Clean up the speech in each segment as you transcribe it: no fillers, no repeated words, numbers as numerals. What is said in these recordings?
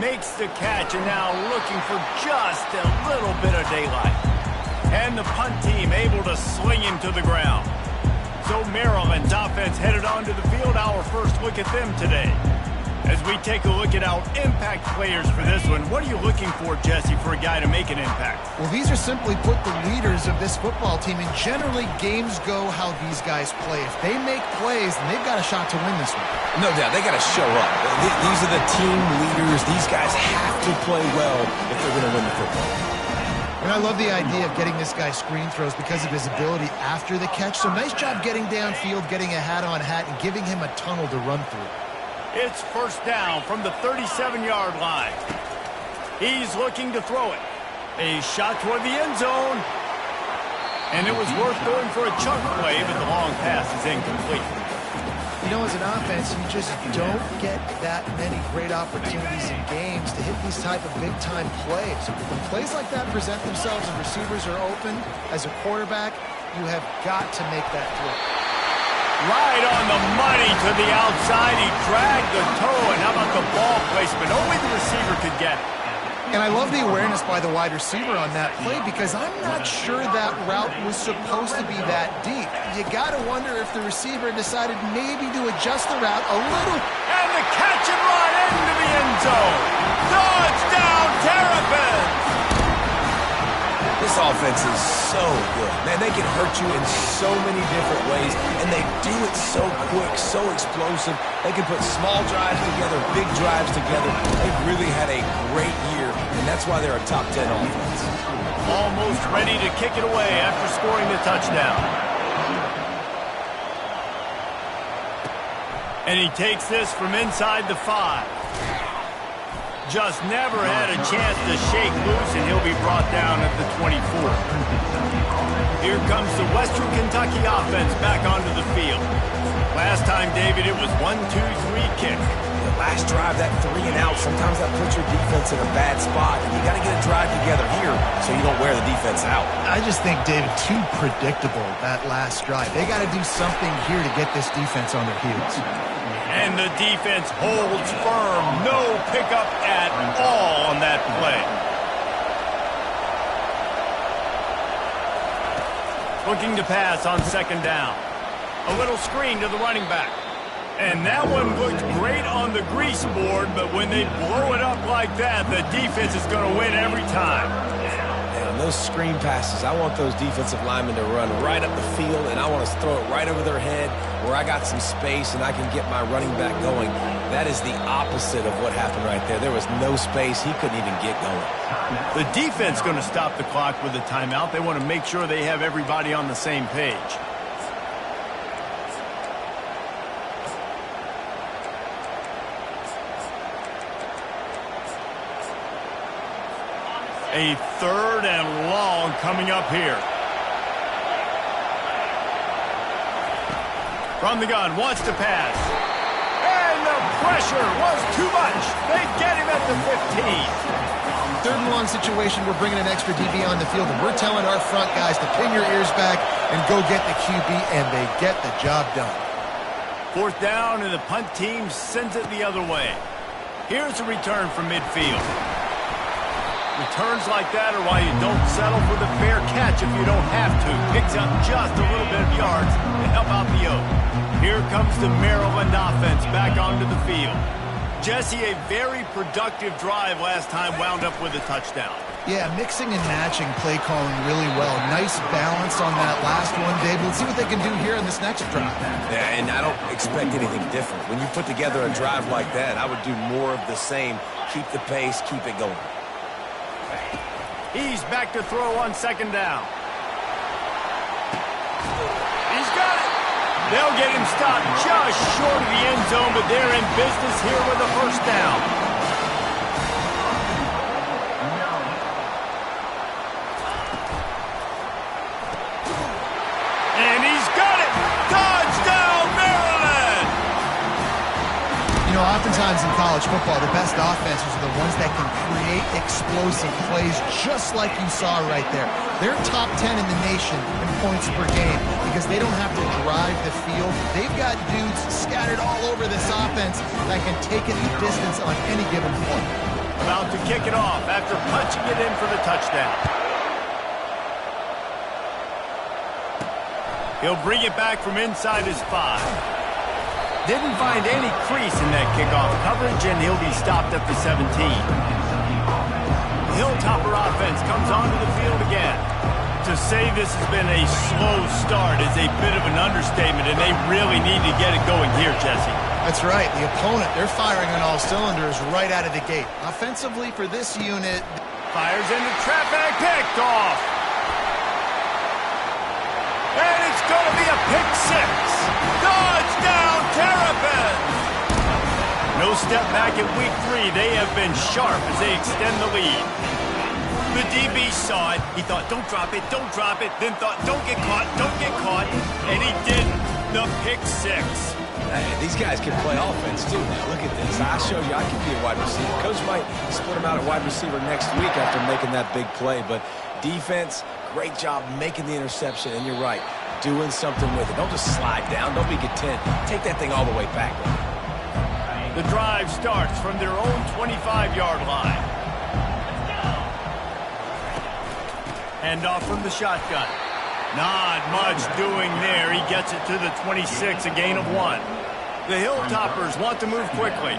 Makes the catch and now looking for just a little bit of daylight. And the punt team able to sling him to the ground. So Maryland's offense headed onto the field. Our first look at them today. As we take a look at our impact players for this one, what are you looking for, Jesse, for a guy to make an impact? Well, these are simply put the leaders of this football team, and generally games go how these guys play. If they make plays, then they've got a shot to win this one. No doubt, they got to show up. These are the team leaders. These guys have to play well if they're going to win the football. And I love the idea of getting this guy screen throws because of his ability after the catch. So nice job getting downfield, getting a hat-on-hat, and giving him a tunnel to run through. It's first down from the 37-yard line. He's looking to throw it. A shot toward the end zone. And it was worth going for a chunk play, but the long pass is incomplete. You know, as an offense, you just don't get that many great opportunities in games to hit these type of big-time plays. When plays like that present themselves and receivers are open, as a quarterback, you have got to make that throw. Right on the money to the outside. He dragged the toe, and how about the ball placement? Only the receiver could get it. And I love the awareness by the wide receiver on that play because I'm not sure that route was supposed to be that deep. You got to wonder if the receiver decided maybe to adjust the route a little. And the catch and run into the end zone. Touchdown, Terrapins! This offense is so good. Man, they can hurt you in so many different ways, and they do it so quick, so explosive. They can put small drives together, big drives together. They've really had a great year, and that's why they're a top 10 offense. Almost ready to kick it away after scoring the touchdown. And he takes this from inside the 5. Just never had a chance to shake loose, and he'll be brought down at the 24. Here comes the Western Kentucky offense back onto the field. Last time, David, it was 1-2-3 kick. The last drive, that 3 and out, sometimes that puts your defense in a bad spot. And you got to get a drive together here so you don't wear the defense out. I just think, David, too predictable, that last drive. They got to do something here to get this defense on their heels. And the defense holds firm. No pickup at all on that play. Looking to pass on second down. A little screen to the running back. And that one looked great on the grease board, but when they blow it up like that, the defense is going to win every time. And those screen passes, I want those defensive linemen to run right up the field, and I want to throw it right over their head where I got some space and I can get my running back going. That is the opposite of what happened right there. There was no space. He couldn't even get going. The defense going to stop the clock with a timeout. They want to make sure they have everybody on the same page. A third and long coming up here. From the gun, wants to pass. And the pressure was too much. They get him at the 15. Third and long situation, we're bringing an extra DB on the field, and we're telling our front guys to pin your ears back and go get the QB, and they get the job done. Fourth down, and the punt team sends it the other way. Here's a return from midfield. Returns like that are why you don't settle for the fair catch if you don't have to. Picks up just a little bit of yards to help out the Oak. Here comes the Maryland offense back onto the field. Jesse, a very productive drive last time, wound up with a touchdown. Yeah, mixing and matching play calling really well. Nice balance on that last one, Dave. Let's see what they can do here in this next drive. Yeah, and I don't expect anything different. When you put together a drive like that, I would do more of the same. Keep the pace, keep it going. He's back to throw on second down. He's got it. They'll get him stopped just short of the end zone, but they're in business here with a first down. And he's got it. Touchdown, Maryland! You know, oftentimes in college football, the best offenses are the ones that can create explosive plays just like you saw right there. They're top 10 in the nation in points per game because they don't have to drive the field. They've got dudes scattered all over this offense that can take it the distance on any given play. About to kick it off after punching it in for the touchdown. He'll bring it back from inside his 5. Didn't find any crease in that kickoff coverage, and he'll be stopped at the 17. The Hilltopper offense comes onto the field again. To say this has been a slow start is a bit of an understatement, and they really need to get it going here, Jesse. That's right. The opponent, they're firing on all cylinders right out of the gate. Offensively for this unit. Fires into traffic, picked off. And it's going to be a pick 6. Touchdown, Terrapins! No step back in week 3. They have been sharp as they extend the lead. The DB saw it. He thought, don't drop it, don't drop it. Then thought, don't get caught, don't get caught. And he didn't. The pick 6. Hey, these guys can play offense, too. Now, look at this. I showed you I can be a wide receiver. Coach might split him out at wide receiver next week after making that big play. But defense, great job making the interception. And you're right, doing something with it. Don't just slide down. Don't be content. Take that thing all the way back. The drive starts from their own 25-yard line. Hand off from the shotgun. Not much doing there. He gets it to the 26, a gain of 1. The Hilltoppers want to move quickly.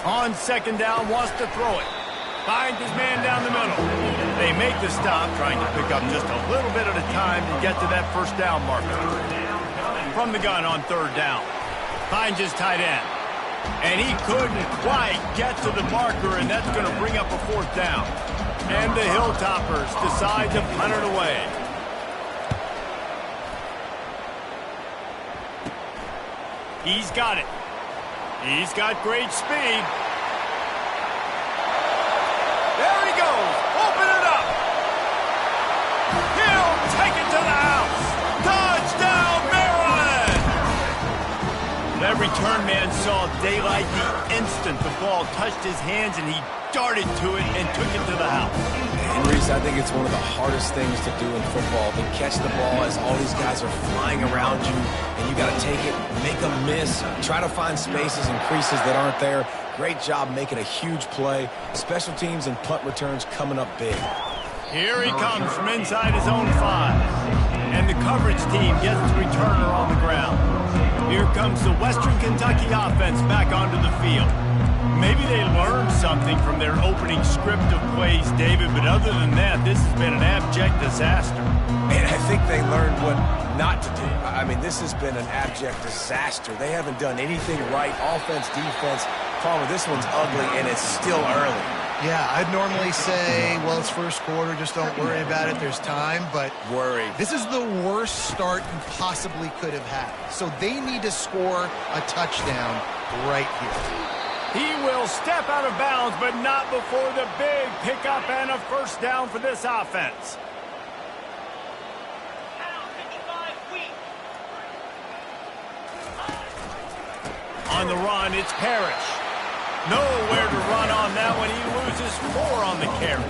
On second down, wants to throw it. Finds his man down the middle. They make the stop, trying to pick up just a little bit at a time to get to that first down marker. From the gun on third down. Finds his tight end. And he couldn't quite get to the marker, and that's going to bring up a fourth down. And the Hilltoppers decide to punt it away. He's got it. He's got great speed. There he goes. Open it up. He'll take it to the house. Touchdown, Maryland! That return man saw daylight the instant the ball touched his hands, and he darted to it and took it to the house. And Reese, I think it's one of the hardest things to do in football, to catch the ball as all these guys are flying around you, and you got to take it, make a miss, try to find spaces and creases that aren't there. Great job making a huge play. Special teams and punt returns coming up big. Here he comes from inside his own 5. And the coverage team gets the returner on the ground. Here comes the Western Kentucky offense back onto the field. Maybe they learned something from their opening script of plays, David, but other than that, this has been an abject disaster. And I think they learned what not to do. I mean, this has been an abject disaster. They haven't done anything right, offense, defense. Palmer, this one's ugly, and it's still early. Yeah, I'd normally say, well, it's first quarter, just don't worry about it, there's time, but this is the worst start you possibly could have had. So they need to score a touchdown right here. He will step out of bounds, but not before the big pickup and a first down for this offense. On the run, it's Parrish. Nowhere to run on that one. He loses 4 on the carry.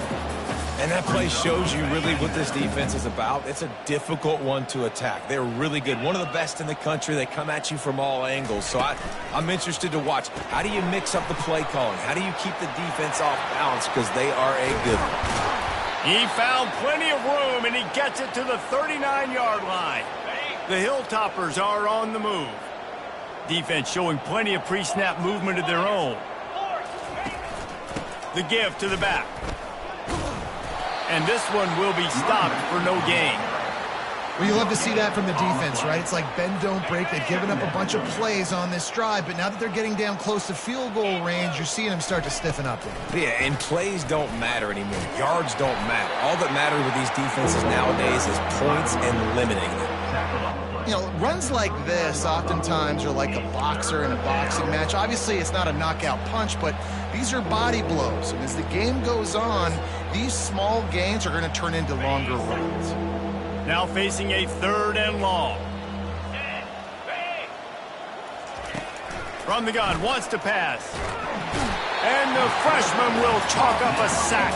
And that play shows you really what this defense is about. It's a difficult one to attack. They're really good. One of the best in the country. They come at you from all angles. So I'm interested to watch. How do you mix up the play calling? How do you keep the defense off balance? Because they are a good one. He found plenty of room, and he gets it to the 39-yard line. The Hilltoppers are on the move. Defense showing plenty of pre-snap movement of their own. The give to the back. And this one will be stopped for no gain. Well, you love to see that from the defense, right? It's like bend, don't break. They've given up a bunch of plays on this drive, but now that they're getting down close to field goal range, you're seeing them start to stiffen up. Yeah, and plays don't matter anymore. Yards don't matter. All that matters with these defenses nowadays is points and limiting them. You know, runs like this oftentimes are like a boxer in a boxing match. Obviously, it's not a knockout punch, but these are body blows. And as the game goes on, these small gains are going to turn into longer runs. Now facing a 3rd and long. From the gun, wants to pass. And the freshman will chalk up a sack.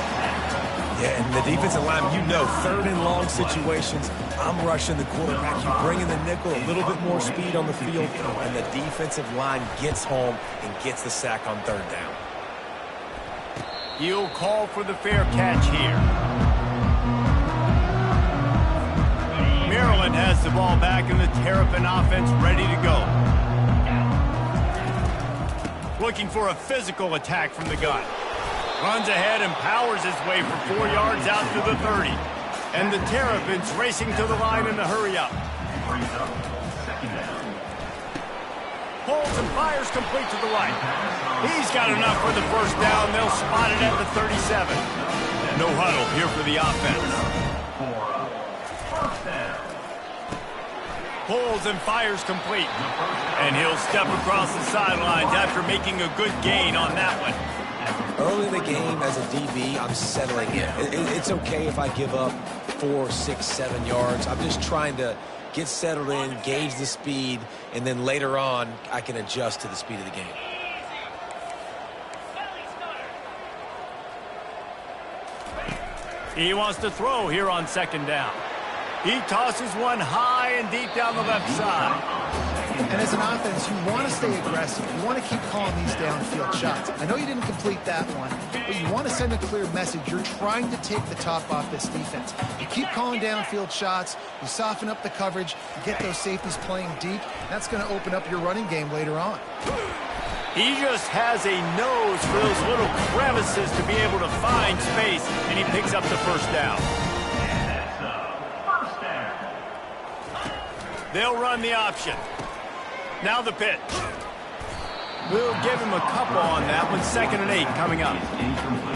Yeah, and the defensive line, you know, third and long situations, I'm rushing the quarterback. You bring in the nickel, a little bit more speed on the field, and the defensive line gets home and gets the sack on third down. He'll call for the fair catch here. Maryland has the ball back in the Terrapin offense ready to go. Looking for a physical attack from the gun. Runs ahead and powers his way for 4 yards out to the 30. And the Terrapins racing to the line in a hurry-up. Pulls and fires complete to the right. He's got enough for the first down. They'll spot it at the 37. No huddle here for the offense. Pulls and fires complete. And he'll step across the sidelines after making a good gain on that one. Early in the game, as a DB, I'm settling in. It's okay if I give up 4, 6, 7 yards. I'm just trying to get settled in, gauge the speed, and then later on, I can adjust to the speed of the game. He wants to throw here on second down. He tosses one high and deep down the left side. And as an offense, you want to stay aggressive. You want to keep calling these downfield shots. I know you didn't complete that one, but you want to send a clear message. You're trying to take the top off this defense. You keep calling downfield shots. You soften up the coverage. You get those safeties playing deep. That's going to open up your running game later on. He just has a nose for those little crevices to be able to find space, and he picks up the first down. They'll run the option. Now the pitch. We'll give him a couple on that one. 2nd and 8 coming up.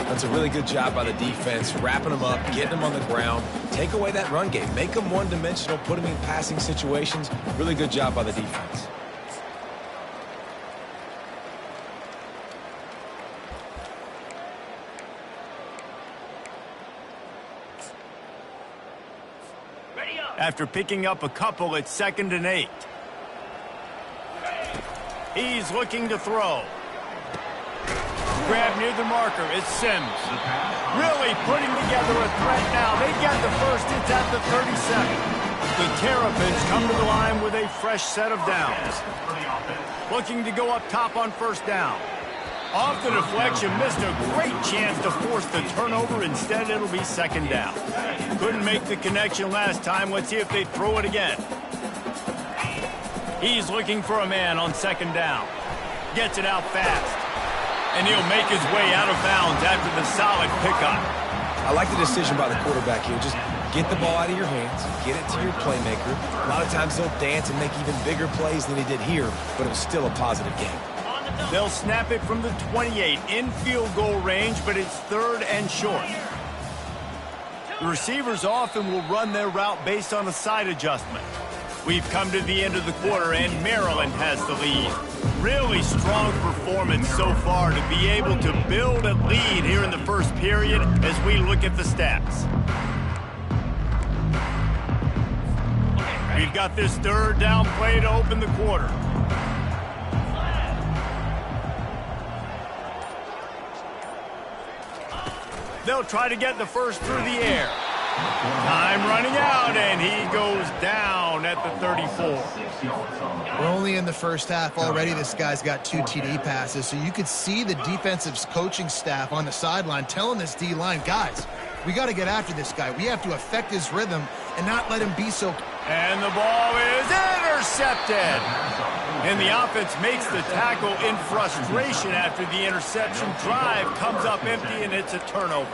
That's a really good job by the defense, wrapping them up, getting them on the ground. Take away that run game. Make them one-dimensional, put them in passing situations. Really good job by the defense. After picking up a couple, it's 2nd and 8. He's looking to throw. Grab near the marker. It's Sims. Really putting together a threat now. They get the first. It's at the 37. The Terrapins come to the line with a fresh set of downs. Looking to go up top on first down. Off the deflection, missed a great chance to force the turnover. Instead, it'll be 2nd down. Couldn't make the connection last time. Let's see if they throw it again. He's looking for a man on 2nd down. Gets it out fast. And he'll make his way out of bounds after the solid pickup. I like the decision by the quarterback here. Just get the ball out of your hands, get it to your playmaker. A lot of times they'll dance and make even bigger plays than he did here, but it was still a positive game. They'll snap it from the 28 in field goal range, but it's 3rd and short. The receivers often will run their route based on a side adjustment. We've come to the end of the quarter, and Maryland has the lead. Really strong performance so far to be able to build a lead here in the first period as we look at the stats. We've got this 3rd down play to open the quarter. They'll try to get the first through the air. Time running out, and he goes down at the 34. We're only in the first half already. This guy's got 2 TD passes, so you could see the defensive coaching staff on the sideline telling this D-line, guys, we got to get after this guy. We have to affect his rhythm and not let him be so... And the ball is intercepted. And the offense makes the tackle in frustration after the interception. Drive comes up empty, and it's a turnover.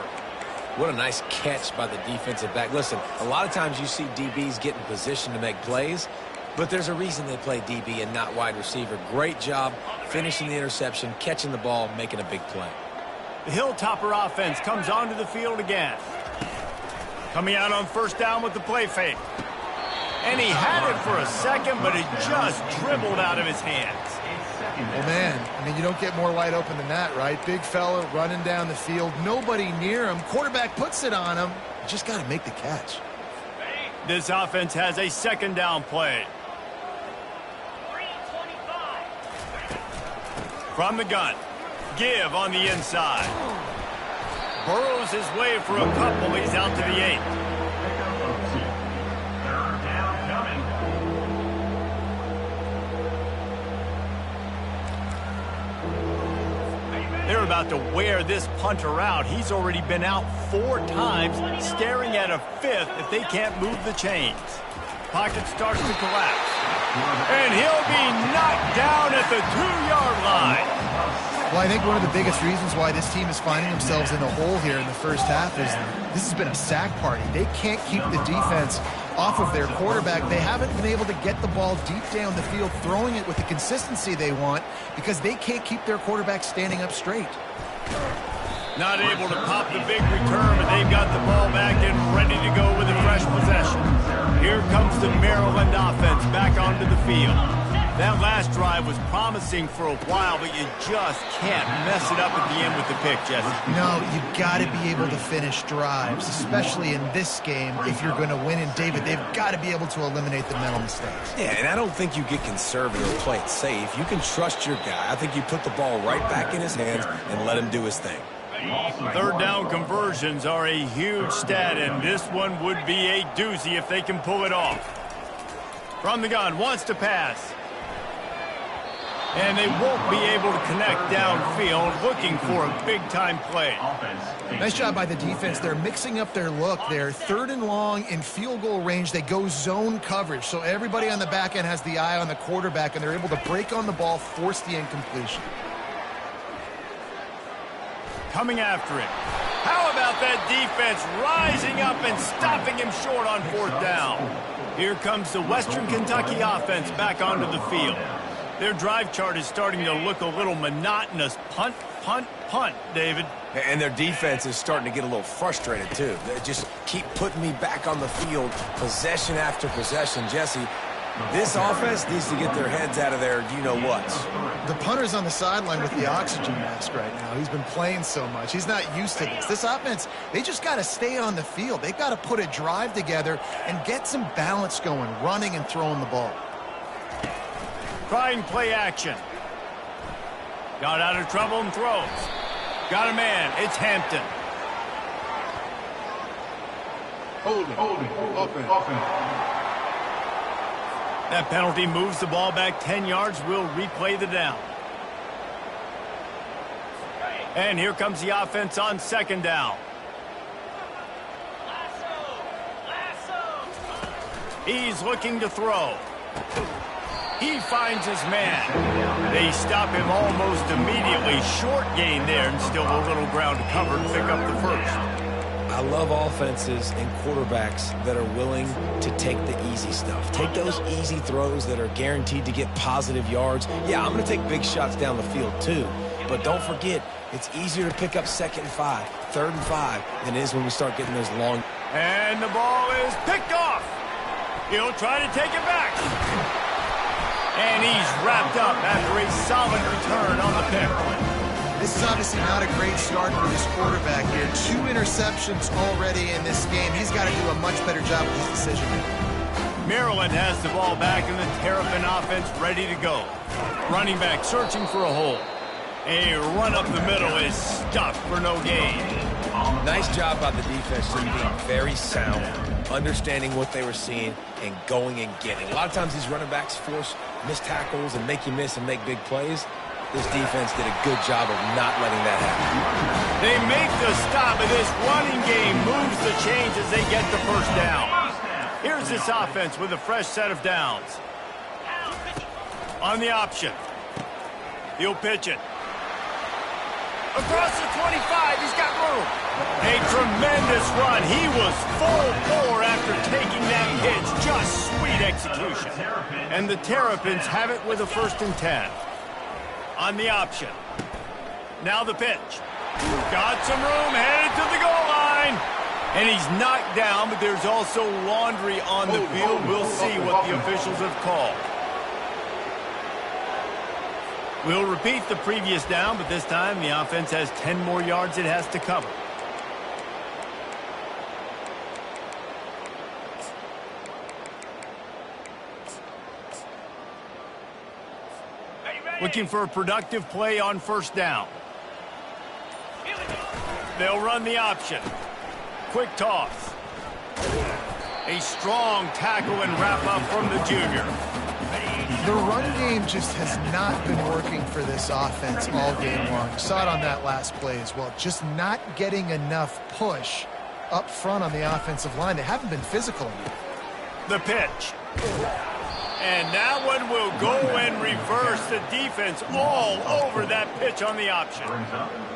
What a nice catch by the defensive back. Listen, a lot of times you see DBs get in position to make plays, but there's a reason they play DB and not wide receiver. Great job finishing the interception, catching the ball, making a big play. The Hilltopper offense comes onto the field again. Coming out on first down with the play fake. And he had it for a second, but it just dribbled out of his hands. Well, man, I mean, you don't get more wide open than that, right? Big fella running down the field, nobody near him. Quarterback puts it on him. You just got to make the catch. This offense has a 2nd down play. From the gun. Give on the inside. burrows his way for a couple. He's out to the 8. They're about to wear this punter out. He's already been out 4 times, staring at a 5th if they can't move the chains. Pocket starts to collapse. And he'll be knocked down at the 2-yard line. Well, I think one of the biggest reasons why this team is finding themselves in the hole here in the first half is this has been a sack party. They can't keep the defense off of their quarterback. They haven't been able to get the ball deep down the field, throwing it with the consistency they want because they can't keep their quarterback standing up straight. Not able to pop the big return, but they've got the ball back and ready to go with a fresh possession. Here comes the Maryland offense back onto the field. That last drive was promising for a while, but you just can't mess it up at the end with the pick, Jesse. No, you've got to be able to finish drives, especially in this game. If you're going to win, and David, they've got to be able to eliminate the mental mistakes. Yeah, and I don't think you get conservative or play it safe. You can trust your guy. I think you put the ball right back in his hands and let him do his thing. Third down conversions are a huge stat, and this one would be a doozy if they can pull it off. From the gun, wants to pass. And they won't be able to connect downfield, looking for a big-time play. Nice job by the defense. They're mixing up their look. They're 3rd and long in field goal range. They go zone coverage, so everybody on the back end has the eye on the quarterback, and they're able to break on the ball, force the incompletion. Coming after it. How about that defense rising up and stopping him short on 4th down? Here comes the Western Kentucky offense back onto the field. Their drive chart is starting to look a little monotonous. Punt, punt, punt, David. And their defense is starting to get a little frustrated, too. They just keep putting me back on the field, possession after possession. Jesse, this offense needs to get their heads out of their you-know-whats. The punter's on the sideline with the oxygen mask right now. He's been playing so much. He's not used to this. This offense, they just got to stay on the field. They've got to put a drive together and get some balance going, running and throwing the ball. Trying play action. Got out of trouble and throws. Got a man. It's Hampton. Holding, offense. That penalty moves the ball back 10 yards. We'll replay the down. And here comes the offense on 2nd down. He's looking to throw. He finds his man. They stop him almost immediately. Short gain there, and still a little ground to cover to pick up the first. I love offenses and quarterbacks that are willing to take the easy stuff. Take those easy throws that are guaranteed to get positive yards. Yeah, I'm going to take big shots down the field too. But don't forget, it's easier to pick up 2nd and 5, 3rd and 5 than it is when we start getting those long. And the ball is picked off. He'll try to take it back. And he's wrapped up after a solid return on the pick. This is obviously not a great start for this quarterback here. 2 interceptions already in this game. He's got to do a much better job with his decision-making. Maryland has the ball back and the Terrapin offense ready to go. Running back searching for a hole. A run up the middle is stuffed for no gain. Nice job by the defense, just being very sound, understanding what they were seeing, and going and getting. A lot of times these running backs force missed tackles and make you miss and make big plays. This defense did a good job of not letting that happen. They make the stop, and this running game moves the chains as they get the first down. Here's this offense with a fresh set of downs. On the option. He'll pitch it. Across the 25, he's got room. A tremendous run. He was full bore after taking that pitch. Just sweet execution. And the Terrapins have it with a 1st and 10. On the option. Now the pitch. Got some room, headed to the goal line. And he's knocked down, but there's also laundry on the field. We'll see what the officials have called. We'll repeat the previous down, but this time the offense has 10 more yards it has to cover. Looking for a productive play on 1st down. They'll run the option. Quick toss. A strong tackle and wrap-up from the junior. The run game just has not been working for this offense all game long. You saw it on that last play as well. Just not getting enough push up front on the offensive line. They haven't been physical enough. The pitch. And that one will go and reverse the defense all over that pitch on the option.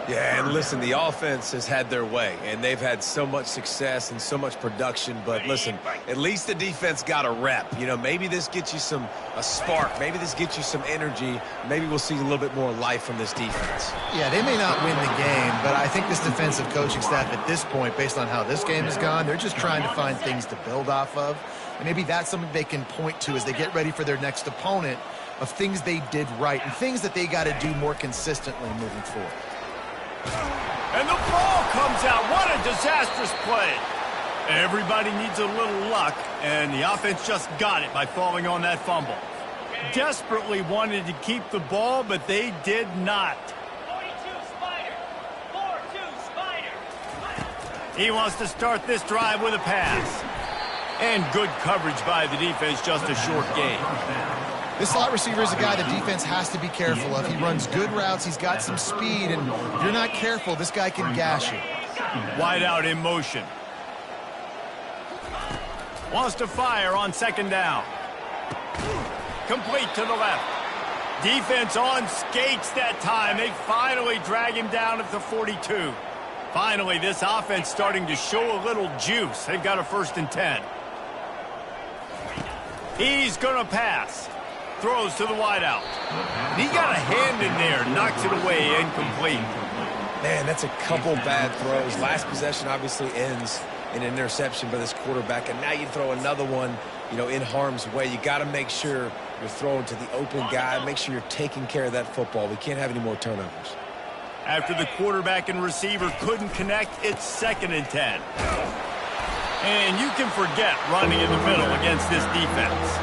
Yeah, and listen, the offense has had their way, and they've had so much success and so much production. But listen, at least the defense got a rep. You know, maybe this gets you a spark. Maybe this gets you some energy. Maybe we'll see a little bit more life from this defense. Yeah, they may not win the game, but I think this defensive coaching staff at this point, based on how this game has gone, they're just trying to find things to build off of. And maybe that's something they can point to as they get ready for their next opponent of things they did right and things that they got to do more consistently moving forward. And the ball comes out. What a disastrous play. Everybody needs a little luck, and the offense just got it by falling on that fumble. Desperately wanted to keep the ball, but they did not. 42 Spider. 4-2 Spider. He wants to start this drive with a pass. And good coverage by the defense, just a short gain. This slot receiver is a guy the defense has to be careful of. He runs good routes, he's got some speed, and if you're not careful, this guy can gash you. Wide out in motion. Wants to fire on second down. Complete to the left. Defense on skates that time. They finally drag him down at the 42. Finally, this offense starting to show a little juice. They've got a 1st and 10. He's going to pass. Throws to the wideout. He got a hand in there. Knocks it away. Incomplete. Man, that's a couple bad throws. Last possession obviously ends in an interception by this quarterback, and now you throw another one, in harm's way. You got to make sure you're throwing to the open guy. Make sure you're taking care of that football. We can't have any more turnovers. After the quarterback and receiver couldn't connect, it's 2nd and 10. And you can forget running in the middle against this defense.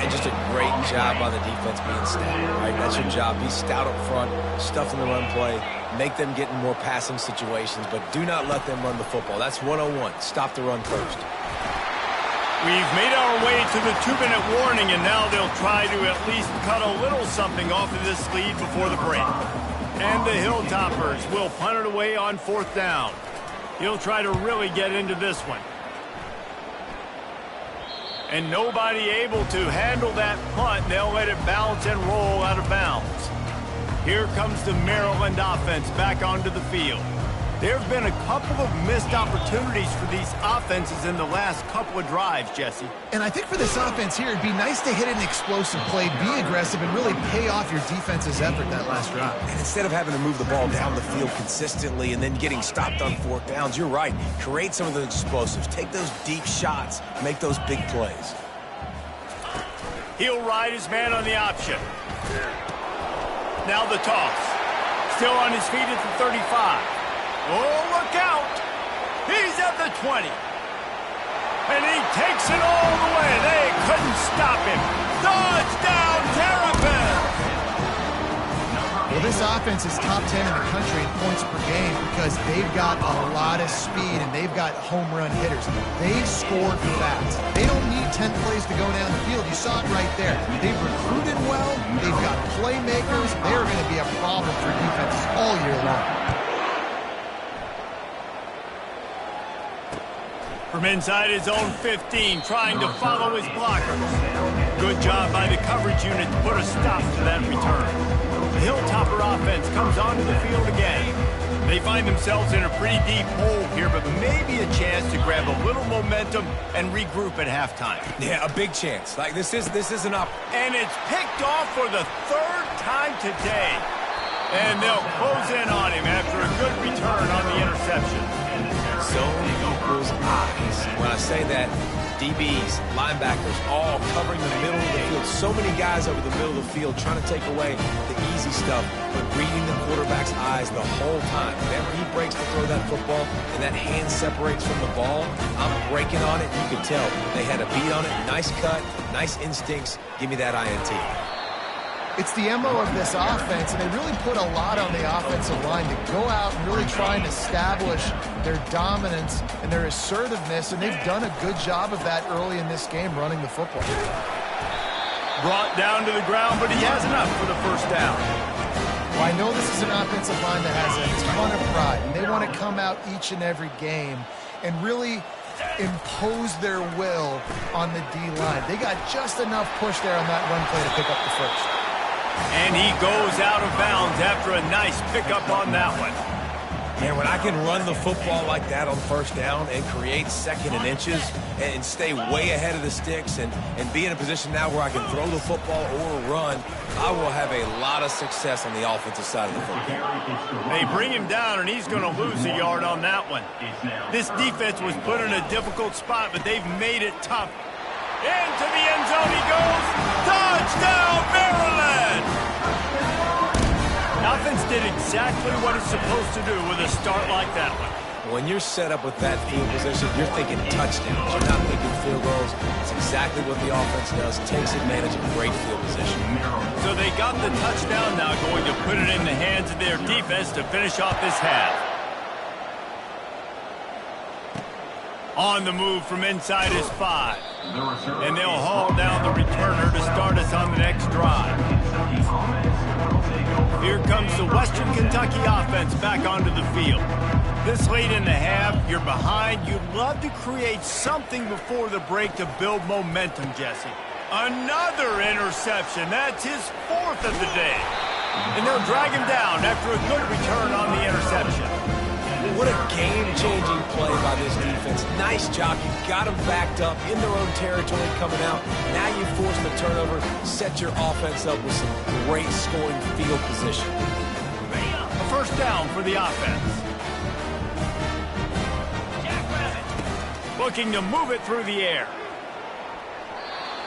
And just a great job by the defense being stout, right? That's your job. Be stout up front, stuff in the run play, make them get in more passing situations, but do not let them run the football. That's 101. Stop the run first. We've made our way to the 2-minute warning, and now they'll try to at least cut a little something off of this lead before the break. And the Hilltoppers will punt it away on 4th down. He'll try to really get into this one. And nobody able to handle that punt. They'll let it bounce and roll out of bounds. Here comes the Maryland offense back onto the field. There have been a couple of missed opportunities for these offenses in the last couple of drives, Jesse. And I think for this offense here, it'd be nice to hit an explosive play, be aggressive, and really pay off your defense's effort that last drive. And instead of having to move the ball down the field consistently and then getting stopped on 4th downs, you're right. Create some of those explosives. Take those deep shots. Make those big plays. He'll ride his man on the option. Now the toss. Still on his feet at the 35. Oh, look out! He's at the 20. And he takes it all the way. They couldn't stop him. Touchdown, Terrapin! Well, this offense is top 10 in the country in points per game because they've got a lot of speed and they've got home run hitters. They scored fast. They don't need 10 plays to go down the field. You saw it right there. They've recruited well. They've got playmakers. They're going to be a problem for defenses all year long. From inside his own 15, trying to follow his blockers. Good job by the coverage unit to put a stop to that return. The Hilltopper offense comes onto the field again. They find themselves in a pretty deep hole here, but maybe a chance to grab a little momentum and regroup at halftime. Yeah, a big chance. Like this is an up. And it's picked off for the 3rd time today. And they'll close in on him after a good return on the interception. Zone equals eyes. When I say that, DBs, linebackers, all covering the middle of the field. So many guys over the middle of the field trying to take away the easy stuff, but reading the quarterback's eyes the whole time. Whenever he breaks to throw that football and that hand separates from the ball, I'm breaking on it. You could tell they had a beat on it. Nice cut, nice instincts. Give me that INT. It's the MO of this offense, and they really put a lot on the offensive line to go out and really try and establish their dominance and their assertiveness, and they've done a good job of that early in this game running the football. Brought down to the ground, but he has enough for the first down. Well, I know this is an offensive line that has a ton of pride, and they want to come out each and every game and really impose their will on the D-line. They got just enough push there on that run play to pick up the first. And he goes out of bounds after a nice pickup on that one. And when I can run the football like that on first down and create second and inches and stay way ahead of the sticks and be in a position now where I can throw the football or run, I will have a lot of success on the offensive side of the football. They bring him down, and he's going to lose a yard on that one. This defense was put in a difficult spot, but they've made it tough. Into the end zone he goes. Touchdown, Maryland! Offense did exactly what it's supposed to do with a start like that one. When you're set up with that field position, you're thinking touchdowns. You're not thinking field goals. It's exactly what the offense does. Takes advantage of great field position. So they got the touchdown, now going to put it in the hands of their defense to finish off this half. On the move from inside his 5. And they'll haul down the returner to start us on the next drive. Here comes the Western Kentucky offense back onto the field. This late in the half, you're behind. You'd love to create something before the break to build momentum, Jesse. Another interception. That's his 4th of the day. And they'll drag him down after a good return on the interception. What a game-changing play by this defense. Nice job. You got them backed up in their own territory coming out. Now you force the turnover, set your offense up with some great scoring field position. A first down for the offense. Looking to move it through the air.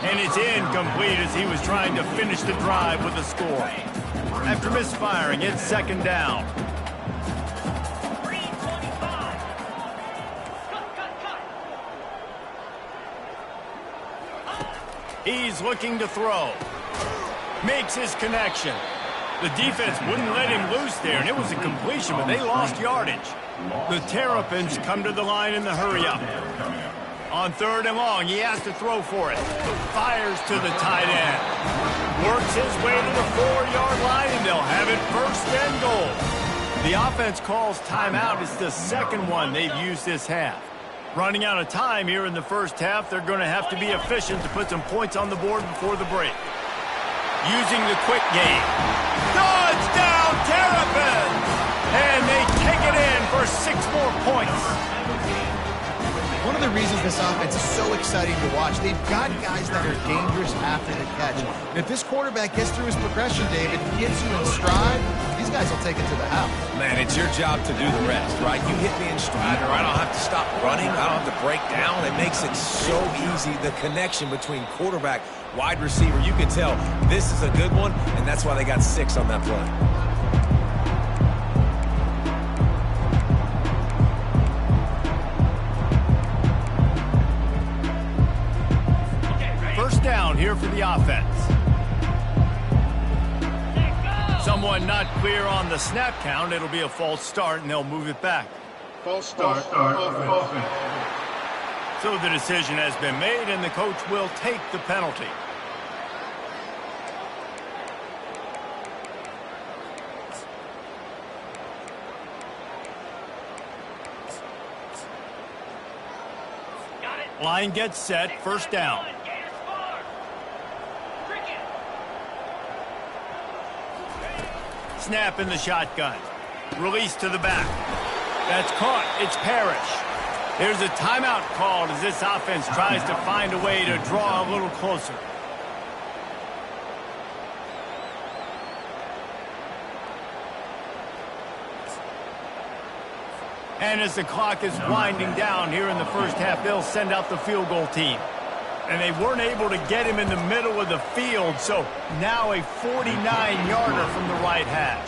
And it's incomplete as he was trying to finish the drive with a score. After misfiring, it's second down. He's looking to throw. Makes his connection. The defense wouldn't let him loose there, and it was a completion, but they lost yardage. The Terrapins come to the line in the hurry-up. On 3rd and long, he has to throw for it. Fires to the tight end. Works his way to the 4-yard line, and they'll have it 1st and goal. The offense calls timeout. It's the second one they've used this half. Running out of time here in the first half, they're going to have to be efficient to put some points on the board before the break. Using the quick game. Touchdown, Terrapins! And they take it in for 6 more points. One of the reasons this offense is so exciting to watch, they've got guys that are dangerous after the catch. And if this quarterback gets through his progression, David, gets you in stride, these guys will take it to the house. Man, it's your job to do the rest, right? You hit me in stride, or I don't have to stop running. I don't have to break down. It makes it so easy, the connection between quarterback, wide receiver. You can tell this is a good one, and that's why they got 6 on that play. Down here for the offense. Someone not clear on the snap count. It'll be a false start, and they'll move it back. False start. Offense. So the decision has been made, and the coach will take the penalty. Line gets set, 1st down. Snap in the shotgun. Release to the back. That's caught. It's Parrish. There's a timeout called as this offense tries to find a way to draw a little closer. And as the clock is winding down here in the first half, they'll send out the field goal team. And they weren't able to get him in the middle of the field, so now a 49-yarder from the right hash.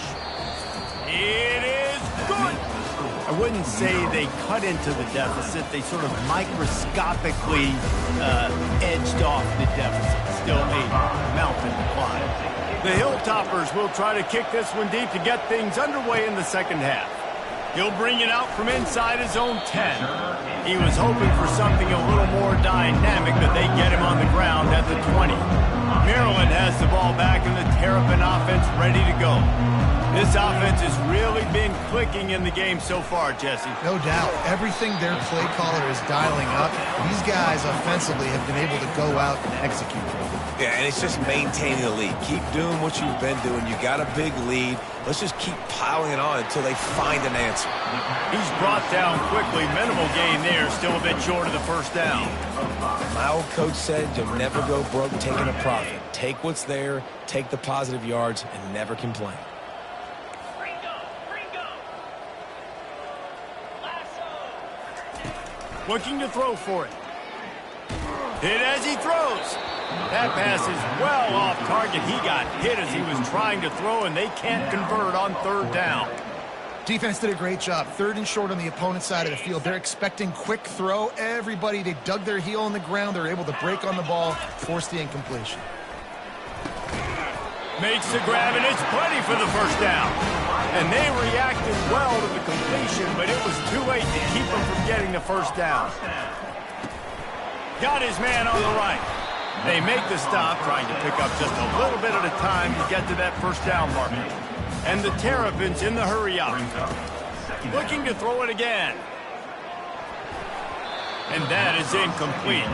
It is good. I wouldn't say they cut into the deficit. They sort of microscopically edged off the deficit. Still a mountain to climb. The Hilltoppers will try to kick this one deep to get things underway in the second half. He'll bring it out from inside his own 10. He was hoping for something a little more dynamic, but they get him on the ground at the 20. Maryland has the ball back and the Terrapin offense ready to go. This offense has really been clicking in the game so far, Jesse. No doubt. Everything their play caller is dialing up, these guys offensively have been able to go out and execute. Yeah, and it's just maintaining the lead. Keep doing what you've been doing. You got a big lead. Let's just keep piling it on until they find an answer. He's brought down quickly. Minimal gain there. Still a bit short of the first down. My old coach said you'll never go broke taking a profit. Take what's there, take the positive yards, and never complain. Looking to throw for it. Hit as he throws. That pass is well off target. He got hit as he was trying to throw, and they can't convert on third down. Defense did a great job. Third and short on the opponent's side of the field. They're expecting quick throw. Everybody, they dug their heel in the ground. They're able to break on the ball, force the incompletion. Makes the grab, and it's plenty for the first down. And they reacted well to the completion, but it was too late to keep them from getting the first down. Got his man on the right. They make the stop, trying to pick up just a little bit at a time to get to that first down mark. And the Terrapins in the hurry up. Looking to throw it again. And that is incomplete.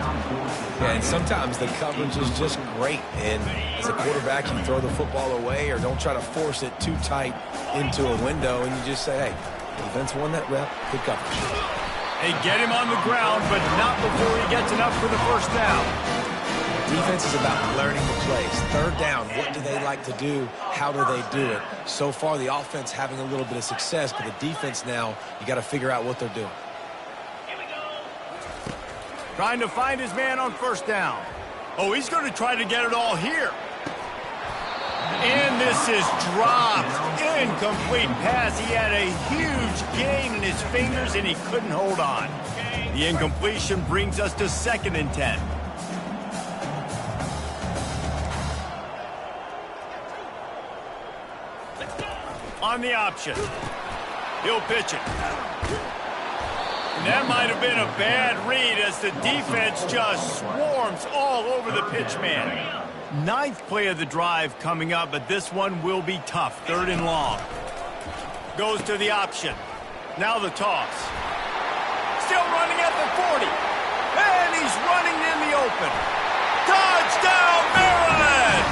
Yeah, and sometimes the coverage is just great. And as a quarterback, you throw the football away or don't try to force it too tight into a window, and you just say, hey, defense won that rep, good coverage. They get him on the ground, but not before he gets enough for the first down. Defense is about learning the plays. Third down, what do they like to do? How do they do it? So far, the offense having a little bit of success, but the defense now, you got to figure out what they're doing. Trying to find his man on first down. Oh, he's going to try to get it all here. And this is dropped. Incomplete pass. He had a huge gain in his fingers, and he couldn't hold on. The incompletion brings us to 2nd and 10. On the option. He'll pitch it. And that might have been a bad read as the defense just swarms all over the pitch man. 9th play of the drive coming up, but this one will be tough. 3rd and long. Goes to the option. Now the toss. Still running at the 40. And he's running in the open. Touchdown, Maryland!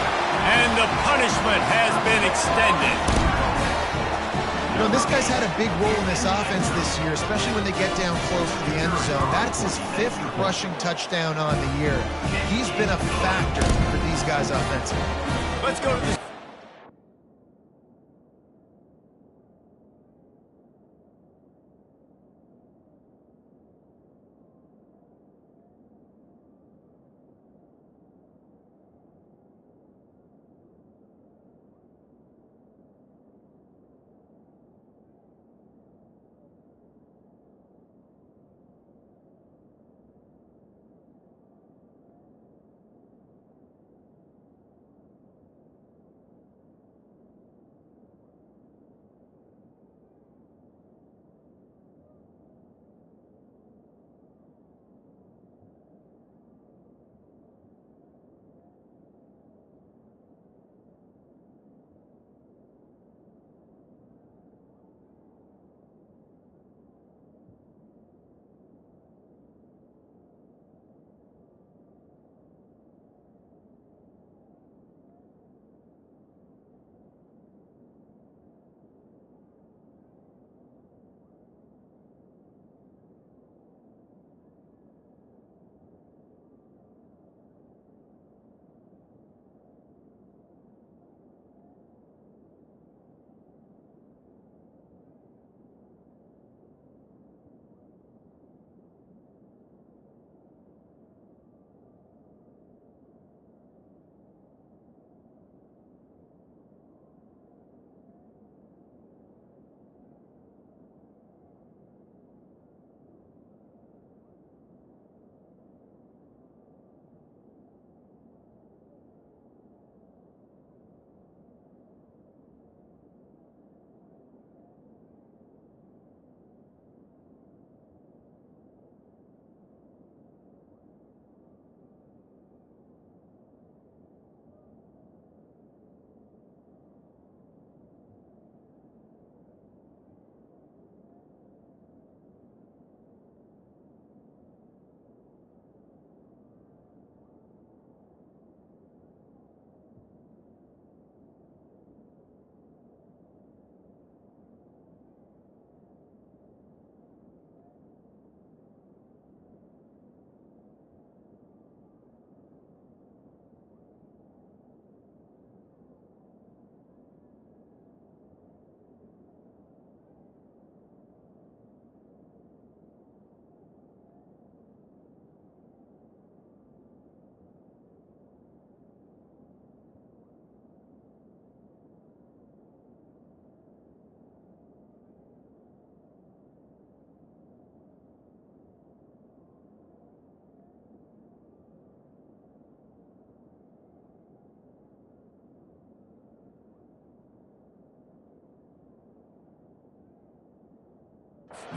And the punishment has been extended. You know, this guy's had a big role in this offense this year, especially when they get down close to the end zone. That's his 5th rushing touchdown on the year. He's been a factor for these guys offensively. Let's go to the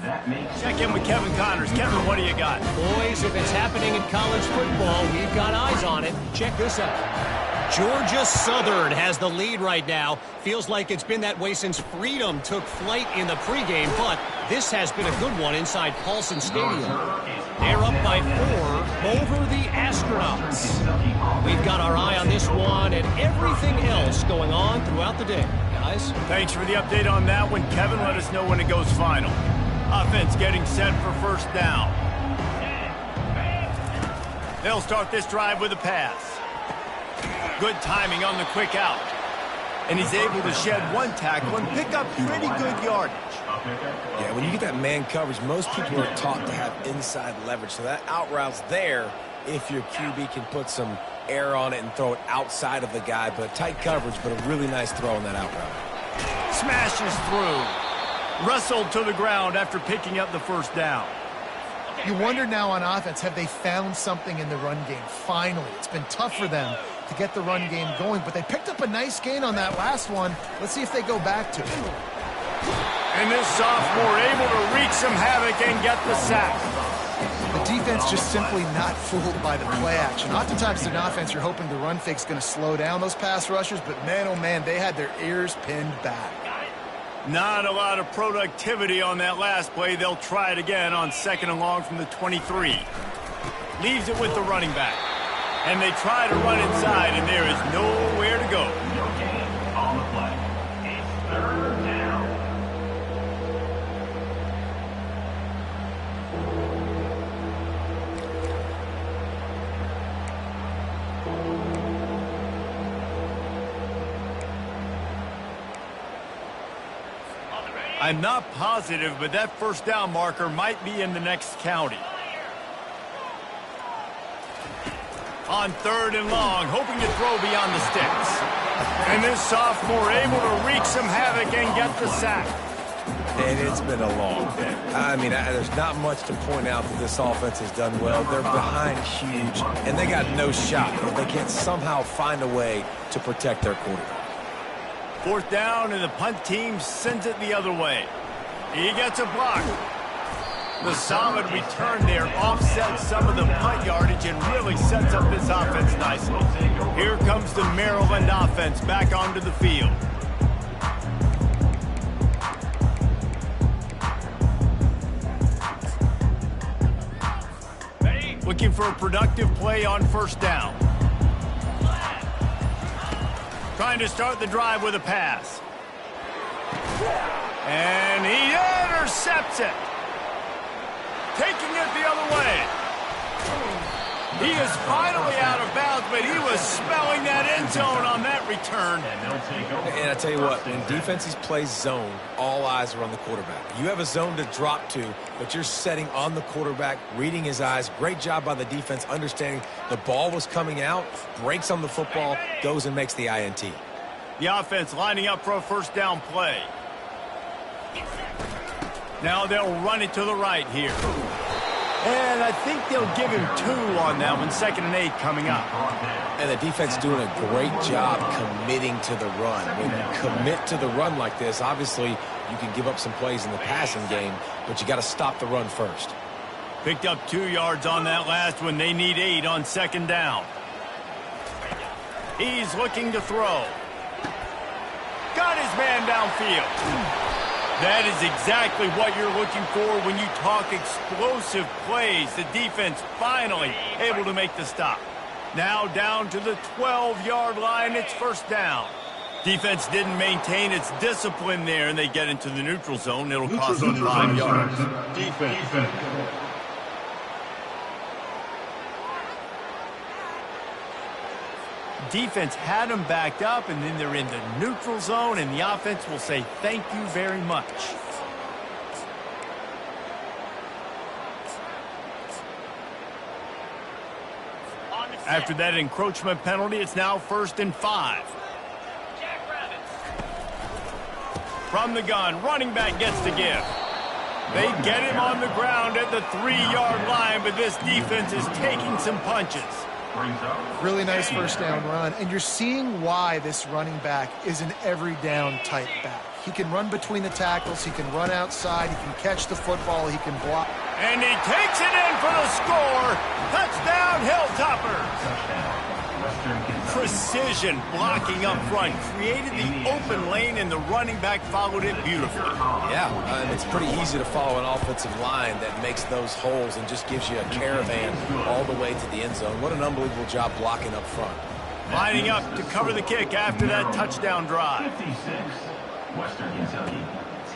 Check in with Kevin Connors. Kevin, what do you got? Boys, if it's happening in college football, we've got eyes on it. Check this out. Georgia Southern has the lead right now. Feels like it's been that way since Freedom took flight in the pregame, but this has been a good one inside Paulson Stadium. They're up by 4 over the Astronauts. We've got our eye on this one and everything else going on throughout the day. Guys? Thanks for the update on that one, Kevin. Let us know when it goes final. Offense getting set for first down. They'll start this drive with a pass. Good timing on the quick out. And he's able to shed 1 tackle and pick up pretty good yardage. Yeah, when you get that man coverage, most people are taught to have inside leverage. So that out route's there if your QB can put some air on it and throw it outside of the guy. But tight coverage, but a really nice throw on that out route. Smashes through. Wrestled to the ground after picking up the first down. You wonder now on offense, have they found something in the run game? Finally, it's been tough for them to get the run game going, but they picked up a nice gain on that last one. Let's see if they go back to it. And this sophomore able to wreak some havoc and get the sack. The defense just simply not fooled by the play action. Oftentimes in offense, you're hoping the run fake's going to slow down those pass rushers, but man, oh man, they had their ears pinned back. Not a lot of productivity on that last play. They'll try it again on 2nd and long from the 23. Leaves it with the running back. And they try to run inside, and there is nowhere to go. No gain on the play. It's 3rd down. I'm not positive, but that first down marker might be in the next county. On 3rd and long, hoping to throw beyond the sticks. And this sophomore able to wreak some havoc and get the sack. And it's been a long day. I mean, there's not much to point out that this offense has done well. They're behind huge, and they got no shot if they can't somehow find a way to protect their quarterback. 4th down, and the punt team sends it the other way. He gets a block. The solid return there offsets some of the punt yardage and really sets up this offense nicely. Here comes the Maryland offense back onto the field. Looking for a productive play on 1st down. Trying to start the drive with a pass. And he intercepts it. Taking it the other way. He is finally out of bounds, but he was smelling that end zone on that return. And I tell you what, when defenses play zone, all eyes are on the quarterback. You have a zone to drop to, but you're setting on the quarterback, reading his eyes. Great job by the defense, understanding the ball was coming out, breaks on the football, goes and makes the INT. The offense lining up for a first down play. Now they'll run it to the right here. And I think they'll give him 2 on that one. 2nd and 8 coming up. And the defense doing a great job committing to the run. When you commit to the run like this, obviously you can give up some plays in the passing game, but you got to stop the run first. Picked up 2 yards on that last one. They need 8 on 2nd down. He's looking to throw. Got his man downfield. That is exactly what you're looking for when you talk explosive plays. The defense finally able to make the stop. Now down to the 12-yard line. It's 1st down. Defense didn't maintain its discipline there, and they get into the neutral zone. It'll cost them 5 yards. Defense. Defense had them backed up, and then they're in the neutral zone, and the offense will say thank you very much. After that encroachment penalty, it's now 1st and 5. From the gun, running back gets to give. They get him on the ground at the 3-yard line, but this defense is taking some punches. Brings up. Really nice first down run, and you're seeing why this running back is an every down type back. He can run between the tackles, he can run outside, he can catch the football, he can block. And he takes it in for the score. Touchdown, Hilltoppers. Touchdown. Western Kentucky. Precision blocking up front, created the open lane, and the running back followed it beautifully. Yeah, and it's pretty easy to follow an offensive line that makes those holes and just gives you a caravan all the way to the end zone. What an unbelievable job blocking up front. Lining up to cover the kick after that touchdown drive. 56. Western Kentucky.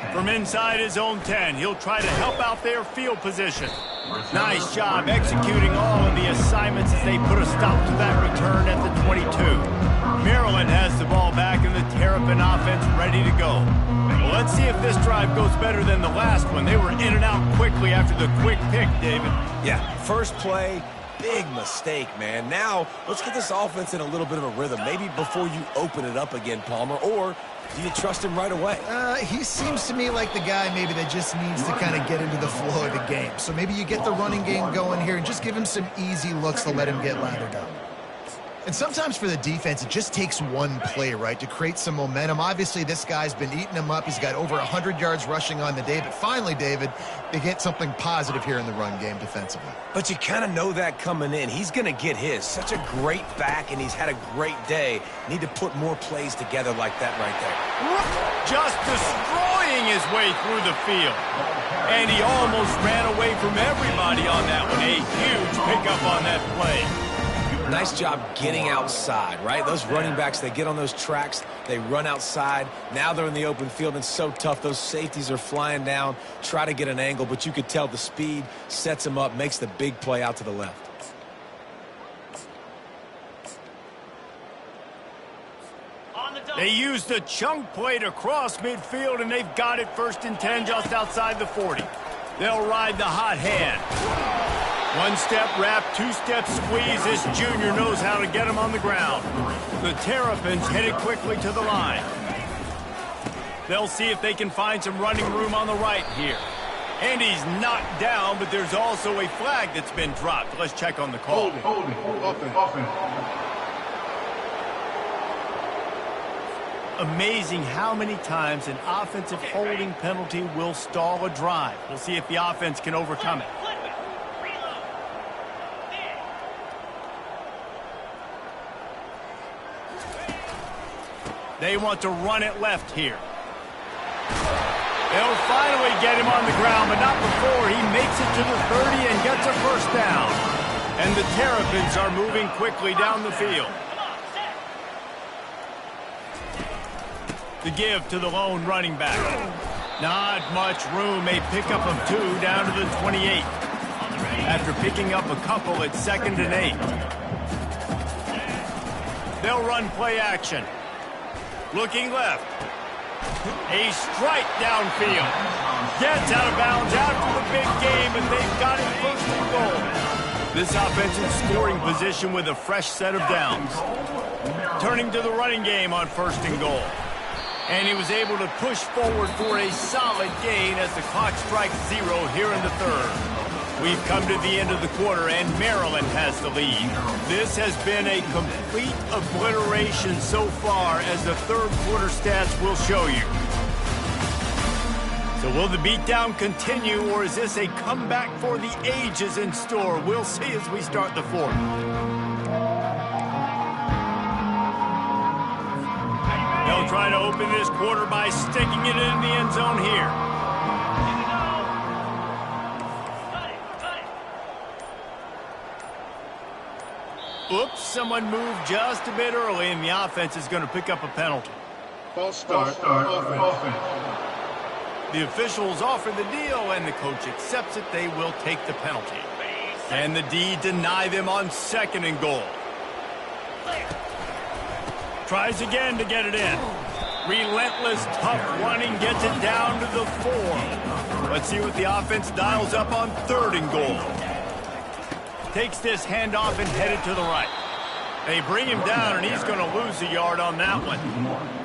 10. From inside his own 10, he'll try to help out their field position. Nice job executing all of the assignments as they put a stop to that return at the 22. Maryland has the ball back and the Terrapin offense ready to go. Well, let's see if this drive goes better than the last one. They were in and out quickly after the quick pick, David. Yeah, first play, big mistake, man. Now, let's get this offense in a little bit of a rhythm. Maybe before you open it up again, Palmer, or do you trust him right away? He seems to me like the guy maybe that just needs to kind of get into the flow of the game. So maybe you get the running game going here and just give him some easy looks to let him get lathered up. And sometimes for the defense, it just takes one play, right, to create some momentum. Obviously, this guy's been eating him up. He's got over 100 yards rushing on the day. But finally, David, they get something positive here in the run game defensively. But you kind of know that coming in. He's going to get his. Such a great back, and he's had a great day. Need to put more plays together like that right there. Just destroying his way through the field. And he almost ran away from everybody on that one. A huge pickup on that play. Nice job getting outside, right? Those running backs, they get on those tracks, they run outside. Now they're in the open field, and it's so tough. Those safeties are flying down, try to get an angle, but you could tell the speed sets them up, makes the big play out to the left. They used a chunk play to cross midfield, and they've got it 1st and 10 just outside the 40. They'll ride the hot hand. One-step wrap, two-step squeeze. This junior knows how to get him on the ground. The Terrapins headed quickly to the line. They'll see if they can find some running room on the right here. And he's knocked down, but there's also a flag that's been dropped. Let's check on the call. Offense. Amazing how many times an offensive holding penalty will stall a drive. We'll see if the offense can overcome it. They want to run it left here. They'll finally get him on the ground, but not before he makes it to the 30 and gets a first down. And the Terrapins are moving quickly down the field. The give to the lone running back. Not much room. A pickup of 2 down to the 28. After picking up a couple at 2nd and 8. They'll run play action. Looking left. A strike downfield. Gets out of bounds after the big game, and they've got it 1st and goal. This offensive scoring position with a fresh set of downs. Turning to the running game on 1st and goal. And he was able to push forward for a solid gain as the clock strikes 0 here in the 3rd. We've come to the end of the quarter, and Maryland has the lead. This has been a complete obliteration so far, as the 3rd quarter stats will show you. So will the beatdown continue, or is this a comeback for the ages in store? We'll see as we start the 4th. They'll try to open this quarter by sticking it in the end zone here. Oops, someone moved just a bit early, and the offense is going to pick up a penalty. False start. Offense. The officials offer the deal, and the coach accepts it. They will take the penalty. And the D deny them on 2nd and goal. Tries again to get it in. Relentless, tough running, gets it down to the 4. Let's see what the offense dials up on 3rd and goal. Takes this handoff and headed to the right. They bring him down, and he's going to lose a yard on that one.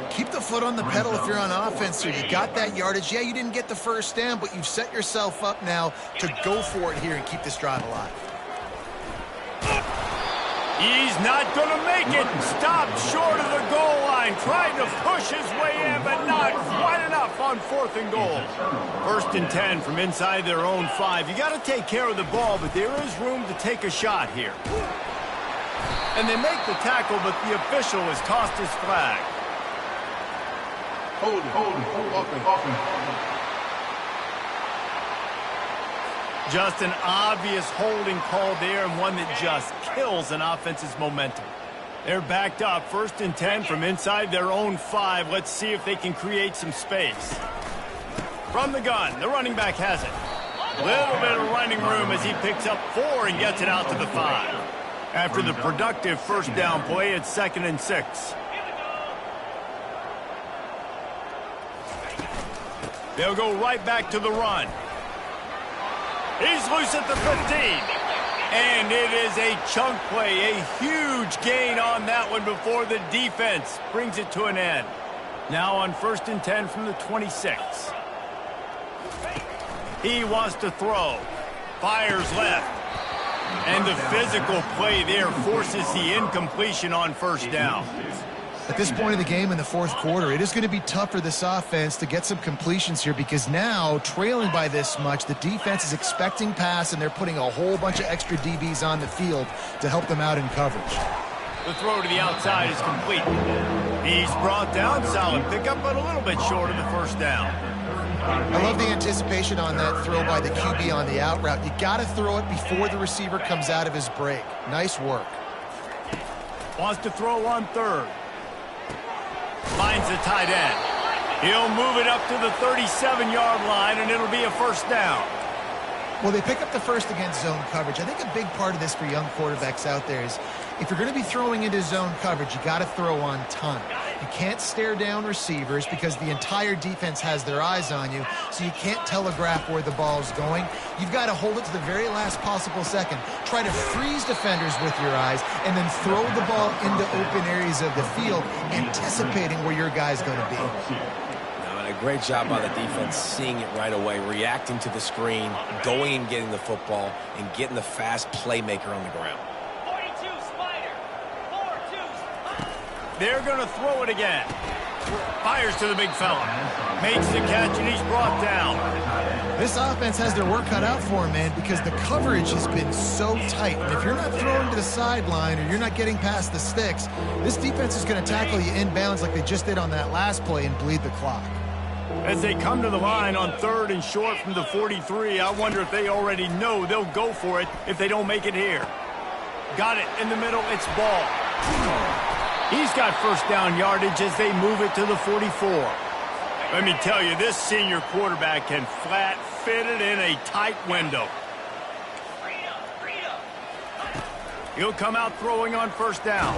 Keep the foot on the pedal if you're on offense, so you got that yardage. Yeah, you didn't get the first down, but you've set yourself up now to go for it here and keep this drive alive. He's not going to make it. Stopped short of the goal line. Trying to push his way in, but not quite enough on 4th and goal. 1st and 10 from inside their own 5. You got to take care of the ball, but there is room to take a shot here. And they make the tackle, but the official has tossed his flag. Hold it. Just an obvious holding call there, and one that just kills an offense's momentum. They're backed up, 1st and 10 from inside their own 5. Let's see if they can create some space. From the gun, the running back has it. Little bit of running room as he picks up 4 and gets it out to the 5. After the productive 1st down play, it's 2nd and 6. They'll go right back to the run. He's loose at the 15. And it is a chunk play, a huge gain on that one before the defense brings it to an end. Now on 1st and 10 from the 26. He wants to throw. Fires left. And the physical play there forces the incompletion on 1st down. At this point of the game in the 4th quarter, it is going to be tough for this offense to get some completions here because now, trailing by this much, the defense is expecting pass and they're putting a whole bunch of extra DBs on the field to help them out in coverage. The throw to the outside is complete. He's brought down, solid pickup, but a little bit short of the 1st down. I love the anticipation on that throw by the QB on the out route. You got to throw it before the receiver comes out of his break. Nice work. Wants to throw on 3rd. Finds the tight end. He'll move it up to the 37-yard line, and it'll be a 1st down. Well, they pick up the 1st against zone coverage. I think a big part of this for young quarterbacks out there is if you're going to be throwing into zone coverage, you got to throw on time. You can't stare down receivers because the entire defense has their eyes on you, so you can't telegraph where the ball is going. You've got to hold it to the very last possible second. Try to freeze defenders with your eyes and then throw the ball into open areas of the field, anticipating where your guy's going to be. A great job by the defense seeing it right away, reacting to the screen, going and getting the football, and getting the fast playmaker on the ground. 42 Spider. 4-2. They're going to throw it again. Fires to the big fella. Makes the catch, and he's brought down. This offense has their work cut out for him, man, because the coverage has been so tight. And if you're not throwing to the sideline or you're not getting past the sticks, this defense is going to tackle you inbounds like they just did on that last play and bleed the clock. As they come to the line on 3rd and short from the 43, I wonder if they already know they'll go for it if they don't make it here. Got it in the middle, it's ball. He's got 1st down yardage as they move it to the 44. Let me tell you, this senior quarterback can flat fit it in a tight window. He'll come out throwing on 1st down.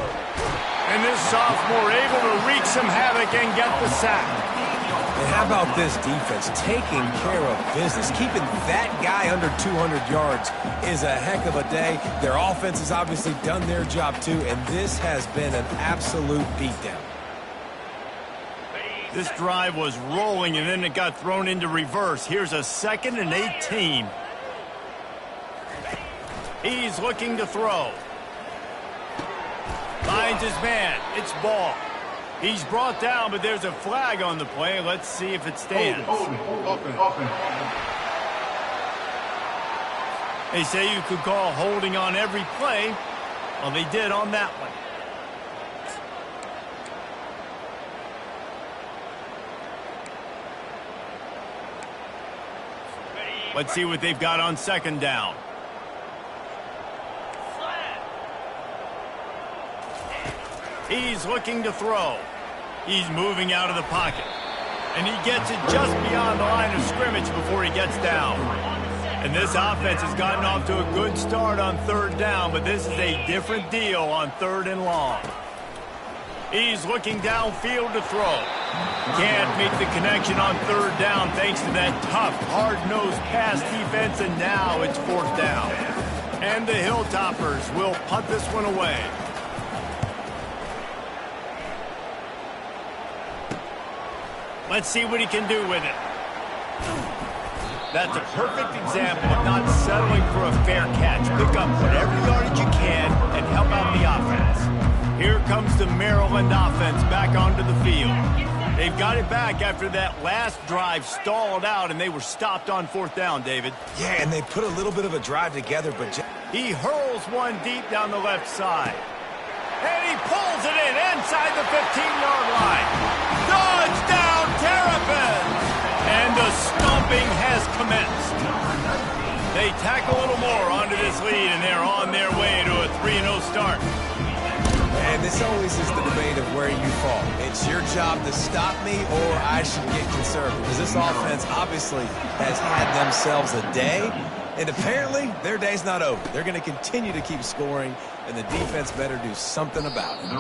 And this sophomore able to wreak some havoc and get the sack. And how about this defense taking care of business? Keeping that guy under 200 yards is a heck of a day. Their offense has obviously done their job too, and this has been an absolute beatdown. This drive was rolling, and then it got thrown into reverse. Here's a 2nd and 18. He's looking to throw. Finds his man. It's ball. He's brought down, but there's a flag on the play. Let's see if it stands. They say you could call holding on every play. Well, they did on that one. Let's see what they've got on 2nd down. He's looking to throw. He's moving out of the pocket. And he gets it just beyond the line of scrimmage before he gets down. And this offense has gotten off to a good start on 3rd down, but this is a different deal on 3rd and long. He's looking downfield to throw. Can't make the connection on 3rd down thanks to that tough, hard-nosed pass defense, and now it's 4th down. And the Hilltoppers will punt this one away. Let's see what he can do with it. That's a perfect example of not settling for a fair catch. Pick up whatever yardage you can and help out the offense. Here comes the Maryland offense back onto the field. They've got it back after that last drive stalled out, and they were stopped on 4th down, David. Yeah, and they put a little bit of a drive together, but he hurls one deep down the left side. And he pulls it in inside the 15-yard line. Touchdown, Terrapins! And the stomping has commenced. They tack a little more onto this lead, and they're on their way to a 3-0 start. And this always is the debate of where you fall. It's your job to stop me, or I should get conservative. Because this offense obviously has had themselves a day, and apparently their day's not over. They're going to continue to keep scoring, and the defense better do something about it.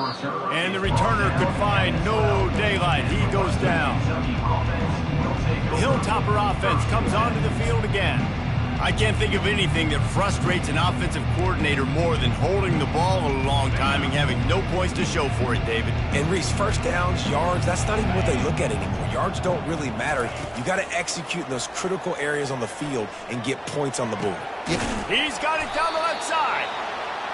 And the returner could find no daylight. He goes down. The Hilltopper offense comes onto the field again. I can't think of anything that frustrates an offensive coordinator more than holding the ball a long time and having no points to show for it, David. And Reese, first downs, yards, that's not even what they look at anymore. Yards don't really matter. You got to execute in those critical areas on the field and get points on the board. He's got it down the left side.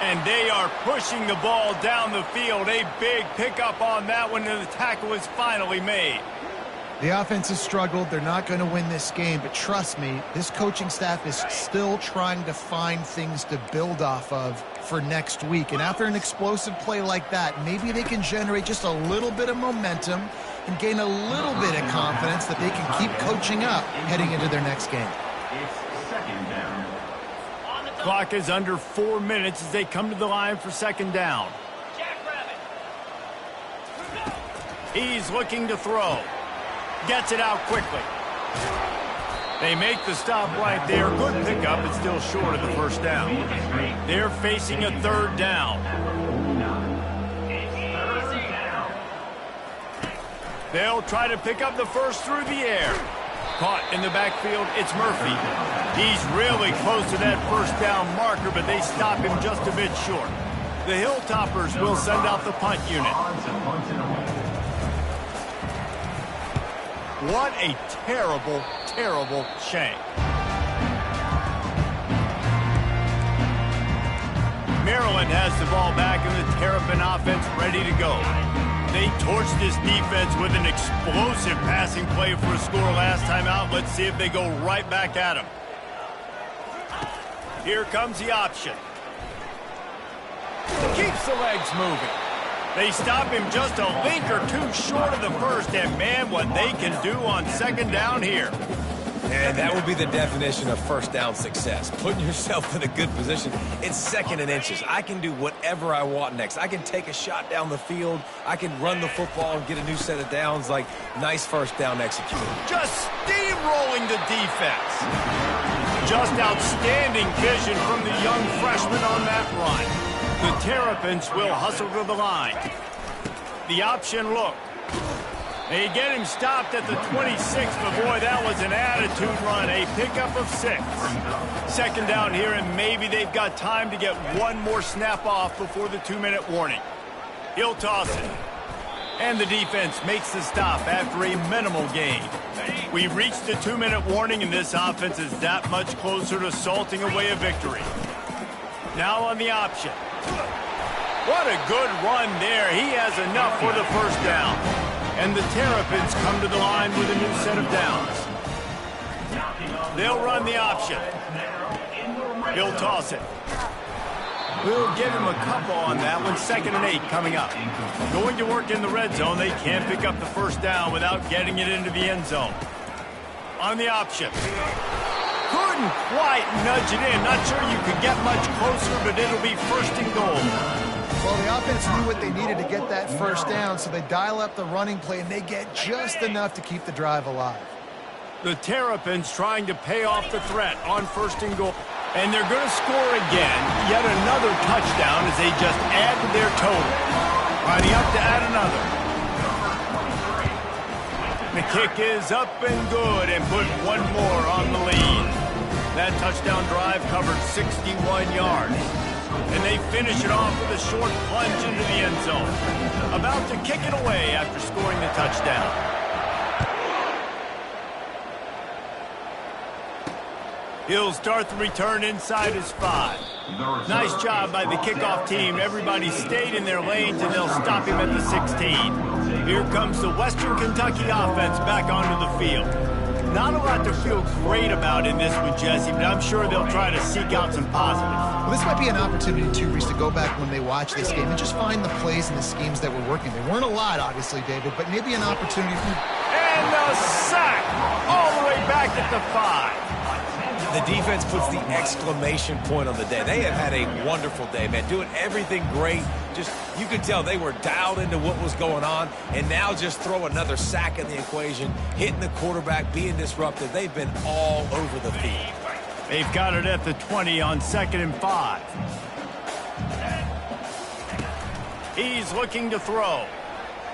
And they are pushing the ball down the field. A big pickup on that one, and the tackle is finally made. The offense has struggled. They're not going to win this game, but trust me, this coaching staff is still trying to find things to build off of for next week. And after an explosive play like that, maybe they can generate just a little bit of momentum and gain a little bit of confidence that they can keep coaching up heading into their next game. It's 2nd down. Clock is under 4 minutes as they come to the line for 2nd down. He's looking to throw. Gets it out quickly. They make the stop right there. Good pickup, but still short of the 1st down. They're facing a 3rd down. They'll try to pick up the first through the air. Caught in the backfield, it's Murphy. He's really close to that 1st down marker, but they stop him just a bit short. The Hilltoppers will send out the punt unit. What a terrible, terrible shame. Maryland has the ball back and the Terrapin offense ready to go. They torched this defense with an explosive passing play for a score last time out. Let's see if they go right back at him. Here comes the option. Keeps the legs moving. They stop him just a link or two short of the first, and man, what they can do on 2nd down here. And that would be the definition of 1st down success. Putting yourself in a good position. It's 2nd and inches. I can do whatever I want next. I can take a shot down the field. I can run the football and get a new set of downs. Like, nice 1st down execution. Just steamrolling the defense. Just outstanding vision from the young freshman on that run. The Terrapins will hustle to the line. The option look. They get him stopped at the 26, but boy, that was an attitude run. A pickup of 6. 2nd down here, and maybe they've got time to get one more snap off before the 2-minute warning. He'll toss it. And the defense makes the stop after a minimal gain. We've reached the 2-minute warning, and this offense is that much closer to salting away a victory. Now on the option. What a good run there. He has enough for the 1st down. And the Terrapins come to the line with a new set of downs. They'll run the option. He'll toss it. We'll give him a couple on that one. 2nd and 8 coming up. Going to work in the red zone. They can't pick up the 1st down without getting it into the end zone. On the option. Couldn't quite nudge it in. Not sure you could get much closer, but it'll be 1st and goal. Well, the offense knew what they needed to get that 1st down, so they dial up the running play, and they get just enough to keep the drive alive. The Terrapins trying to pay off the threat on 1st and goal. And they're going to score again. Yet another touchdown as they just add to their total. Lining up to add another. The kick is up and good and put one more on the lead. That touchdown drive covered 61 yards. And they finish it off with a short plunge into the end zone. About to kick it away after scoring the touchdown. He'll start the return inside his 5. Nice job by the kickoff team. Everybody stayed in their lanes, and they'll stop him at the 16. Here comes the Western Kentucky offense back onto the field. Not a lot to feel great about in this one, Jesse, but I'm sure they'll try to seek out some positives. Well, this might be an opportunity, too, Reese, to go back when they watch this game and just find the plays and the schemes that were working. There weren't a lot, obviously, David, but maybe an opportunity for... And the sack! All the way back at the 5. The defense puts the exclamation point on the day. They have had a wonderful day, man, doing everything great. Just, you could tell they were dialed into what was going on, and now just throw another sack in the equation, hitting the quarterback, being disruptive. They've been all over the field. They've got it at the 20 on 2nd and 5. He's looking to throw.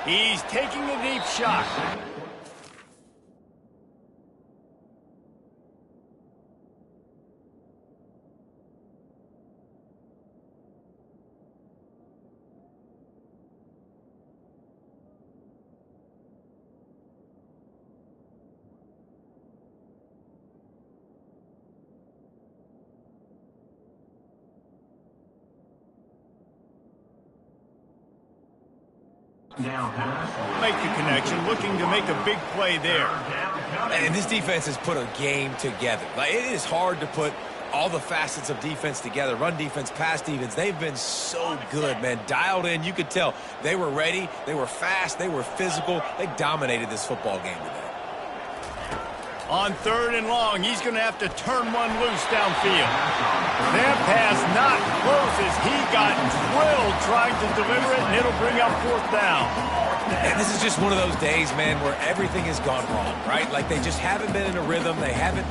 He's taking a deep shot. Make the connection, looking to make a big play there. And this defense has put a game together. Like, it is hard to put all the facets of defense together. Run defense, pass defense. They've been so good, man. Dialed in. You could tell they were ready. They were fast. They were physical. They dominated this football game today. On 3rd and long, he's going to have to turn one loose downfield. That pass not close as he got drilled trying to deliver it, and it'll bring up 4th down. And this is just one of those days, man, where everything has gone wrong, right? Like, they just haven't been in a rhythm. They haven't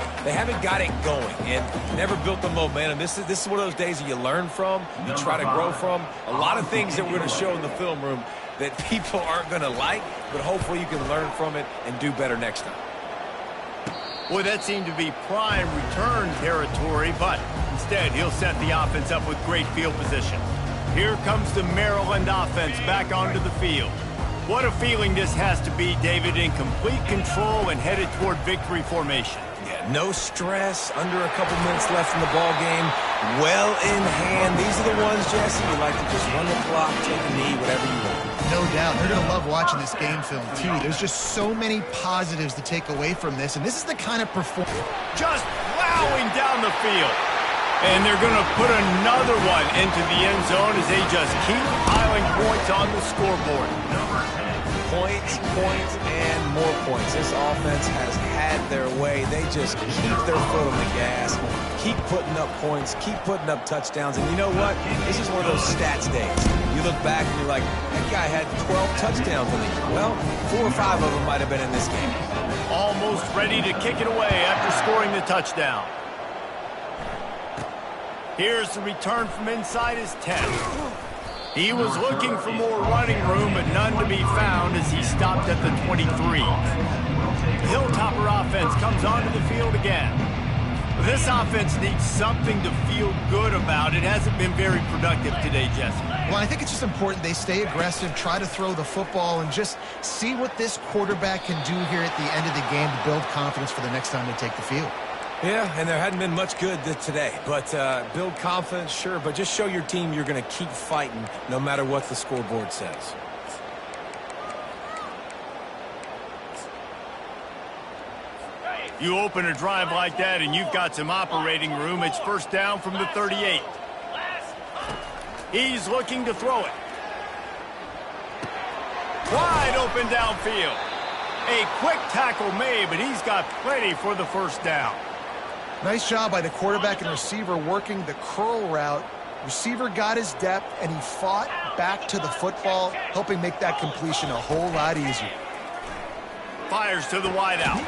got it going and never built the momentum. This is one of those days that you learn from, you try to grow from. A lot of things that we're going to show in the film room that people aren't going to like, but hopefully you can learn from it and do better next time. Boy, that seemed to be prime return territory, but instead he'll set the offense up with great field position. Here comes the Maryland offense back onto the field. What a feeling this has to be, David, in complete control and headed toward victory formation. Yeah, no stress, under a couple minutes left in the ball game, well in hand. These are the ones, Jesse, you like to just run the clock, take a knee, whatever you want. No doubt. They're going to love watching this game film, too. There's just so many positives to take away from this, and this is the kind of performance. Just plowing down the field. And they're going to put another one into the end zone as they just keep piling points on the scoreboard. Points, and more points. This offense has had their way. They just keep their foot on the gas, keep putting up points, keep putting up touchdowns. And you know what? This is one of those stats days. You look back and you're like, that guy had 12 touchdowns in the year. Well, 4 or 5 of them might have been in this game. Almost ready to kick it away after scoring the touchdown. Here's the return from inside his 10. He was looking for more running room, but none to be found as he stopped at the 23. Hilltopper offense comes onto the field again. This offense needs something to feel good about. It hasn't been very productive today, Jesse. Well, I think it's just important they stay aggressive, try to throw the football, and just see what this quarterback can do here at the end of the game to build confidence for the next time they take the field. Yeah, and there hadn't been much good today. But build confidence, sure, but just show your team you're going to keep fighting no matter what the scoreboard says. You open a drive like that and you've got some operating room. It's 1st down from the 38. He's looking to throw it. Wide open downfield. A quick tackle made, but he's got plenty for the 1st down. Nice job by the quarterback and receiver working the curl route. Receiver got his depth, and he fought back to the football, helping make that completion a whole lot easier. Fires to the wideout.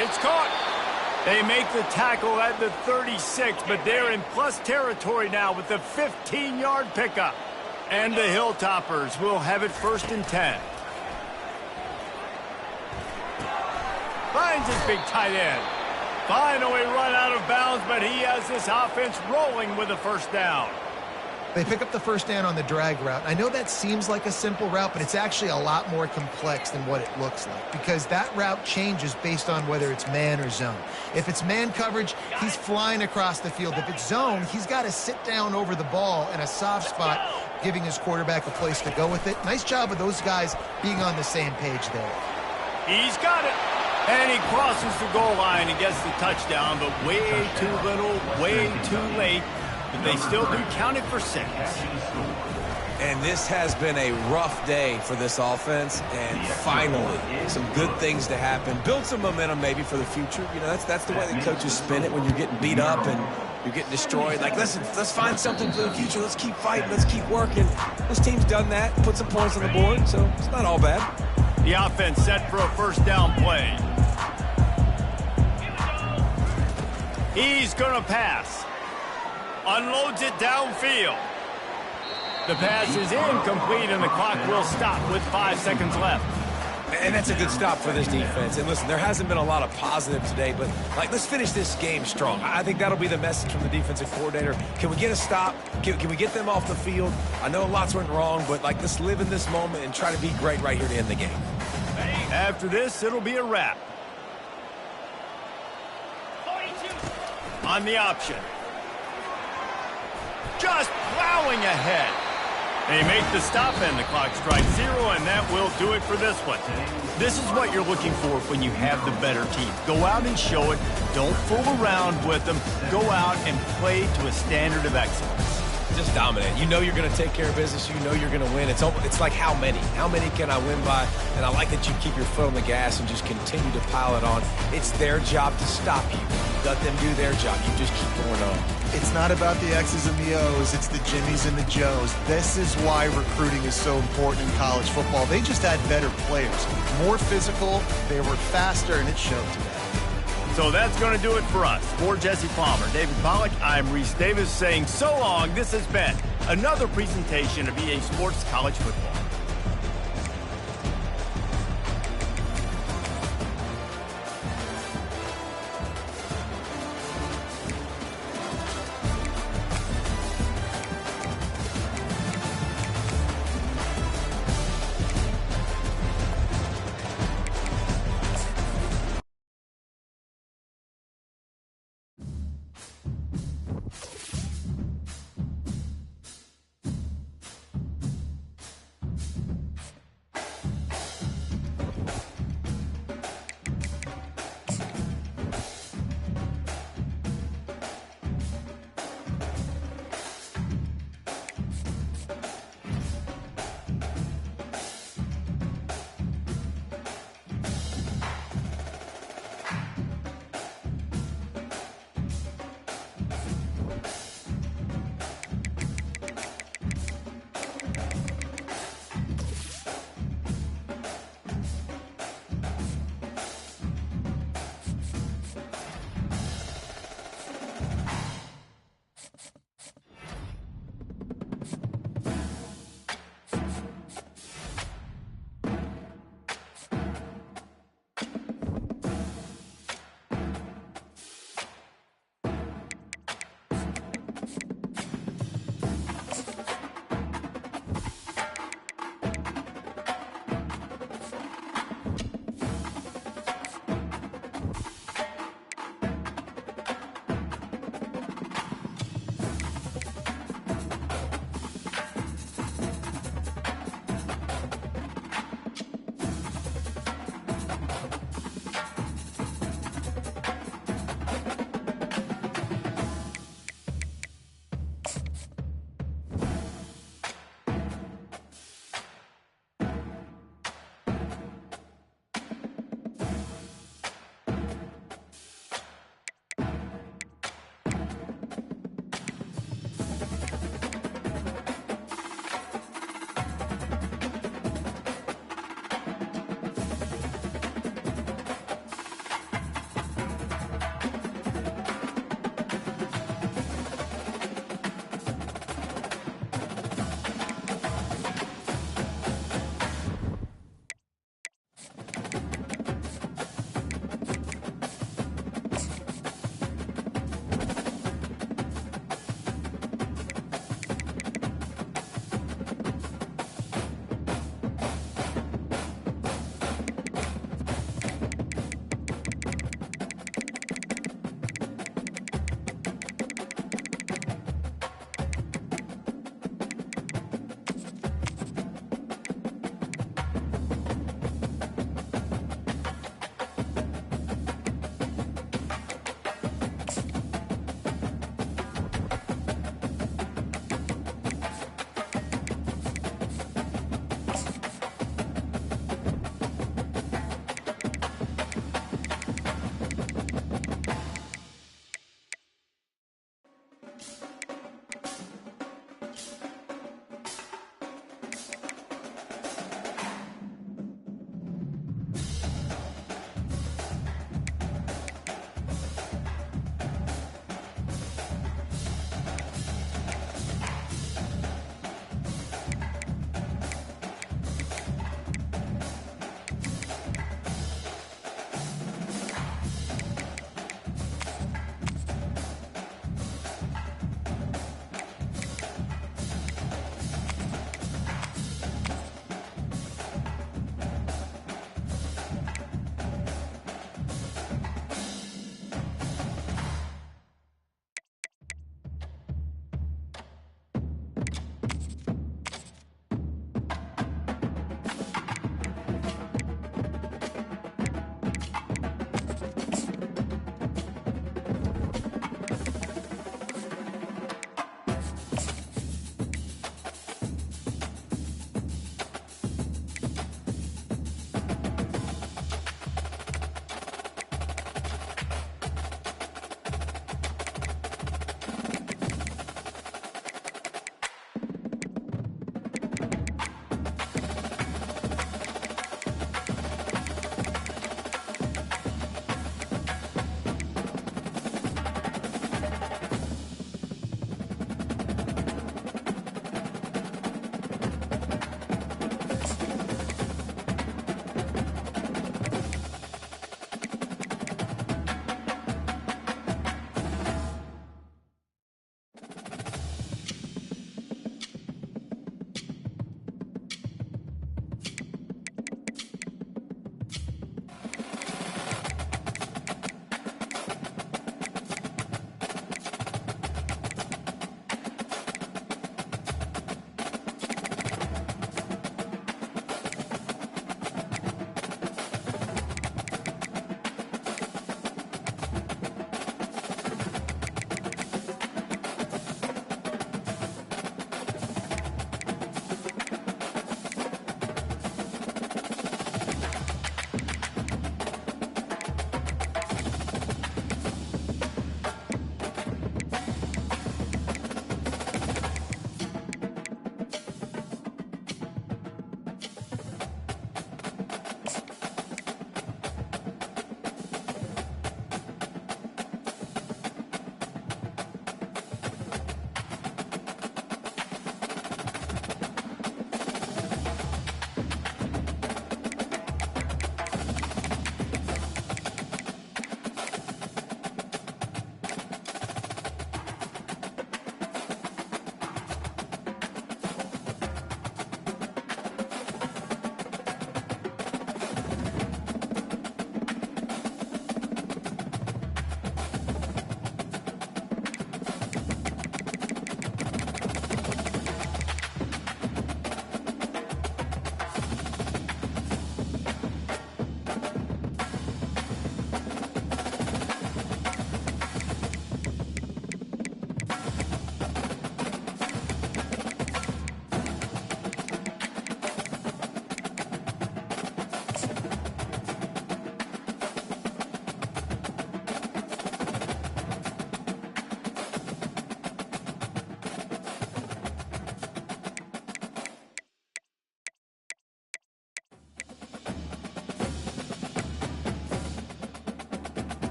It's caught. They make the tackle at the 36, but they're in plus territory now with the 15-yard pickup. And the Hilltoppers will have it 1st and 10. Finds his big tight end. Finally run out of bounds, but he has this offense rolling with a 1st down. They pick up the first down on the drag route. I know that seems like a simple route, but it's actually a lot more complex than what it looks like because that route changes based on whether it's man or zone. If it's man coverage, he's flying across the field. If it's zone, he's got to sit down over the ball in a soft spot, giving his quarterback a place to go with it. Nice job of those guys being on the same page there. He's got it. And he crosses the goal line and gets the touchdown, but way too little, way too late. But they still do count it for 6. And this has been a rough day for this offense, and finally, some good things to happen. Build some momentum maybe for the future. You know, that's the way the coaches spin it when you're getting beat up and you're getting destroyed. Like, listen, let's find something for the future. Let's keep fighting. Let's keep working. This team's done that, put some points on the board, so it's not all bad. The offense set for a first down play. He's going to pass. Unloads it downfield. The pass is incomplete, and the clock will stop with 5 seconds left. And that's a good stop for this defense. And listen, there hasn't been a lot of positive today, but, like, let's finish this game strong. I think that'll be the message from the defensive coordinator. Can we get a stop? Can we get them off the field? I know lots went wrong, but, like, let's live in this moment and try to be great right here to end the game. After this, it'll be a wrap. 42. On the option. Just plowing ahead. They make the stop, and the clock strikes 0, and that will do it for this one. This is what you're looking for when you have the better team. Go out and show it. Don't fool around with them. Go out and play to a standard of excellence. Just dominate. You know you're going to take care of business. You know you're going to win. It's like how many? How many can I win by? And I like that you keep your foot on the gas and just continue to pile it on. It's their job to stop you. Let them do their job. You just keep going on. It's not about the X's and the O's. It's the Jimmies and the Joes. This is why recruiting is so important in college football. They just had better players, more physical, they were faster, and it showed today. So that's going to do it for us. For Jesse Palmer, David Pollack, I'm Reese Davis saying so long. This has been another presentation of EA Sports College Football.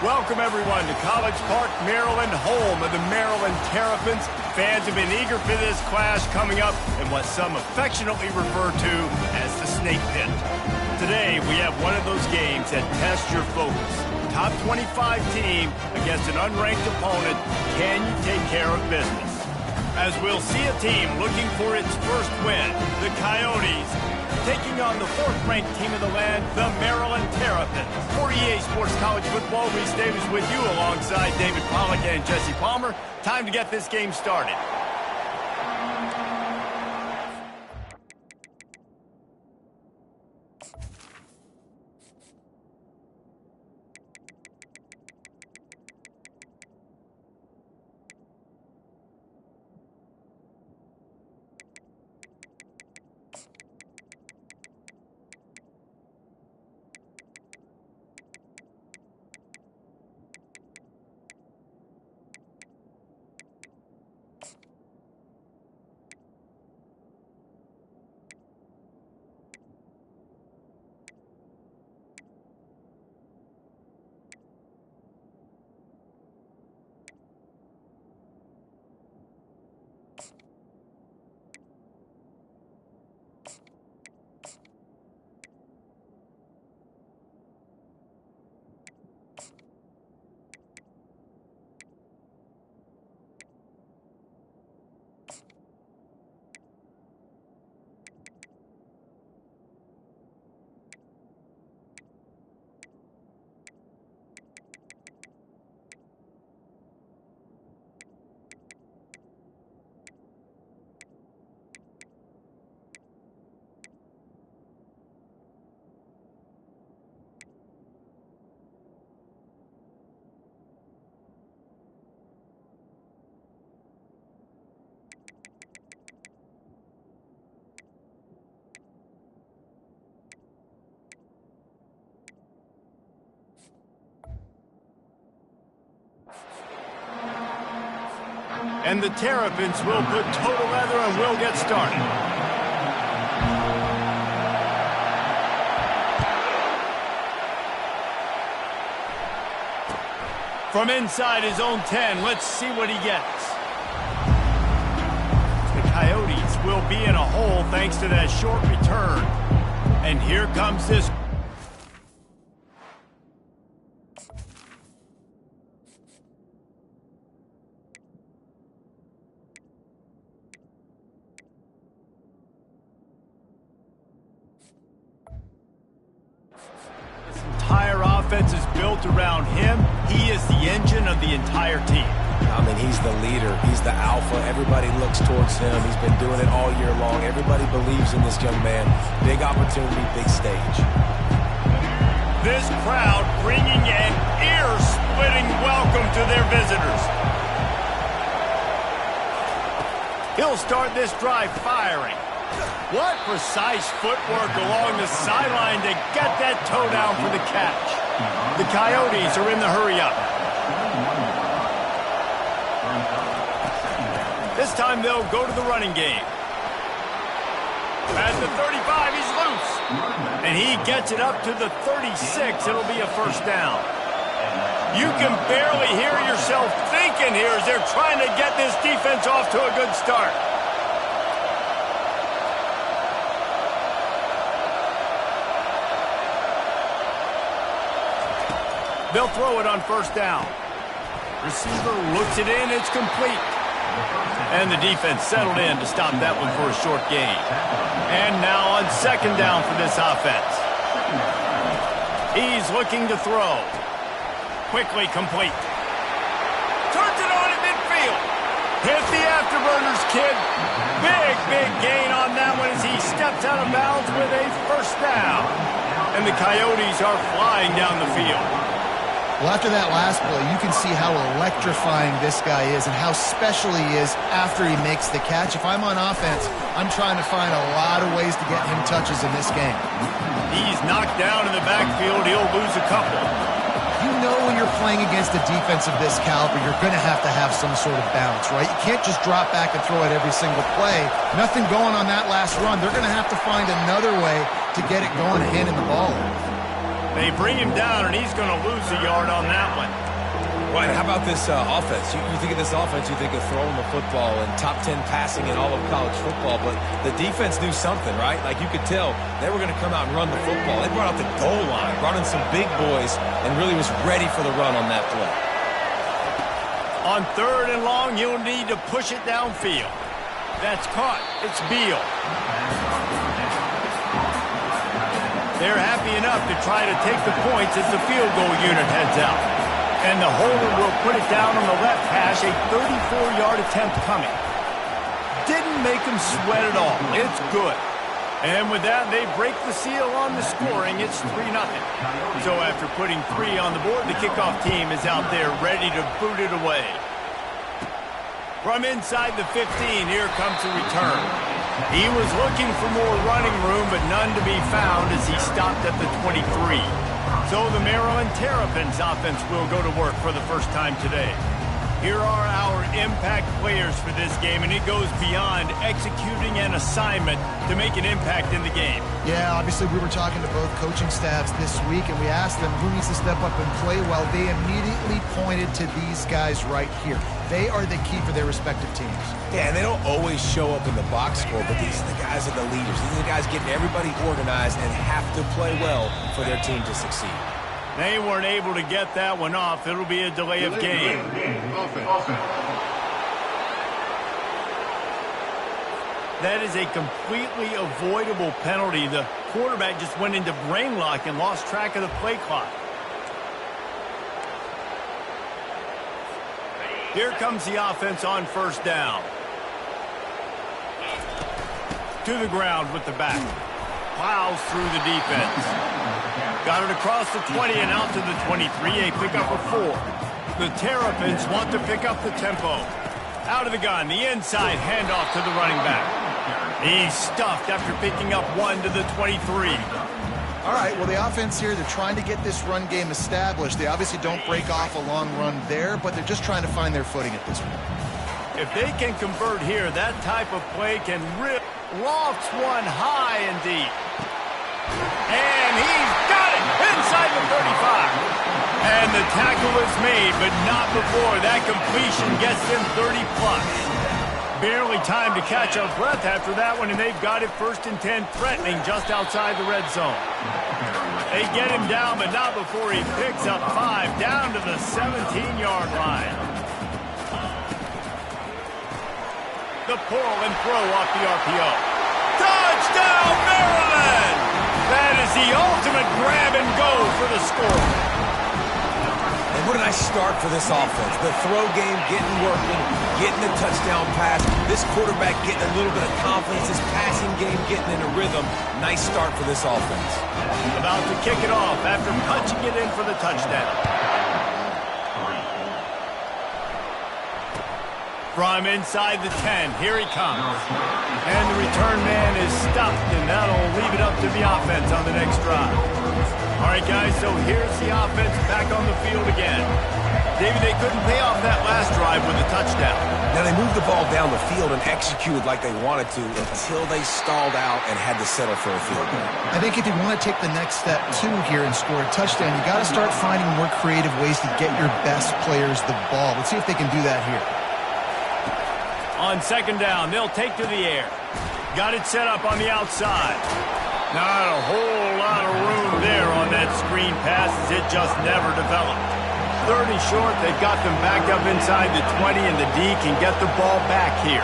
Welcome, everyone, to College Park, Maryland, home of the Maryland Terrapins. Fans have been eager for this clash coming up in what some affectionately refer to as the Snake Pit. Today, we have one of those games that tests your focus. Top 25 team against an unranked opponent. Can you take care of business? As we'll see a team looking for its first win, the Coyotes, taking on the fourth-ranked team of the land, the Maryland Terrapins. For EA Sports College Football, Reese Davis with you alongside David Pollack and Jesse Palmer. Time to get this game started. And the Terrapins will put total leather and will get started. From inside his own 10, let's see what he gets. The Coyotes will be in a hole thanks to that short return. And here comes this. Offense is built around him. He is the engine of the entire team. I mean, he's the leader. He's the alpha. Everybody looks towards him. He's been doing it all year long. Everybody believes in this young man. Big opportunity, big stage. This crowd bringing an ear-splitting welcome to their visitors. He'll start this drive firing. What precise footwork along the sideline to get that toe down for the catch. The Coyotes are in the hurry-up. This time they'll go to the running game. At the 35, he's loose. And he gets it up to the 36. It'll be a first down. You can barely hear yourself thinking here as they're trying to get this defense off to a good start. They'll throw it on first down. Receiver looks it in. It's complete. And the defense settled in to stop that one for a short gain. And now on second down for this offense. He's looking to throw. Quickly complete. Turns it on at midfield. Hit the afterburners, kid. Big gain on that one as he steps out of bounds with a first down. And the Coyotes are flying down the field. Well, after that last play, you can see how electrifying this guy is and how special he is after he makes the catch. If I'm on offense, I'm trying to find a lot of ways to get him touches in this game. He's knocked down in the backfield. He'll lose a couple. You know when you're playing against a defense of this caliber, you're going to have some sort of balance, right? You can't just drop back and throw it every single play. Nothing going on that last run. They're going to have to find another way to get it going and handing the ball. They bring him down, and he's going to lose a yard on that one. Well, and how about this offense? You think of this offense, you think of throwing the football and top 10 passing in all of college football, but the defense knew something, right? Like you could tell they were going to come out and run the football. They brought out the goal line, brought in some big boys, and really was ready for the run on that play. On third and long, you'll need to push it downfield. That's caught. It's Beal. They're happy enough to try to take the points as the field goal unit heads out. And the holder will put it down on the left hash, a 34-yard attempt coming. Didn't make him sweat at all. It's good. And with that, they break the seal on the scoring. It's 3-0. So after putting 3 on the board, the kickoff team is out there ready to boot it away. From inside the 15, here comes the return. He was looking for more running room, but none to be found as he stopped at the 23. So the Maryland Terrapins offense will go to work for the first time today. Here are our impact players for this game, and it goes beyond executing an assignment to make an impact in the game. Yeah, obviously we were talking to both coaching staffs this week, and we asked them who needs to step up and play well. They immediately pointed to these guys right here. They are the key for their respective teams. Yeah, and they don't always show up in the box score, but these are the guys that are the leaders. These are the guys getting everybody organized and have to play well for their team to succeed. They weren't able to get that one off. It'll be a delay of game. That is a completely avoidable penalty. The quarterback just went into brain lock and lost track of the play clock. Here comes the offense on first down. To the ground with the back. Plows through the defense. Got it across the 20 and out to the 23. A pickup of 4. The Terrapins want to pick up the tempo. Out of the gun, the inside handoff to the running back. He's stuffed after picking up 1 to the 23. All right, well, the offense here, they're trying to get this run game established. They obviously don't break off a long run there, but they're just trying to find their footing at this point. If they can convert here, that type of play can rip. Lofts one high and deep. And he's got it inside the 35. And the tackle is made, but not before that completion gets them 30-plus. Barely time to catch our breath after that one, and they've got it 1st and 10, threatening just outside the red zone. They get him down, but not before he picks up 5 down to the 17-yard line. The pull and throw off the RPO. Touchdown, Maryland! That is the ultimate grab and go for the score. And what a nice start for this offense. The throw game getting working, getting the touchdown pass. This quarterback getting a little bit of confidence. This passing game getting in a rhythm. Nice start for this offense. About to kick it off after punching it in for the touchdown. From inside the 10, here he comes. And the return man is stuffed, and that'll leave it up to the offense on the next drive. All right, guys, so here's the offense back on the field again. David, they couldn't pay off that last drive with a touchdown. Now, they moved the ball down the field and executed like they wanted to until they stalled out and had to settle for a field goal. I think if you want to take the next step, too, here and score a touchdown, you got to start finding more creative ways to get your best players the ball. Let's see if they can do that here. On 2nd down, they'll take to the air. Got it set up on the outside. Not a whole lot of room there on that screen pass as it just never developed. 3rd and short, they've got them backed up inside the 20, and the D can get the ball back here.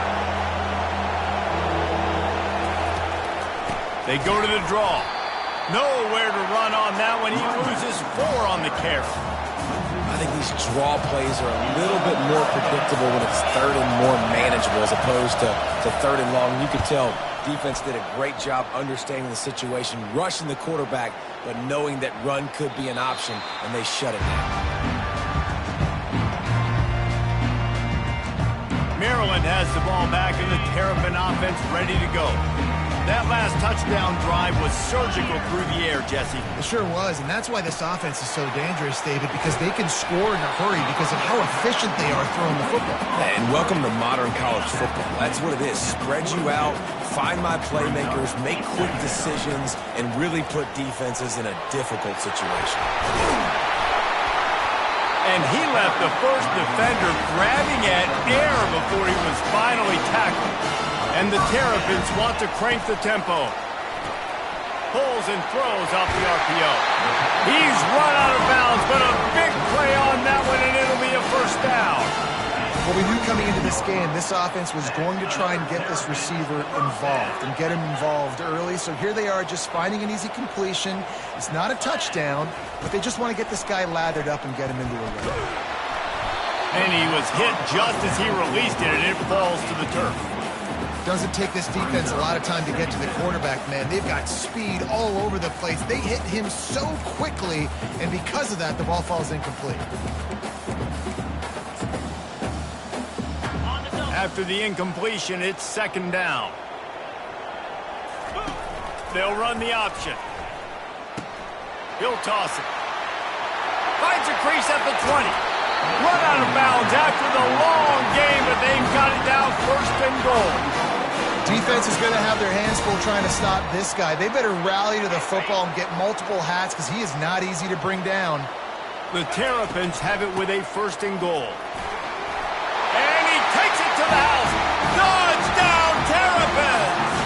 They go to the draw. Nowhere to run on that one. He loses 4 on the carry. I think these draw plays are a little bit more predictable when it's 3rd and more manageable as opposed to 3rd and long. You could tell defense did a great job understanding the situation, rushing the quarterback, but knowing that run could be an option, and they shut it down. Maryland has the ball back, and the Terrapin offense ready to go. That last touchdown drive was surgical through the air, Jesse. It sure was, and that's why this offense is so dangerous, David, because they can score in a hurry because of how efficient they are throwing the football. And welcome to modern college football. That's what it is. Spread you out, find my playmakers, make quick decisions, and really put defenses in a difficult situation. And he left the first defender grabbing at air before he was finally tackled. And the Terrapins want to crank the tempo. Pulls and throws off the RPO. He's run out of bounds, but a big play on that one, and it'll be a 1st down. Well, we knew coming into this game, this offense was going to try and get this receiver involved and get him involved early. So here they are just finding an easy completion. It's not a touchdown, but they just want to get this guy lathered up and get him into a run. And he was hit just as he released it, and it falls to the turf. Doesn't take this defense a lot of time to get to the quarterback, man. They've got speed all over the place. They hit him so quickly, and because of that, the ball falls incomplete. After the incompletion, it's 2nd down. They'll run the option. He'll toss it. Finds a crease at the 20. Run out of bounds after the long game, but they've got it down 1st and goal. Defense is going to have their hands full trying to stop this guy. They better rally to the football and get multiple hats because he is not easy to bring down. The Terrapins have it with a 1st and goal. And he takes it to the house. Touchdown, Terrapins!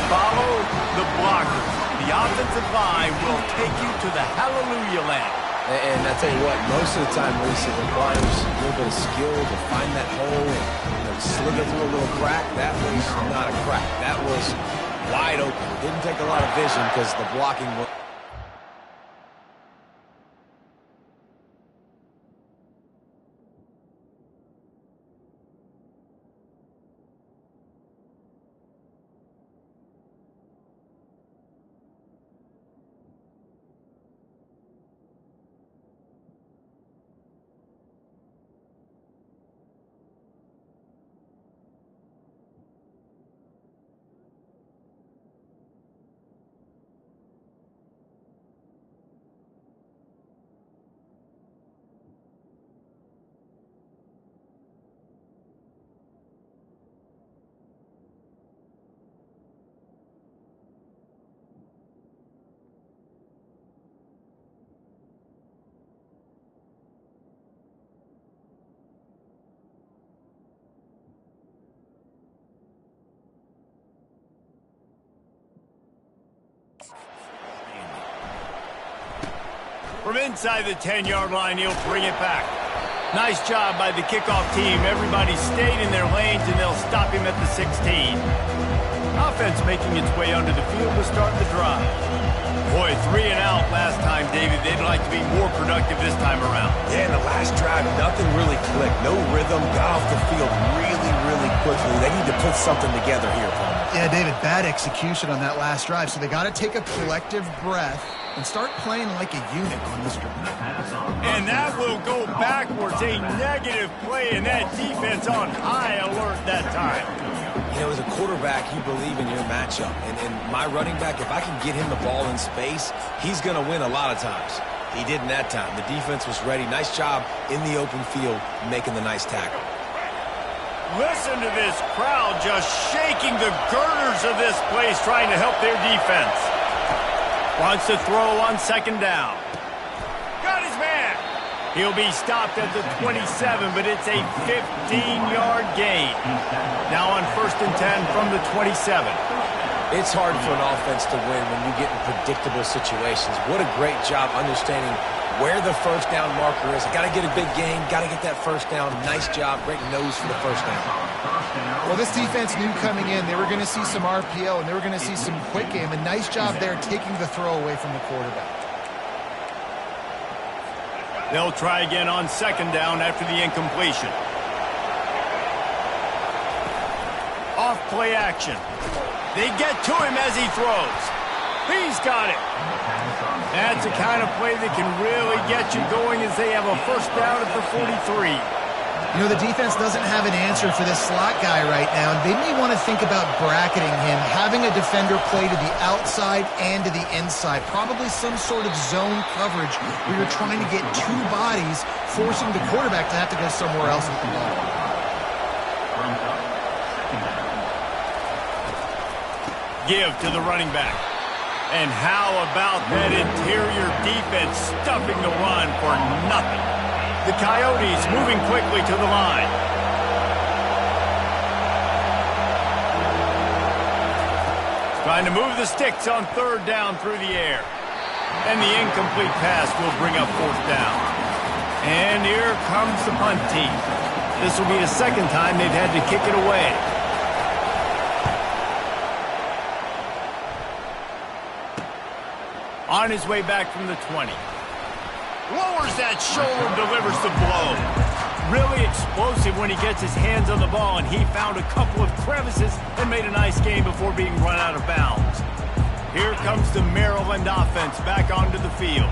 Follow the blockers. The offensive line will take you to the hallelujah land. And I tell you what, most of the time, Reese, it requires a little bit of skill to find that hole and slip it through a little crack. That was not a crack. That was wide open. Didn't take a lot of vision because the blocking was... From inside the 10-yard line, he'll bring it back. Nice job by the kickoff team. Everybody stayed in their lanes, and they'll stop him at the 16. Offense making its way onto the field to start the drive. Boy, 3 and out last time, David. They'd like to be more productive this time around. Yeah, in the last drive, nothing really clicked. No rhythm, got off the field really, really quickly. They need to put something together here, Paul. Yeah, David, bad execution on that last drive, so they got to take a collective breath and start playing like a unit on this drive. And that will go backwards. A negative play, and that defense on high alert that time. You know, as a quarterback, you believe in your matchup. And my running back, if I can get him the ball in space, he's going to win a lot of times. He didn't that time. The defense was ready. Nice job in the open field making the nice tackle. Listen to this crowd just shaking the girders of this place trying to help their defense. Wants to throw on second down. Got his man. He'll be stopped at the 27, but it's a 15-yard gain. Now on 1st and 10 from the 27. It's hard for an offense to win when you get in predictable situations. What a great job understanding where the first down marker is. Got to get a big gain, got to get that first down. Nice job, great nose for the first down. Well, this defense knew coming in they were going to see some RPO and they were going to see some quick game. A nice job there taking the throw away from the quarterback. They'll try again on second down after the incompletion. Off play action. They get to him as he throws. He's got it. That's the kind of play that can really get you going as they have a first down at the 43. You know, the defense doesn't have an answer for this slot guy right now. They may want to think about bracketing him, having a defender play to the outside and to the inside. Probably some sort of zone coverage where you're trying to get two bodies, forcing the quarterback to have to go somewhere else with the ball. Give to the running back. And how about that interior defense stuffing the run for nothing? The Coyotes moving quickly to the line. Trying to move the sticks on third down through the air. And the incomplete pass will bring up fourth down. And here comes the punt team. This will be the second time they've had to kick it away. On his way back from the 20. Lowers that shoulder, delivers the blow. Really explosive when he gets his hands on the ball, and he found a couple of crevices and made a nice game before being run out of bounds. Here comes the Maryland offense back onto the field.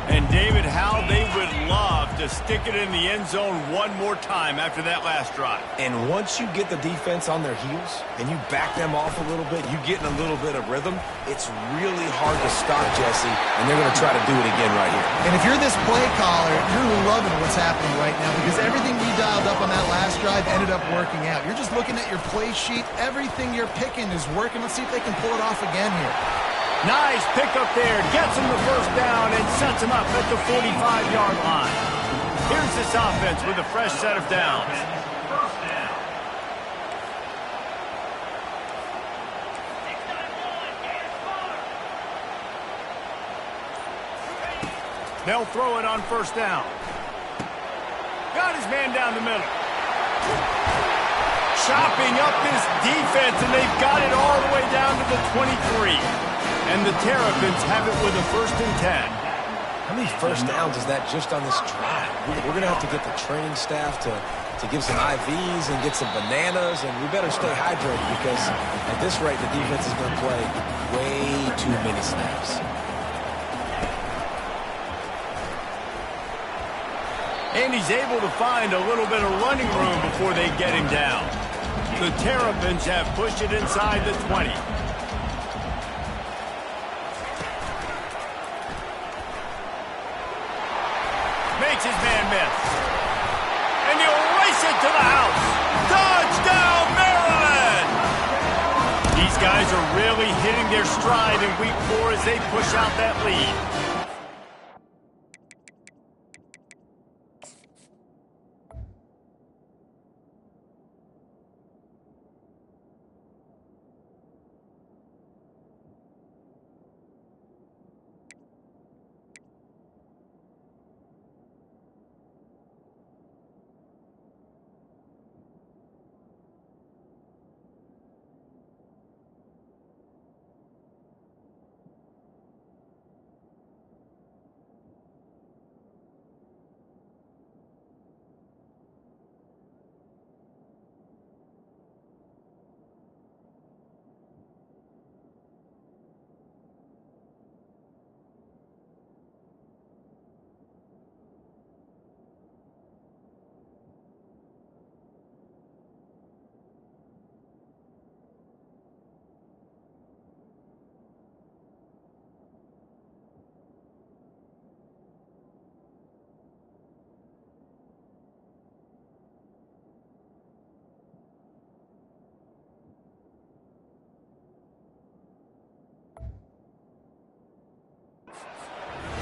And David, how they would love to stick it in the end zone one more time after that last drive. And once you get the defense on their heels and you back them off a little bit, you get in a little bit of rhythm, it's really hard to stop, Jesse, and they're going to try to do it again right here. And if you're this play caller, you're loving what's happening right now because everything we dialed up on that last drive ended up working out. You're just looking at your play sheet. Everything you're picking is working. Let's see if they can pull it off again here. Nice pickup there. Gets him the first down and sets him up at the 45-yard line. Here's this offense with a fresh set of downs. They'll throw it on first down. Got his man down the middle. Chopping up this defense, and they've got it all the way down to the 23. And the Terrapins have it with a 1st and 10. How many first downs is that just on this drive? We're going to have to get the training staff to give some IVs and get some bananas, and we better stay hydrated because at this rate, the defense is going to play way too many snaps. And he's able to find a little bit of running room before they get him down. The Terrapins have pushed it inside the 20. Makes his man miss. And he'll race it to the house. Touchdown, Maryland! These guys are really hitting their stride in week 4 as they push out that lead.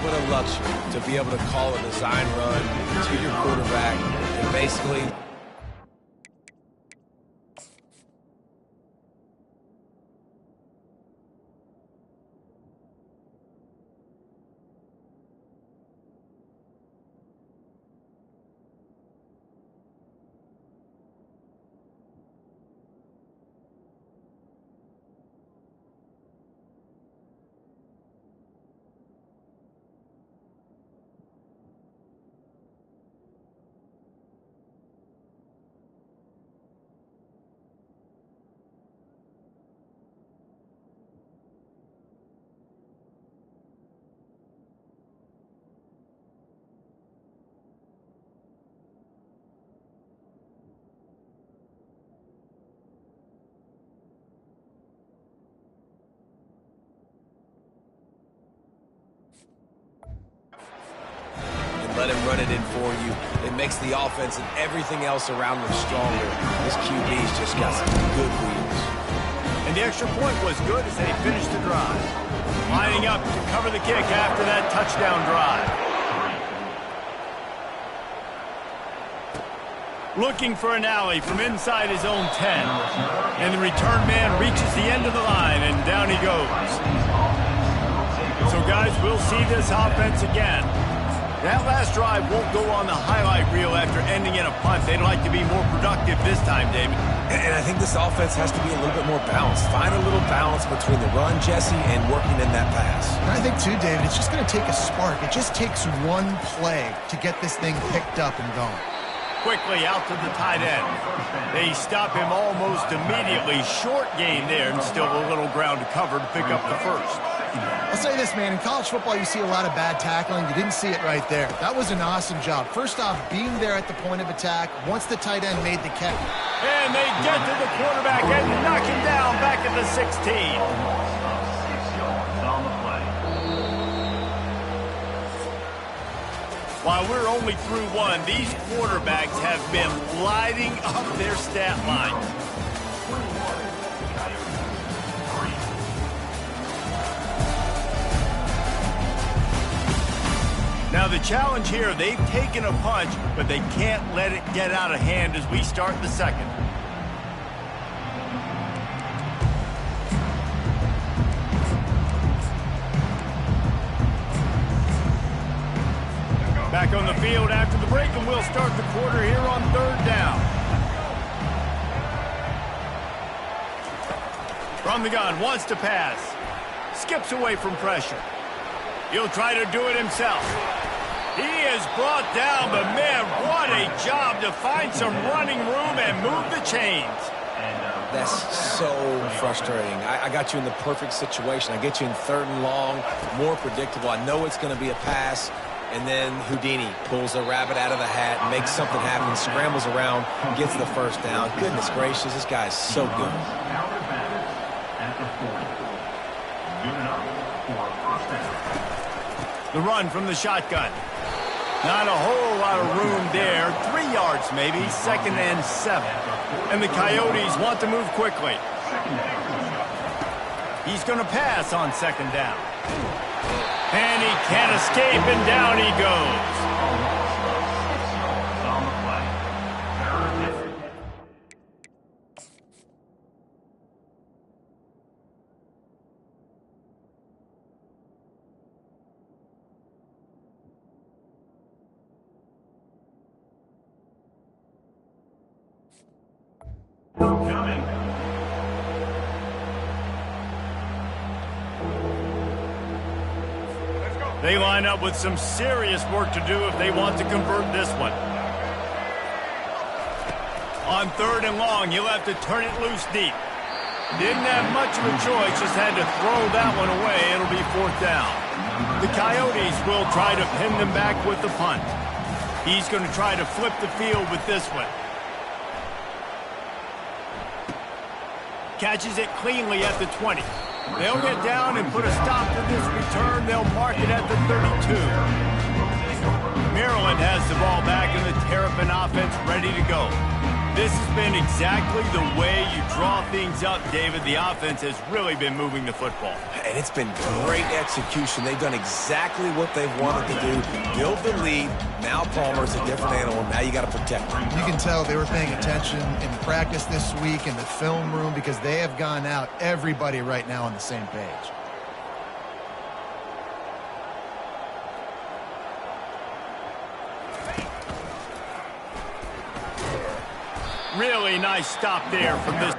What a luxury to be able to call a design run to your quarterback and basically... Let him run it in for you. It makes the offense and everything else around them stronger. This QB's just got some good wheels. And the extra point was good as they finished the drive. Lining up to cover the kick after that touchdown drive. Looking for an alley from inside his own 10. And the return man reaches the end of the line, and down he goes. So, guys, we'll see this offense again. That last drive won't go on the highlight reel after ending in a punt. They'd like to be more productive this time, David. And I think this offense has to be a little bit more balanced. Find a little balance between the run, Jesse, and working in that pass. And I think, too, David, it's just going to take a spark. It just takes one play to get this thing picked up and going. Quickly out to the tight end. They stop him almost immediately. Short gain there, and still a little ground to cover to pick up the first. I'll say this, man. In college football, you see a lot of bad tackling. You didn't see it right there. That was an awesome job. First off, being there at the point of attack once the tight end made the catch. And they get to the quarterback and knock him down back at the 16. 6 yards on the play. While we're only through one, these quarterbacks have been lighting up their stat line. Now the challenge here, they've taken a punch, but they can't let it get out of hand as we start the second. Back on the field after the break, and we'll start the quarter here on third down. From the gun, wants to pass. Skips away from pressure. He'll try to do it himself. He is brought down, but man, what a job to find some running room and move the chains. That's so frustrating. I got you in the perfect situation. I get you in third and long, more predictable. I know it's going to be a pass, and then Houdini pulls a rabbit out of the hat and makes something happen, scrambles around, gets the first down. Goodness gracious, this guy is so good. The run from the shotgun. Not a whole lot of room there. 3 yards maybe, 2nd and 7. And the Coyotes want to move quickly. He's going to pass on 2nd down. And he can't escape, and down he goes. They line up with some serious work to do if they want to convert this one. On 3rd and long, he'll have to turn it loose deep. Didn't have much of a choice, just had to throw that one away. It'll be 4th down. The Coyotes will try to pin them back with the punt. He's going to try to flip the field with this one. Catches it cleanly at the 20. They'll get down and put a stop to this return. They'll mark it at the 32. Maryland has the ball back and the Terrapin offense ready to go. This has been exactly the way you draw things up, David. The offense has really been moving the football. And it's been great execution. They've done exactly what they've wanted to do. Build the lead. Now Palmer's a different animal. Now you got to protect him. You can tell they were paying attention in practice this week in the film room because they have gone out, everybody right now on the same page. Really nice stop there from this.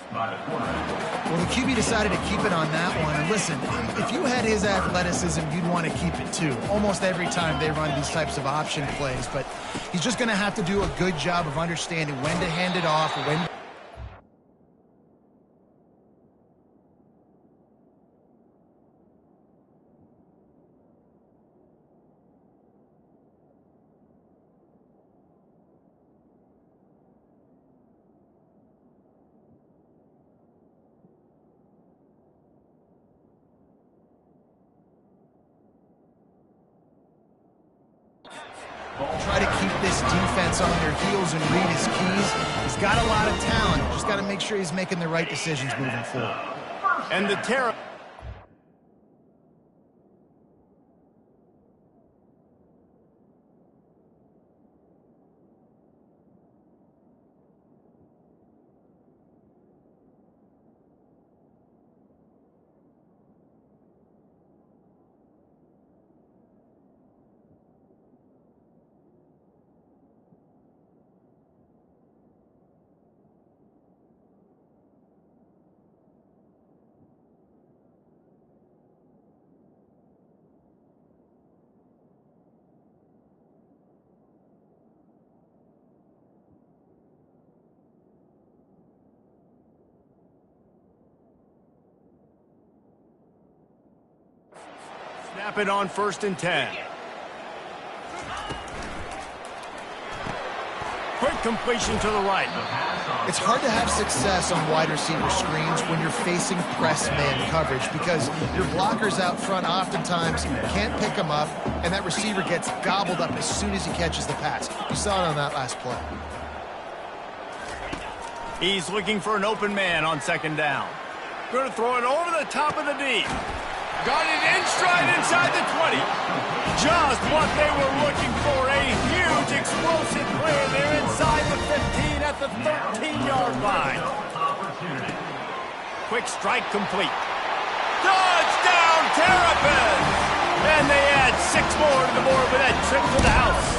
Well, the QB decided to keep it on that one. And listen, if you had his athleticism, you'd want to keep it too. Almost every time they run these types of option plays. But he's just going to have to do a good job of understanding when to hand it off, when. Try to keep this defense on their heels and read his keys. He's got a lot of talent. Just got to make sure he's making the right decisions moving forward. And the terror. Snap it on 1st and 10. Quick completion to the right. It's hard to have success on wide receiver screens when you're facing press man coverage because your blockers out front oftentimes can't pick them up, and that receiver gets gobbled up as soon as he catches the pass. You saw it on that last play. He's looking for an open man on 2nd down. Going to throw it over the top of the D. Got it in stride inside the 20. Just what they were looking for. A huge explosive play. They're inside the 15 at the 13-yard line. Quick strike complete. Touchdown, Terrapins! And they add 6 more to the board with that trip to the house.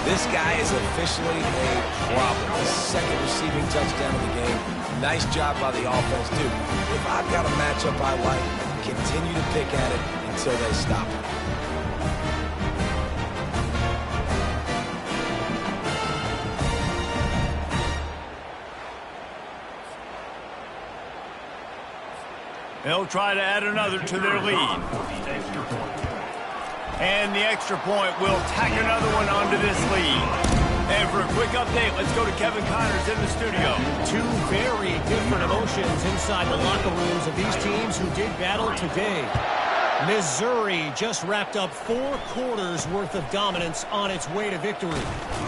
This guy is officially a problem. His 2nd receiving touchdown of the game. Nice job by the offense, too. If I've got a matchup I like, continue to pick at it until they stop it. They'll try to add another to their lead. And the extra point will tack another one onto this lead. And for a quick update, let's go to Kevin Connors in the studio. 2 very different emotions inside the locker rooms of these teams who did battle today. Missouri just wrapped up 4 quarters worth of dominance on its way to victory.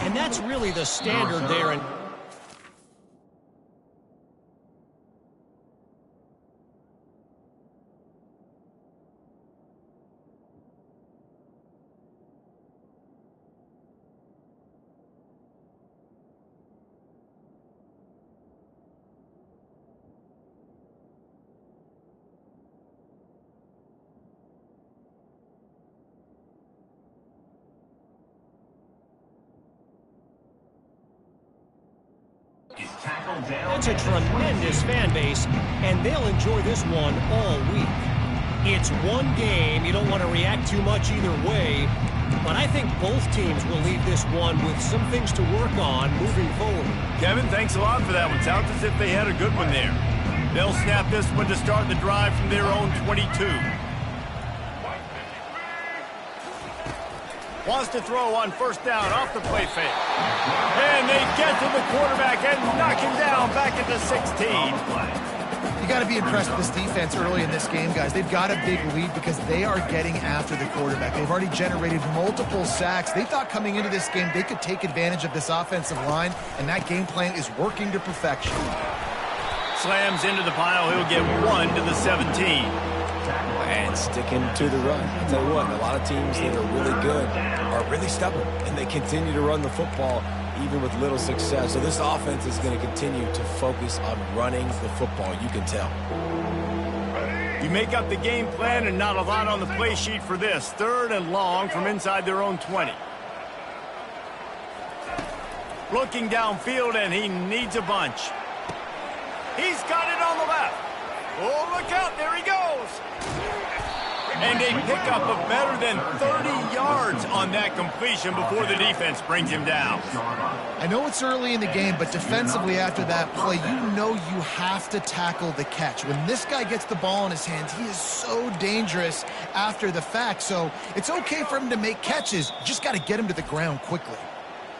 And that's really the standard there. And it's a tremendous fan base, and they'll enjoy this one all week. It's one game. You don't want to react too much either way. but I think both teams will leave this one with some things to work on moving forward. Kevin, thanks a lot for that one. Sounds as if they had a good one there. They'll snap this one to start the drive from their own 22. Wants to throw on first down off the play fake. And they get to the quarterback and knock him down back at the 16. You got to be impressed with this defense early in this game, guys. They've got a big lead because they are getting after the quarterback. They've already generated multiple sacks. They thought coming into this game they could take advantage of this offensive line, and that game plan is working to perfection. Slams into the pile. He'll get 1 to the 17. And sticking to the run. I'll tell you what, a lot of teams that are really good are really stubborn, and they continue to run the football even with little success. So this offense is going to continue to focus on running the football. You can tell. You make up the game plan and not a lot on the play sheet for this. 3rd and long from inside their own 20. Looking downfield, and he needs a bunch. He's got it on the left. Oh, look out. There he goes. And they pick up a better than 30 yards on that completion before the defense brings him down. I know it's early in the game, but defensively after that play, you know you have to tackle the catch. When this guy gets the ball in his hands, he is so dangerous after the fact. So it's okay for him to make catches. You just got to get him to the ground quickly.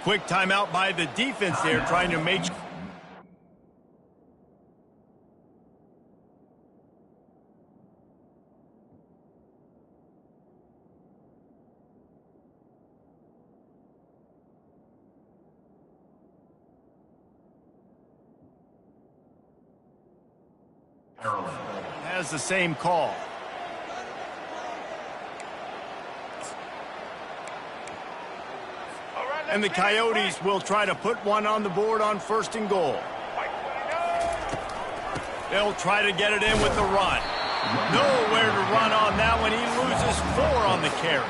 Quick timeout by the defense there, trying to make... has the same call. And the Coyotes will try to put one on the board on 1st and goal. They'll try to get it in with the run. Nowhere to run on that one. He loses 4 on the carry.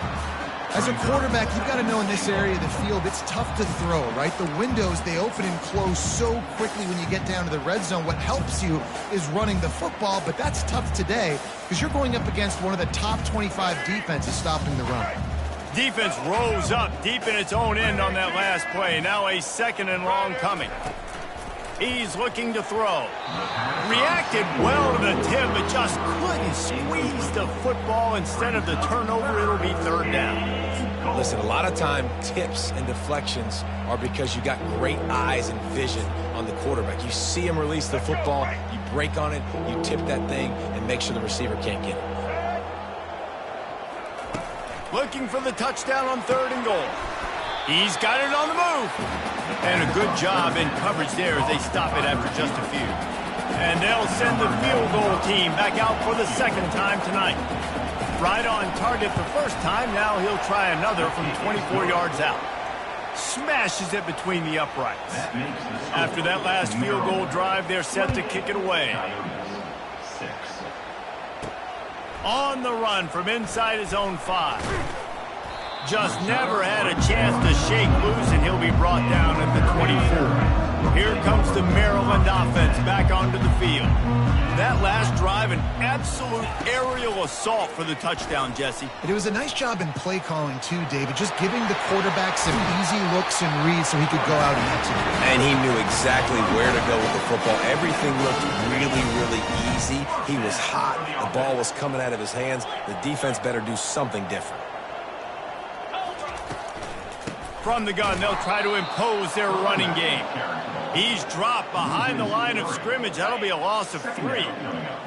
As a quarterback, you've got to know in this area of the field, it's tough to throw, right? The windows, they open and close so quickly when you get down to the red zone. What helps you is running the football, but that's tough today because you're going up against one of the top 25 defenses stopping the run. Defense rose up deep in its own end on that last play. Now a 2nd and long coming. He's looking to throw. Reacted well to the tip, but just couldn't squeeze the football. Instead of the turnover, it'll be 3rd down. Listen, a lot of time, tips and deflections are because you got great eyes and vision on the quarterback. You see him release the football, you break on it, you tip that thing, and make sure the receiver can't get it. Looking for the touchdown on 3rd and goal. He's got it on the move. And a good job in coverage there as they stop it after just a few. And they'll send the field goal team back out for the 2nd time tonight. Right on target the first time. Now he'll try another from 24 yards out. Smashes it between the uprights. After that last field goal drive, they're set to kick it away. On the run from inside his own 5. Just never had a chance to shake loose, and he'll be brought down at the 24. Here comes the Maryland offense back onto the field. That last drive, an absolute aerial assault for the touchdown, Jesse. It was a nice job in play calling, too, David, just giving the quarterback some easy looks and reads so he could go out and execute. And he knew exactly where to go with the football. Everything looked really, really easy. He was hot. The ball was coming out of his hands. The defense better do something different. From the gun, they'll try to impose their running game. He's dropped behind the line of scrimmage. That'll be a loss of 3.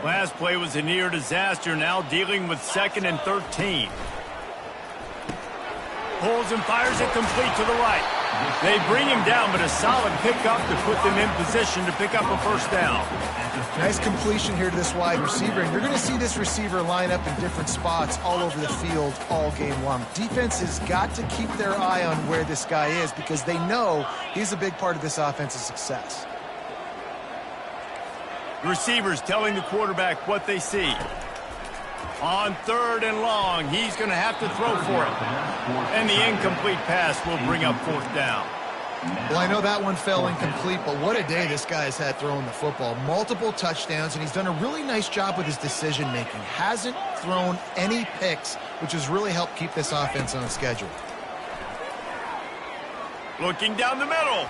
Last play was a near disaster. Now dealing with 2nd and 13. Pulls and fires it complete to the right. They bring him down, but a solid pickup to put them in position to pick up a 1st down. Nice completion here to this wide receiver, and you're going to see this receiver line up in different spots all over the field all game long. Defense has got to keep their eye on where this guy is because they know he's a big part of this offense's success. The receivers telling the quarterback what they see. On 3rd and long, he's going to have to throw for it. And the incomplete pass will bring up 4th down. Well, I know that one fell incomplete, but what a day this guy's had throwing the football. Multiple touchdowns, and he's done a really nice job with his decision-making. Hasn't thrown any picks, which has really helped keep this offense on schedule. Looking down the middle.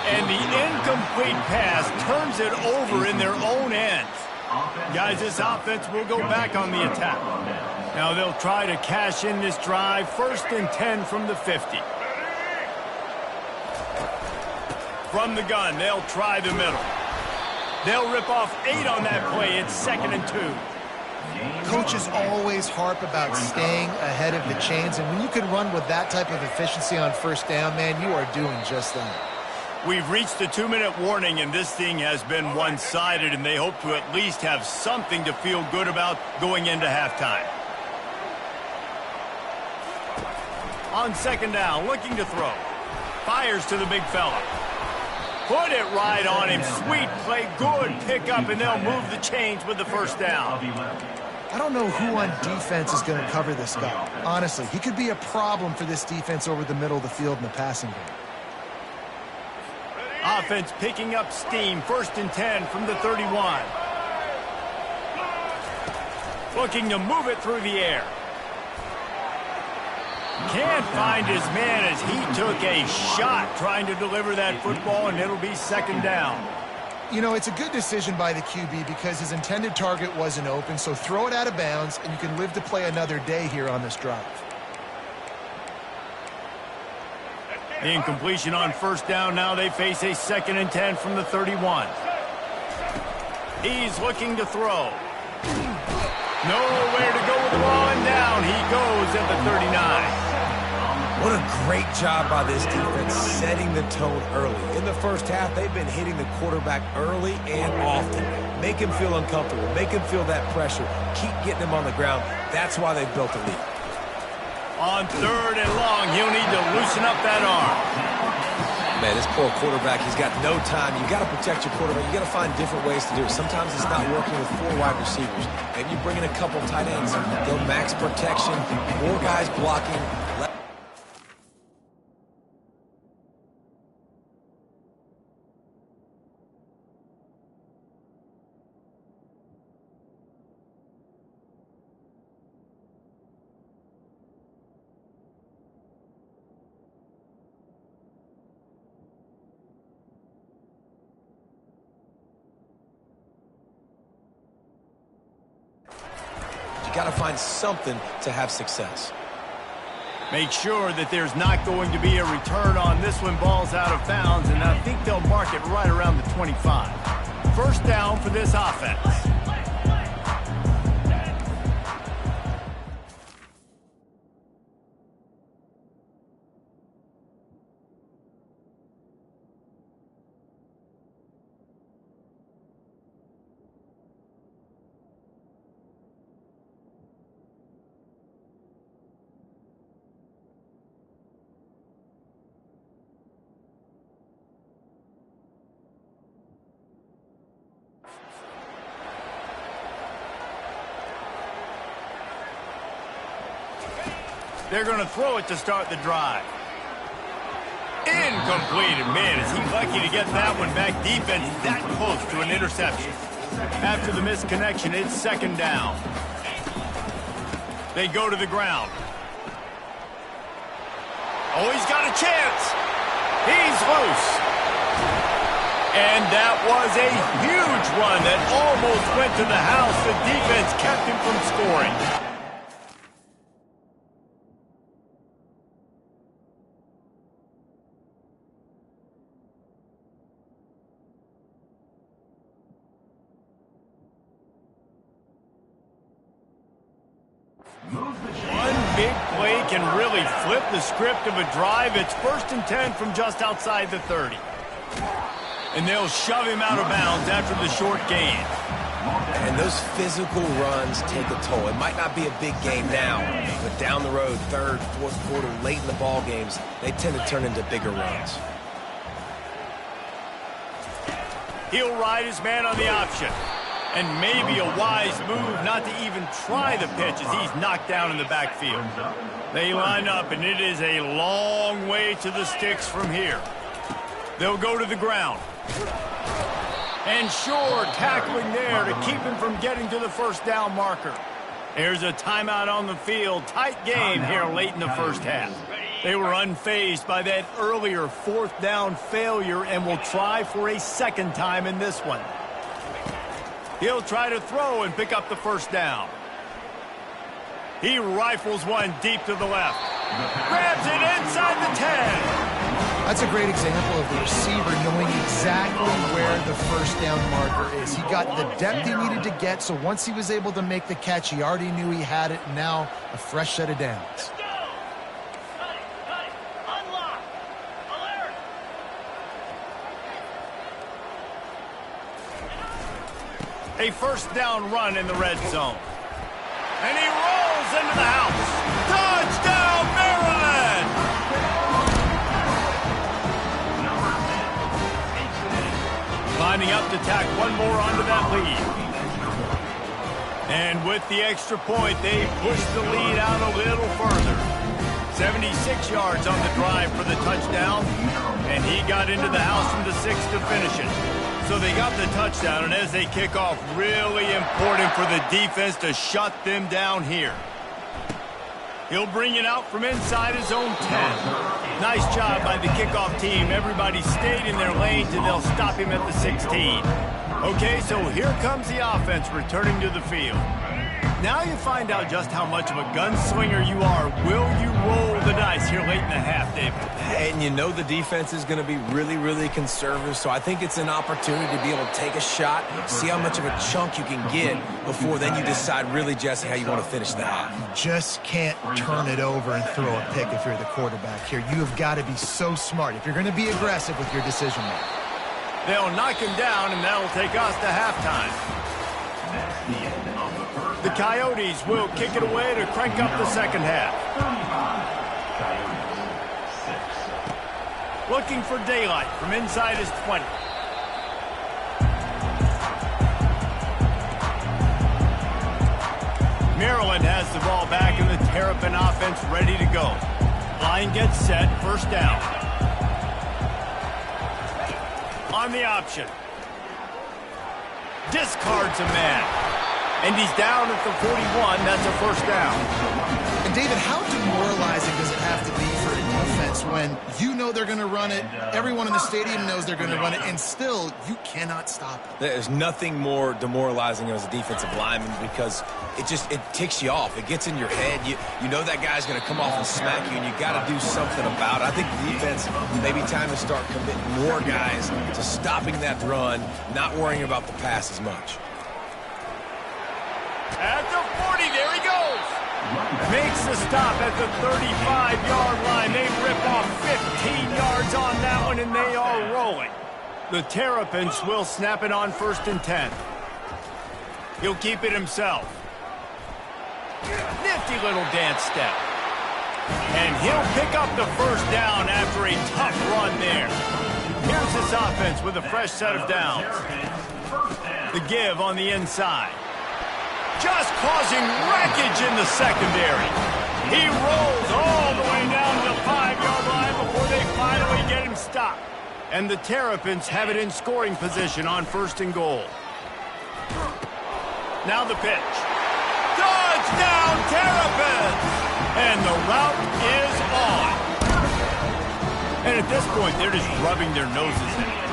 And the incomplete pass turns it over in their own ends. Guys, this offense will go back on the attack. Now they'll try to cash in this drive. 1st and 10 from the 50. From the gun, they'll try the middle. They'll rip off 8 on that play. It's 2nd and 2. Coaches always harp about staying ahead of the chains, and when you can run with that type of efficiency on 1st down, man, you are doing just that. We've reached the 2-minute warning, and this thing has been one-sided, and they hope to at least have something to feel good about going into halftime. On 2nd down, looking to throw. Fires to the big fella. Put it right on him. Sweet play, good pickup, and they'll move the chains with the 1st down. I don't know who on defense is going to cover this guy. Honestly, he could be a problem for this defense over the middle of the field in the passing game. Offense picking up steam. 1st and 10 from the 31. Looking to move it through the air. Can't find his man as he took a shot trying to deliver that football, and it'll be 2nd down. You know, it's a good decision by the QB because his intended target wasn't open, so throw it out of bounds, and you can live to play another day here on this drive. The incompletion on 1st down. Now they face a 2nd and 10 from the 31. He's looking to throw. Nowhere to go with the ball, and down he goes at the 39. What a great job by this defense setting the tone early. In the 1st half, they've been hitting the quarterback early and often. Make him feel uncomfortable. Make him feel that pressure. Keep getting him on the ground. That's why they've built a lead. On 3rd and long, he'll need to loosen up that arm. Man, this poor quarterback, he's got no time. You got to protect your quarterback. You got to find different ways to do it. Sometimes it's not working with 4 wide receivers. Maybe you bring in a couple tight ends. Go max protection, more guys blocking. Got to find something to have success. Make sure that there's not going to be a return on this one. Ball's out of bounds, and I think they'll mark it right around the 25. 1st down for this offense. They're going to throw it to start the drive. Incomplete. And man, is he lucky to get that one back. Defense that close to an interception. After the misconnection, it's 2nd down. They go to the ground. Oh, he's got a chance. He's loose. And that was a huge run that almost went to the house. The defense kept him from scoring. One big play can really flip the script of a drive. It's 1st and 10 from just outside the 30. And they'll shove him out of bounds after the short gain. And those physical runs take a toll. It might not be a big game now, but down the road, 3rd, 4th quarter, late in the ball games, they tend to turn into bigger runs. He'll ride his man on the option. And maybe a wise move not to even try the pitch as he's knocked down in the backfield. They line up, and it is a long way to the sticks from here. They'll go to the ground. And sure, tackling there to keep him from getting to the 1st down marker. There's a timeout on the field. Tight game here late in the 1st half. They were unfazed by that earlier fourth down failure and will try for a second time in this one. He'll try to throw and pick up the first down. He rifles one deep to the left. Grabs it inside the 10. That's a great example of the receiver knowing exactly where the first down marker is. He got the depth he needed to get, so once he was able to make the catch, he already knew he had it. Now, a fresh set of downs. A first down run in the red zone. And he rolls into the house. Touchdown, Maryland! Lining up to tack one more onto that lead. And with the extra point, they push the lead out a little further. 76 yards on the drive for the touchdown. And he got into the house from the 6 to finish it. So they got the touchdown, and as they kick off, really important for the defense to shut them down here. He'll bring it out from inside his own 10. Nice job by the kickoff team. Everybody stayed in their lanes, and they'll stop him at the 16. Okay, so here comes the offense returning to the field. Now you find out just how much of a gunslinger you are. Will you roll the dice here late in the half, David? And you know the defense is going to be really, really conservative, so I think it's an opportunity to be able to take a shot, see how much of a chunk you can get before then you decide really, Jesse, how you want to finish the half. You just can't turn it over and throw a pick if you're the quarterback here. You have got to be so smart if you're going to be aggressive with your decision making. They'll knock him down, and that'll take us to halftime. The Coyotes will kick it away to crank up the second half. Looking for daylight from inside his 20. Maryland has the ball back and the Terrapin offense ready to go. Line gets set, first down. On the option. Discards a man. And he's down at the 41. That's a first down. And David, how demoralizing does it have to be for a defense when you know they're going to run it, everyone in the stadium knows they're going to run it, and still you cannot stop it? There's nothing more demoralizing as a defensive lineman because it ticks you off. It gets in your head. You know that guy's going to come off and smack you, and you got to do something about it. I think the defense, maybe time to start committing more guys to stopping that run, not worrying about the pass as much. At the 40, there he goes. Makes the stop at the 35-yard line. They rip off 15 yards on that one, and they are rolling. The Terrapins will snap it on 1st and 10. He'll keep it himself. Nifty little dance step. And he'll pick up the first down after a tough run there. Here's this offense with a fresh set of downs. The give on the inside. Just causing wreckage in the secondary. He rolls all the way down to the 5-yard line before they finally get him stopped. And the Terrapins have it in scoring position on 1st and goal. Now the pitch. Touchdown, Terrapins! And the route is on. And at this point, they're just rubbing their noses in it.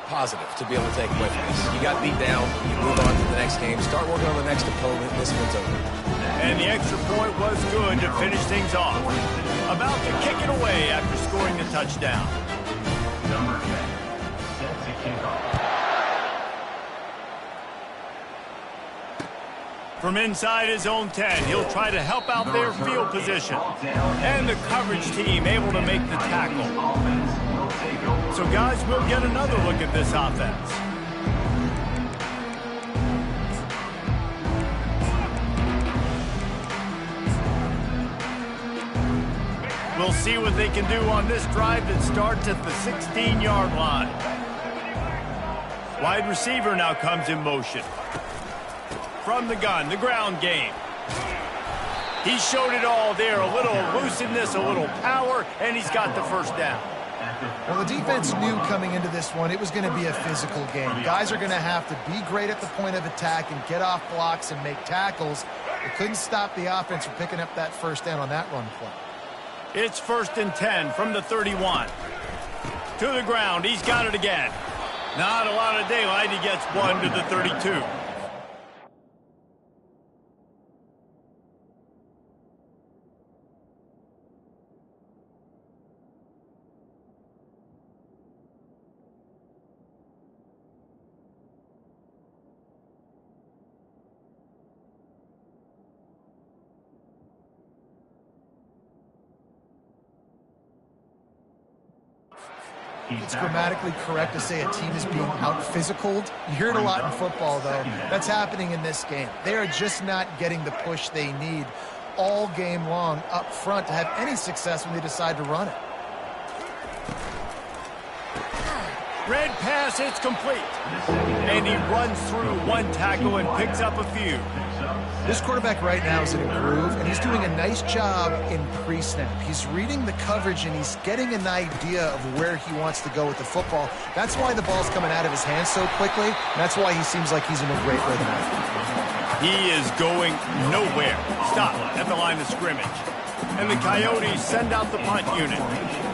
Positive to be able to take away from this. You got beat down, you move on to the next game, start working on the next opponent, this one's over. And the extra point was good to finish things off. About to kick it away after scoring the touchdown. Number 10 sets a kickoff. From inside his own 10, he'll try to help out their field position. And the coverage team able to make the tackle. So, guys, we'll get another look at this offense. We'll see what they can do on this drive that starts at the 16-yard line. Wide receiver now comes in motion. From the gun, the ground game. He showed it all there. A little elusiveness, a little power, and he's got the first down. Well, the defense knew coming into this one it was going to be a physical game. Guys are going to have to be great at the point of attack and get off blocks and make tackles. They couldn't stop the offense from picking up that first down on that run play. It's 1st and 10 from the 31. To the ground, he's got it again. Not a lot of daylight, he gets one to the 32. It's grammatically correct to say a team is being out-physicaled. You hear it a lot in football, though. That's happening in this game. They are just not getting the push they need all game long up front to have any success when they decide to run it. Red pass, it's complete. And he runs through one tackle and picks up a few. This quarterback right now is in a groove, and he's doing a nice job in pre-snap. He's reading the coverage, and he's getting an idea of where he wants to go with the football. That's why the ball's coming out of his hands so quickly, and that's why he seems like he's in a great rhythm. He is going nowhere. Stop at the line of scrimmage. And the Coyotes send out the punt unit.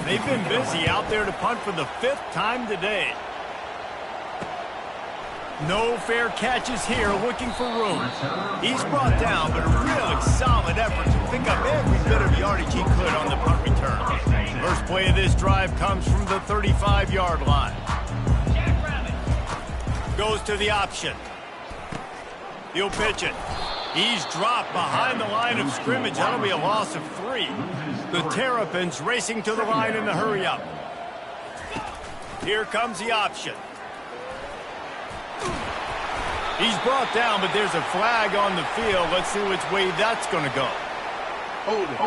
They've been busy out there to punt for the 5th time today. No fair catches here, looking for room. He's brought down, but a really solid effort to pick up every bit of yardage he could on the punt return. First play of this drive comes from the 35-yard line. Goes to the option. He'll pitch it. He's dropped behind the line of scrimmage. That'll be a loss of 3. The Terrapins racing to the line in the hurry-up. Here comes the option. He's brought down, but there's a flag on the field. Let's see which way that's going to go. Hold it.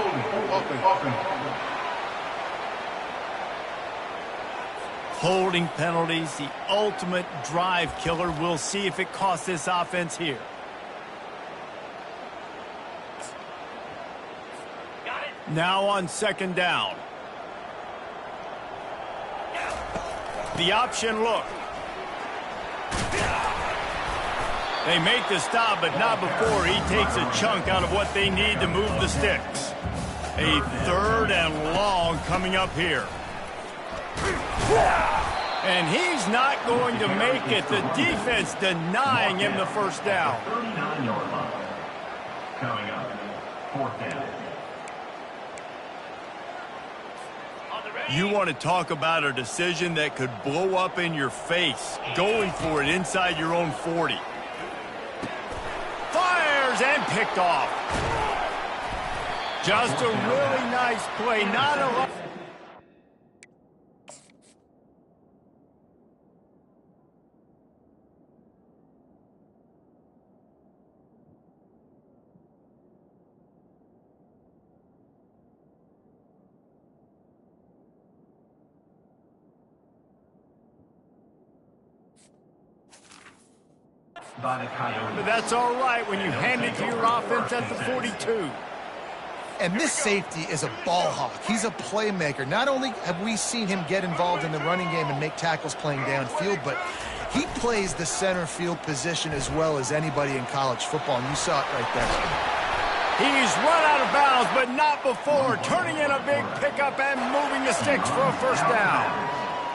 Holding penalties, the ultimate drive killer. We'll see if it costs this offense here. Now on 2nd down. The option look. They make the stop, but not before he takes a chunk out of what they need to move the sticks. A 3rd and long coming up here. And he's not going to make it. The defense denying him the first down. 39-yard line. Coming up, 4th down. You want to talk about a decision that could blow up in your face. Going for it inside your own 40. Fires and picked off. Just a really nice play. Not a lot. By the Coyotes. But that's all right when you hand it to your offense at the 42. And this safety is a ball hawk. He's a playmaker. Not only have we seen him get involved in the running game and make tackles playing downfield, but he plays the center field position as well as anybody in college football, and you saw it right there. He's run out of bounds, but not before. Turning in a big pickup and moving the sticks for a first down.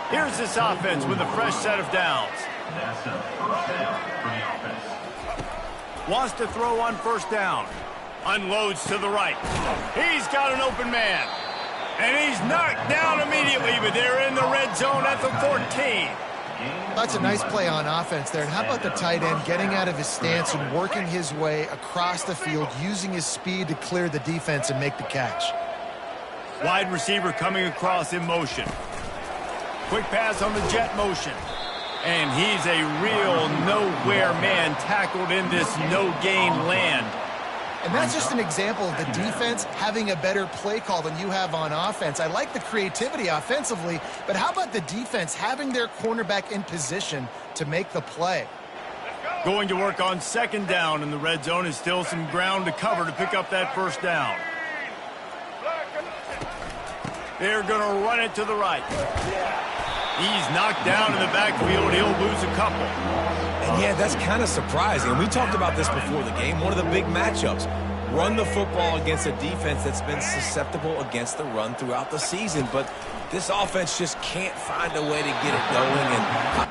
Here's this offense with a fresh set of downs. That's a first down for the offense. Wants to throw on first down. Unloads to the right. He's got an open man. And he's knocked down immediately, but they're in the red zone at the 14. That's a nice play on offense there. And how about the tight end getting out of his stance and working his way across the field, using his speed to clear the defense and make the catch. Wide receiver coming across in motion. Quick pass on the jet motion. And he's a real nowhere man tackled in this no-gain land. And that's just an example of the defense having a better play call than you have on offense. I like the creativity offensively, but how about the defense having their cornerback in position to make the play? Going to work on second down in the red zone is still some ground to cover to pick up that first down. They're going to run it to the right. He's knocked down in the backfield. He'll lose a couple. And yeah, that's kind of surprising. We talked about this before the game. One of the big matchups. Run the football against a defense that's been susceptible against the run throughout the season. But this offense just can't find a way to get it going. And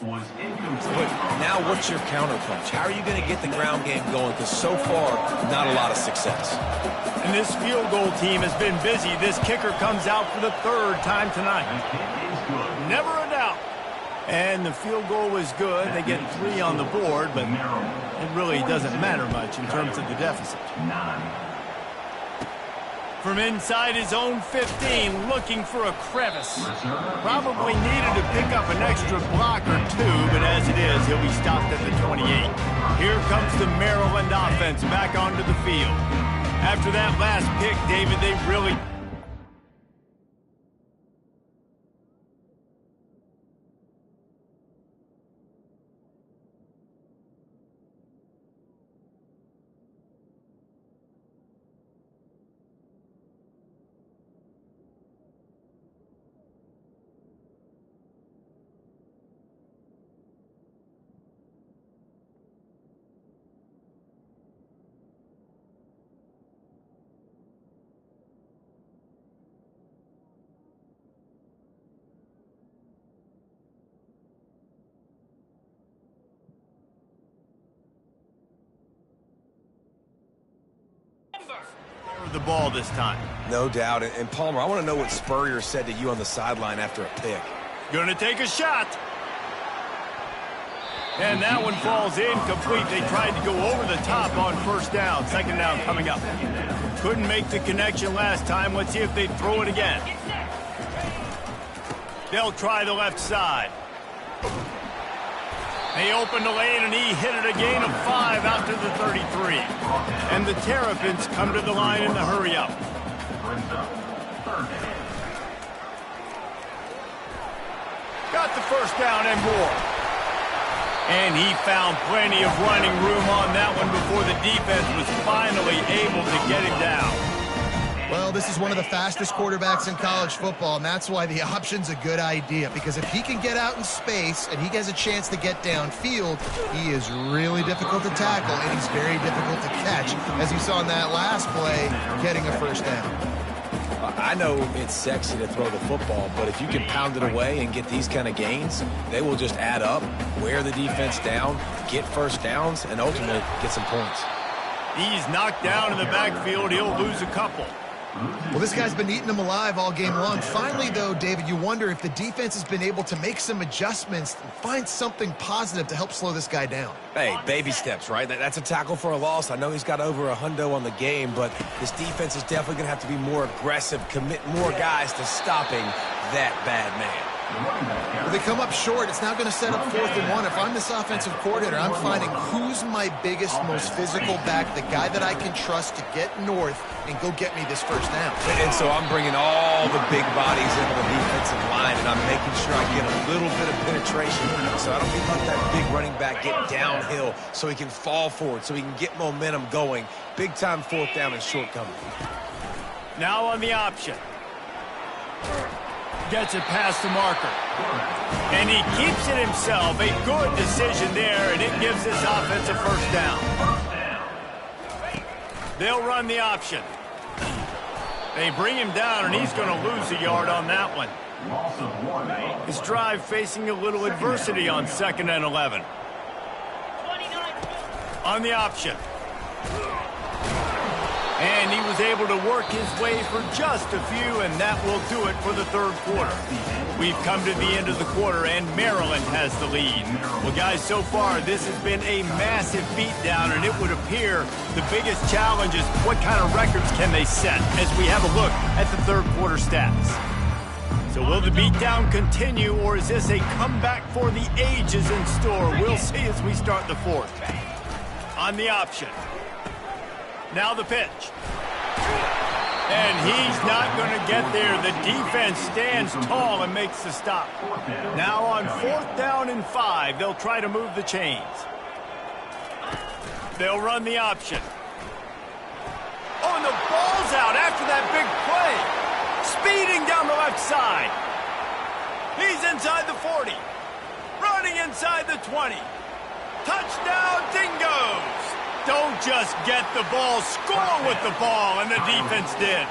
Was incomplete. but now what's your counterpunch? How are you going to get the ground game going? Because so far, not a lot of success. And this field goal team has been busy. This kicker comes out for the third time tonight. Never a doubt. And the field goal was good. They get 3 on the board, but it really doesn't matter much in terms of the deficit. 9. From inside his own 15, looking for a crevice. Probably needed to pick up an extra block or 2, but as it is, he'll be stopped at the 28. Here comes the Maryland offense back onto the field. After that last pick, David, they really... the ball this time. No doubt. And Palmer, I want to know what Spurrier said to you on the sideline after a pick. Gonna take a shot. And that one falls incomplete. They tried to go over the top on first down. Second down coming up. Couldn't make the connection last time. Let's see if they throw it again. They'll try the left side. They opened the lane, and he hit it a gain of 5 out to the 33. And the Terrapins come to the line in the hurry-up. Got the first down and more. And he found plenty of running room on that one before the defense was finally able to get him down. Well, this is one of the fastest quarterbacks in college football, and that's why the option's a good idea. Because if he can get out in space and he has a chance to get downfield, he is really difficult to tackle, and he's very difficult to catch, as you saw in that last play, getting a first down. I know it's sexy to throw the football, but if you can pound it away and get these kind of gains, they will just add up, wear the defense down, get first downs, and ultimately get some points. He's knocked down in the backfield. He'll lose a couple. Well, this guy's been eating them alive all game long. Finally, though, David, you wonder if the defense has been able to make some adjustments and find something positive to help slow this guy down. Hey, baby steps, right? That's a tackle for a loss. I know he's got over $100 on the game, but this defense is definitely going to have to be more aggressive, commit more guys to stopping that bad man. Well, they come up short. It's now going to set up 4th and 1. If I'm this offensive coordinator, I'm finding who's my biggest, most physical back, the guy that I can trust to get north and go get me this first down. And so I'm bringing all the big bodies into the defensive line, and I'm making sure I get a little bit of penetration so I don't get let that big running back get downhill so he can fall forward, so he can get momentum going. Big-time 4th down and shortcoming. Now on the option. Gets it past the marker. And he keeps it himself. A good decision there, and it gives this offense a first down. They'll run the option. They bring him down, and he's going to lose a yard on that one. His drive facing a little adversity on 2nd and 11. On the option. And he was able to work his way for just a few, and that will do it for the third quarter. We've come to the end of the quarter, and Maryland has the lead. Well, guys, so far, this has been a massive beatdown, and it would appear the biggest challenge is what kind of records can they set as we have a look at the third quarter stats. So will the beatdown continue, or is this a comeback for the ages in store? We'll see as we start the fourth. On the option. Now the pitch. And he's not going to get there. The defense stands tall and makes the stop. Now on 4th down and 5, they'll try to move the chains. They'll run the option. Oh, and the ball's out after that big play. Speeding down the left side. He's inside the 40. Running inside the 20. Touchdown, Dingoes. Don't just get the ball, score with the ball, and the defense did.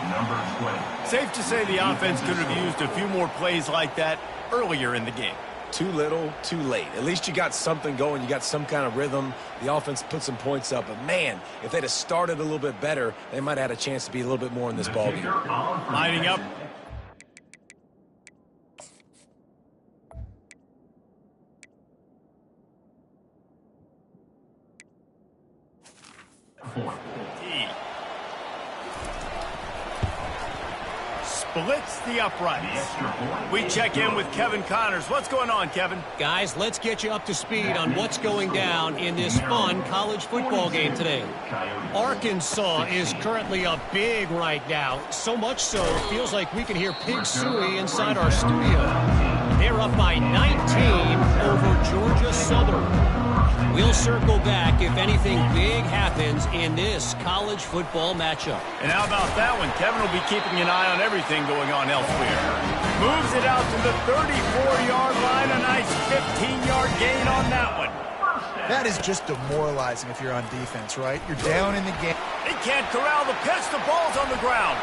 Number 20. Safe to say the offense could have used a few more plays like that earlier in the game. Too little, too late. At least you got something going. You got some kind of rhythm. The offense put some points up. But, man, if they'd have started a little bit better, they might have had a chance to be a little bit more in this ballgame. Lining up. Splits the uprights. We check in with Kevin Connors. What's going on, Kevin? Guys, let's get you up to speed on what's going down in this fun college football game today. Arkansas is currently up big right now. So much so, it feels like we can hear Pig Sooie inside our studio. They're up by 19 over Georgia Southern. We'll circle back if anything big happens in this college football matchup. And how about that one? Kevin will be keeping an eye on everything going on elsewhere. Moves it out to the 34-yard line. A nice 15-yard gain on that one. That is just demoralizing if you're on defense, right? You're down in the game. He can't corral the pitch. The ball's on the ground.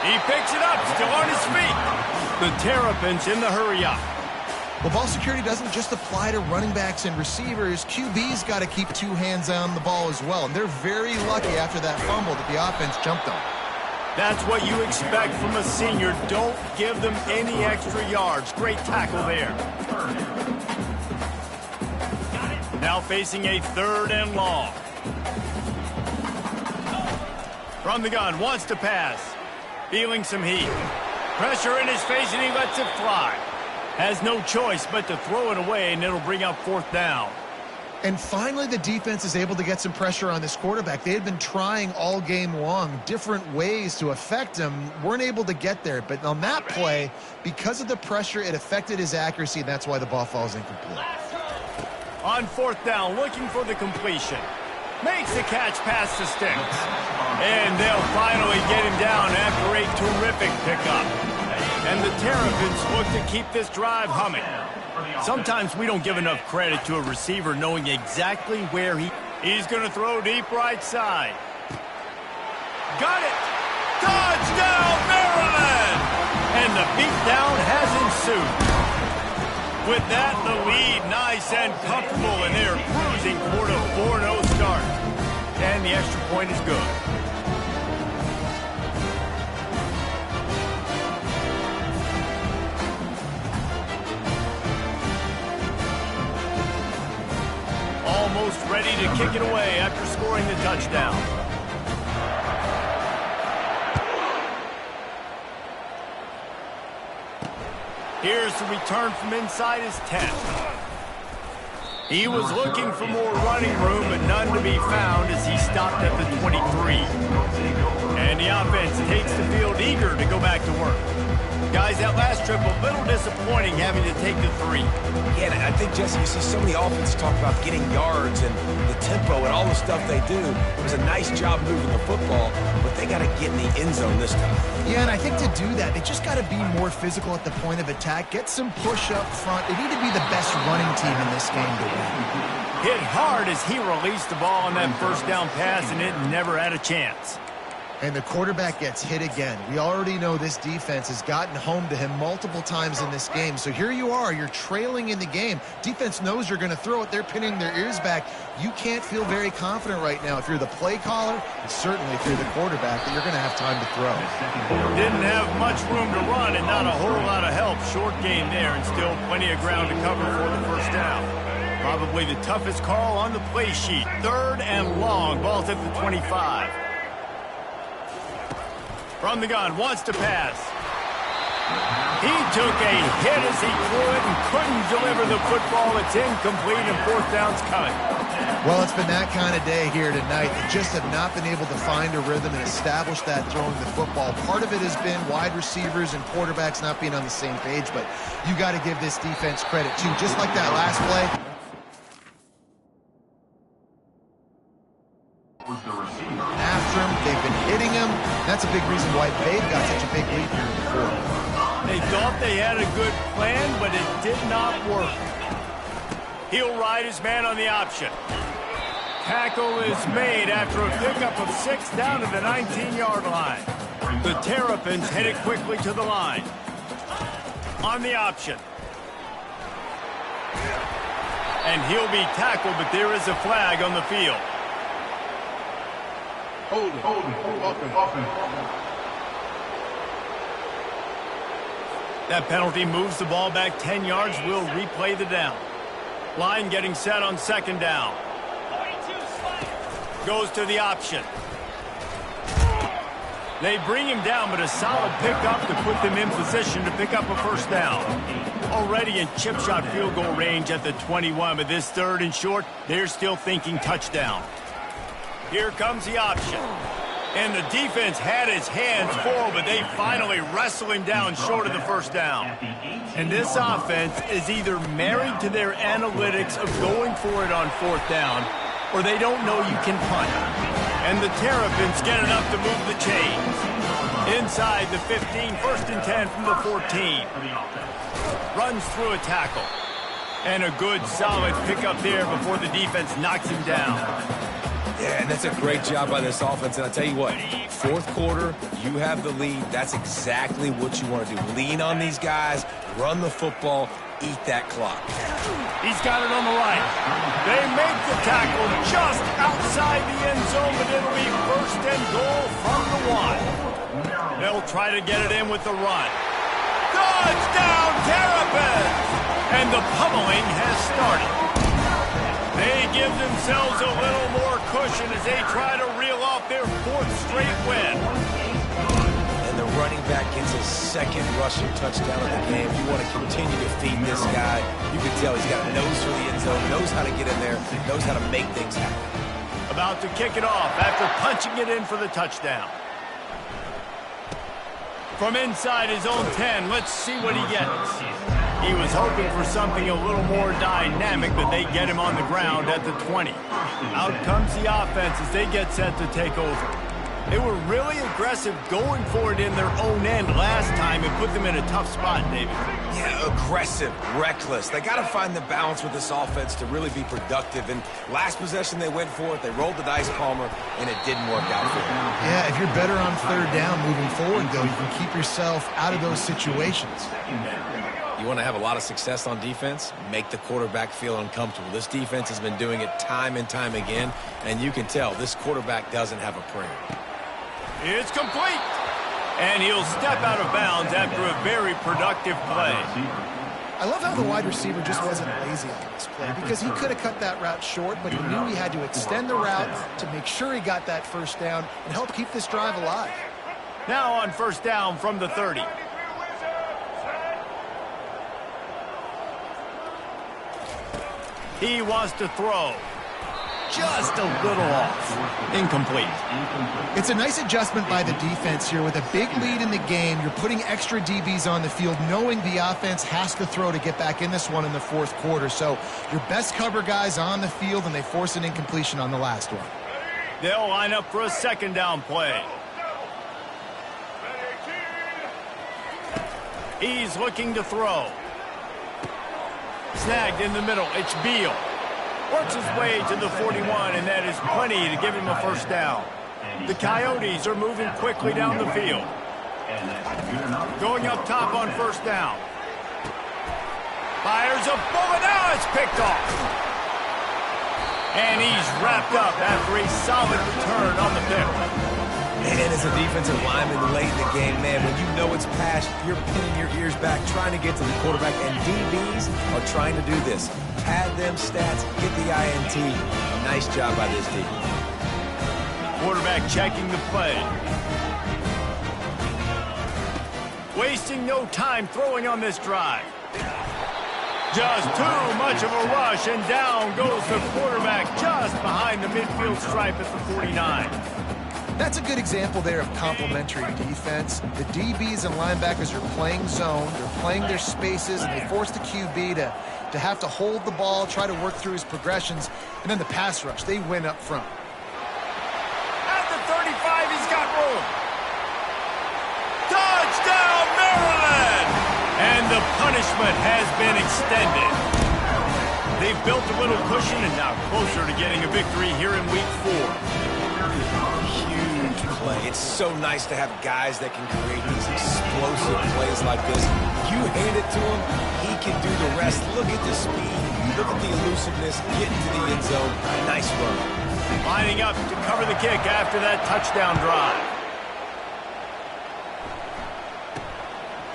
He picks it up, still on his feet. The Terrapins in the hurry-up. Well, ball security doesn't just apply to running backs and receivers. QB's got to keep two hands on the ball as well. And they're very lucky after that fumble that the offense jumped on. That's what you expect from a senior. Don't give them any extra yards. Great tackle there. Now facing a 3rd and long. From the gun, wants to pass. Feeling some heat. Pressure in his face, and he lets it fly. Has no choice but to throw it away, and it'll bring up 4th down. And finally, the defense is able to get some pressure on this quarterback. They had been trying all game long different ways to affect him. Weren't able to get there. But on that play, because of the pressure, it affected his accuracy, and that's why the ball falls incomplete. On 4th down, looking for the completion. Makes the catch past the sticks. And they'll finally get him down after a terrific pickup. And the Terrapins look to keep this drive humming. Sometimes we don't give enough credit to a receiver knowing exactly where he's going to throw deep right side. Got it! Touchdown, Maryland! And the beatdown has ensued. With that, the lead nice and comfortable, and they're cruising toward a 4-0 start. And the extra point is good. Almost ready to kick it away after scoring the touchdown. Here's the return from inside his 10. He was looking for more running room, but none to be found as he stopped at the 23. And the offense takes the field eager to go back to work. Guys, that last trip, a little disappointing having to take the 3. Yeah, I think, Jesse, you see so many offenses talk about getting yards and the tempo and all the stuff they do. It was a nice job moving the football, but they got to get in the end zone this time. Yeah, and I think to do that, they just got to be more physical at the point of attack, get some push up front. They need to be the best running team in this game to win. Hit hard as he released the ball on that 1st down pass, and it never had a chance. And the quarterback gets hit again. We already know this defense has gotten home to him multiple times in this game. So here you are, you're trailing in the game. Defense knows you're going to throw it. They're pinning their ears back. You can't feel very confident right now if you're the play caller, and certainly if you're the quarterback, that you're going to have time to throw. Didn't have much room to run and not a whole lot of help. Short game there and still plenty of ground to cover for the first down. Probably the toughest call on the play sheet. 3rd and long. Ball's at the 25. From the gun, wants to pass. He took a hit as he threw it and couldn't deliver the football. It's incomplete and 4th down's coming. Well, it's been that kind of day here tonight. They just have not been able to find a rhythm and establish that throwing the football. Part of it has been wide receivers and quarterbacks not being on the same page, but you got to give this defense credit too. Just like that last play. After him, they've been hitting him. That's a big reason why they've got such a big lead here in the 4th. They thought they had a good plan, but it did not work. He'll ride his man on the option. Tackle is made after a pickup of 6 down to the 19-yard line. The Terrapins headed quickly to the line. On the option. And he'll be tackled, but there is a flag on the field. Hold it. Offense. That penalty moves the ball back 10 yards. We'll replay the down. Line getting set on 2nd down. Goes to the option. They bring him down, but a solid pickup to put them in position to pick up a 1st down. Already in chip shot field goal range at the 21, but this 3rd and short, they're still thinking touchdown. Here comes the option. And the defense had his hands full, but they finally wrestle him down short of the 1st down. And this offense is either married to their analytics of going for it on 4th down, or they don't know you can punt. And the Terrapins get enough to move the chains. Inside the 15, 1st and 10 from the 14. Runs through a tackle. And a good, solid pickup there before the defense knocks him down. Yeah, and that's a great job by this offense. And I'll tell you what, 4th quarter, you have the lead. That's exactly what you want to do. Lean on these guys, run the football, eat that clock. He's got it on the right. They make the tackle just outside the end zone, but it'll be 1st and goal from the 1. They'll try to get it in with the run. Touchdown, Terrapins! And the pummeling has started. They give themselves a little more cushion as they try to reel off their 4th straight win. And the running back gets his 2nd rushing touchdown of the game. You want to continue to feed this guy. You can tell he's got a nose for the end zone, knows how to get in there, knows how to make things happen. About to kick it off after punching it in for the touchdown. From inside his own 10, let's see what he gets. He was hoping for something a little more dynamic, but they get him on the ground at the 20. Out comes the offense as they get set to take over. They were really aggressive going for it in their own end last time and put them in a tough spot, David. Yeah, aggressive, reckless. They got to find the balance with this offense to really be productive. And last possession they went for it. They rolled the dice, Palmer, and it didn't work out for them. Yeah, if you're better on 3rd down moving forward, though, you can keep yourself out of those situations. You want to have a lot of success on defense? Make the quarterback feel uncomfortable. This defense has been doing it time and time again, and you can tell this quarterback doesn't have a prayer. It's complete. And he'll step out of bounds after a very productive play. I love how the wide receiver just wasn't lazy on this play because he could have cut that route short, but he knew he had to extend the route to make sure he got that 1st down and help keep this drive alive. Now on 1st down from the 30. He wants to throw. Just a little off. Incomplete. It's a nice adjustment by the defense here. With a big lead in the game, you're putting extra DBs on the field, knowing the offense has to throw to get back in this one in the 4th quarter. So your best cover guys on the field, and they force an incompletion on the last one. They'll line up for a 2nd down play. He's looking to throw. Snagged in the middle. It's Beal. Works his way to the 41, and that is plenty to give him a 1st down. The Coyotes are moving quickly down the field. Going up top on first down. Fires a bullet. Now it's picked off. And he's wrapped up after a solid return on the pick. And as a defensive lineman late in the game, man, when you know it's passed, you're pinning your ears back, trying to get to the quarterback, and DBs are trying to do this. Pad them stats, get the INT. Nice job by this team. Quarterback checking the play. Wasting no time throwing on this drive. Just too much of a rush, and down goes the quarterback just behind the midfield stripe at the 49. That's a good example there of complementary defense. The DBs and linebackers are playing zone, they're playing their spaces, and they force the QB to have to hold the ball, try to work through his progressions, and then the pass rush, they win up front. At the 35, he's got room. Touchdown, Maryland! And the punishment has been extended. They've built a little cushion and now closer to getting a victory here in Week 4. Play. It's so nice to have guys that can create these explosive plays like this. You hand it to him, he can do the rest. Look at the speed, look at the elusiveness, get into the end zone. Nice run. Lining up to cover the kick after that touchdown drive.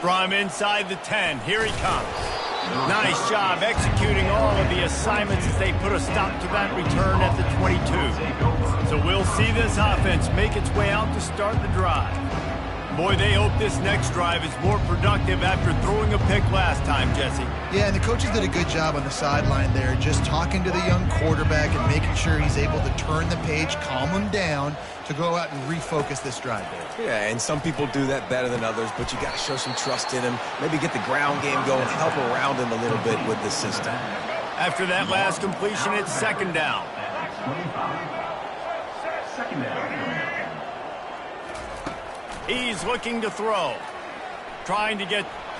From inside the 10, here he comes. Nice job executing all of the assignments as they put a stop to that return at the 22. So we'll see this offense make its way out to start the drive. Boy, they hope this next drive is more productive after throwing a pick last time, Jesse. Yeah, and the coaches did a good job on the sideline there, just talking to the young quarterback and making sure he's able to turn the page, calm him down, to go out and refocus this drive there. Yeah, and some people do that better than others, but you got to show some trust in him. Maybe get the ground game going, help around him a little bit with the system. After that last completion, it's second down. He's looking to throw.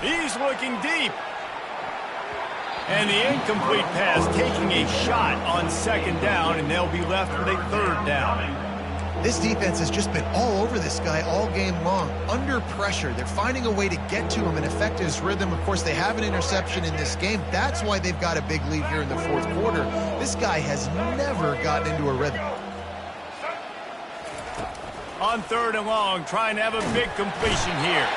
He's looking deep. And the incomplete pass taking a shot on second down, and they'll be left with a third down. This defense has just been all over this guy all game long. Under pressure, they're finding a way to get to him and affect his rhythm. Of course, they have an interception in this game. That's why they've got a big lead here in the fourth quarter. This guy has never gotten into a rhythm. On third and long, trying to have a big completion here.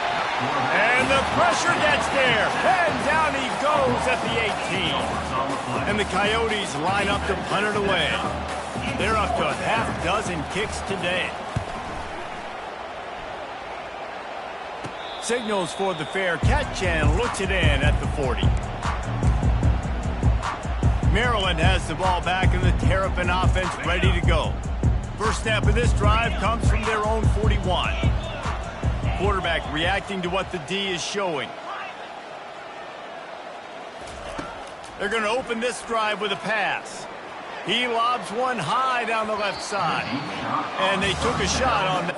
And the pressure gets there. And down he goes at the 18. And the Coyotes line up to punt it away. They're up to a half dozen kicks today. Signals for the fair catch and looks it in at the 40. Maryland has the ball back and the Terrapin offense ready to go. First snap of this drive comes from their own 41. Quarterback reacting to what the D is showing. They're going to open this drive with a pass. He lobs one high down the left side. And they took a shot on that.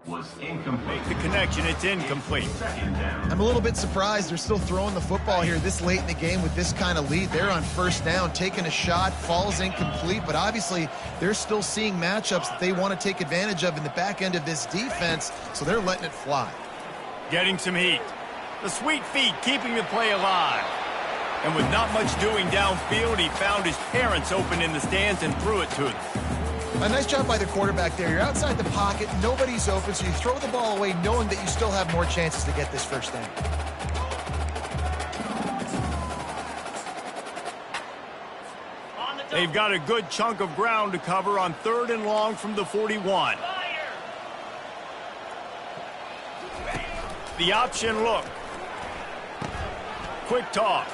Was incomplete. The connection, it's incomplete. I'm a little bit surprised they're still throwing the football here this late in the game with this kind of lead. They're on first down, taking a shot, falls incomplete, but obviously they're still seeing matchups that they want to take advantage of in the back end of this defense, so they're letting it fly. Getting some heat. The sweet feet keeping the play alive. And with not much doing downfield, he found his parents open in the stands and threw it to them. A nice job by the quarterback there. You're outside the pocket, nobody's open, so you throw the ball away knowing that you still have more chances to get this first down. They've got a good chunk of ground to cover on third and long from the 41. The option look. Quick toss.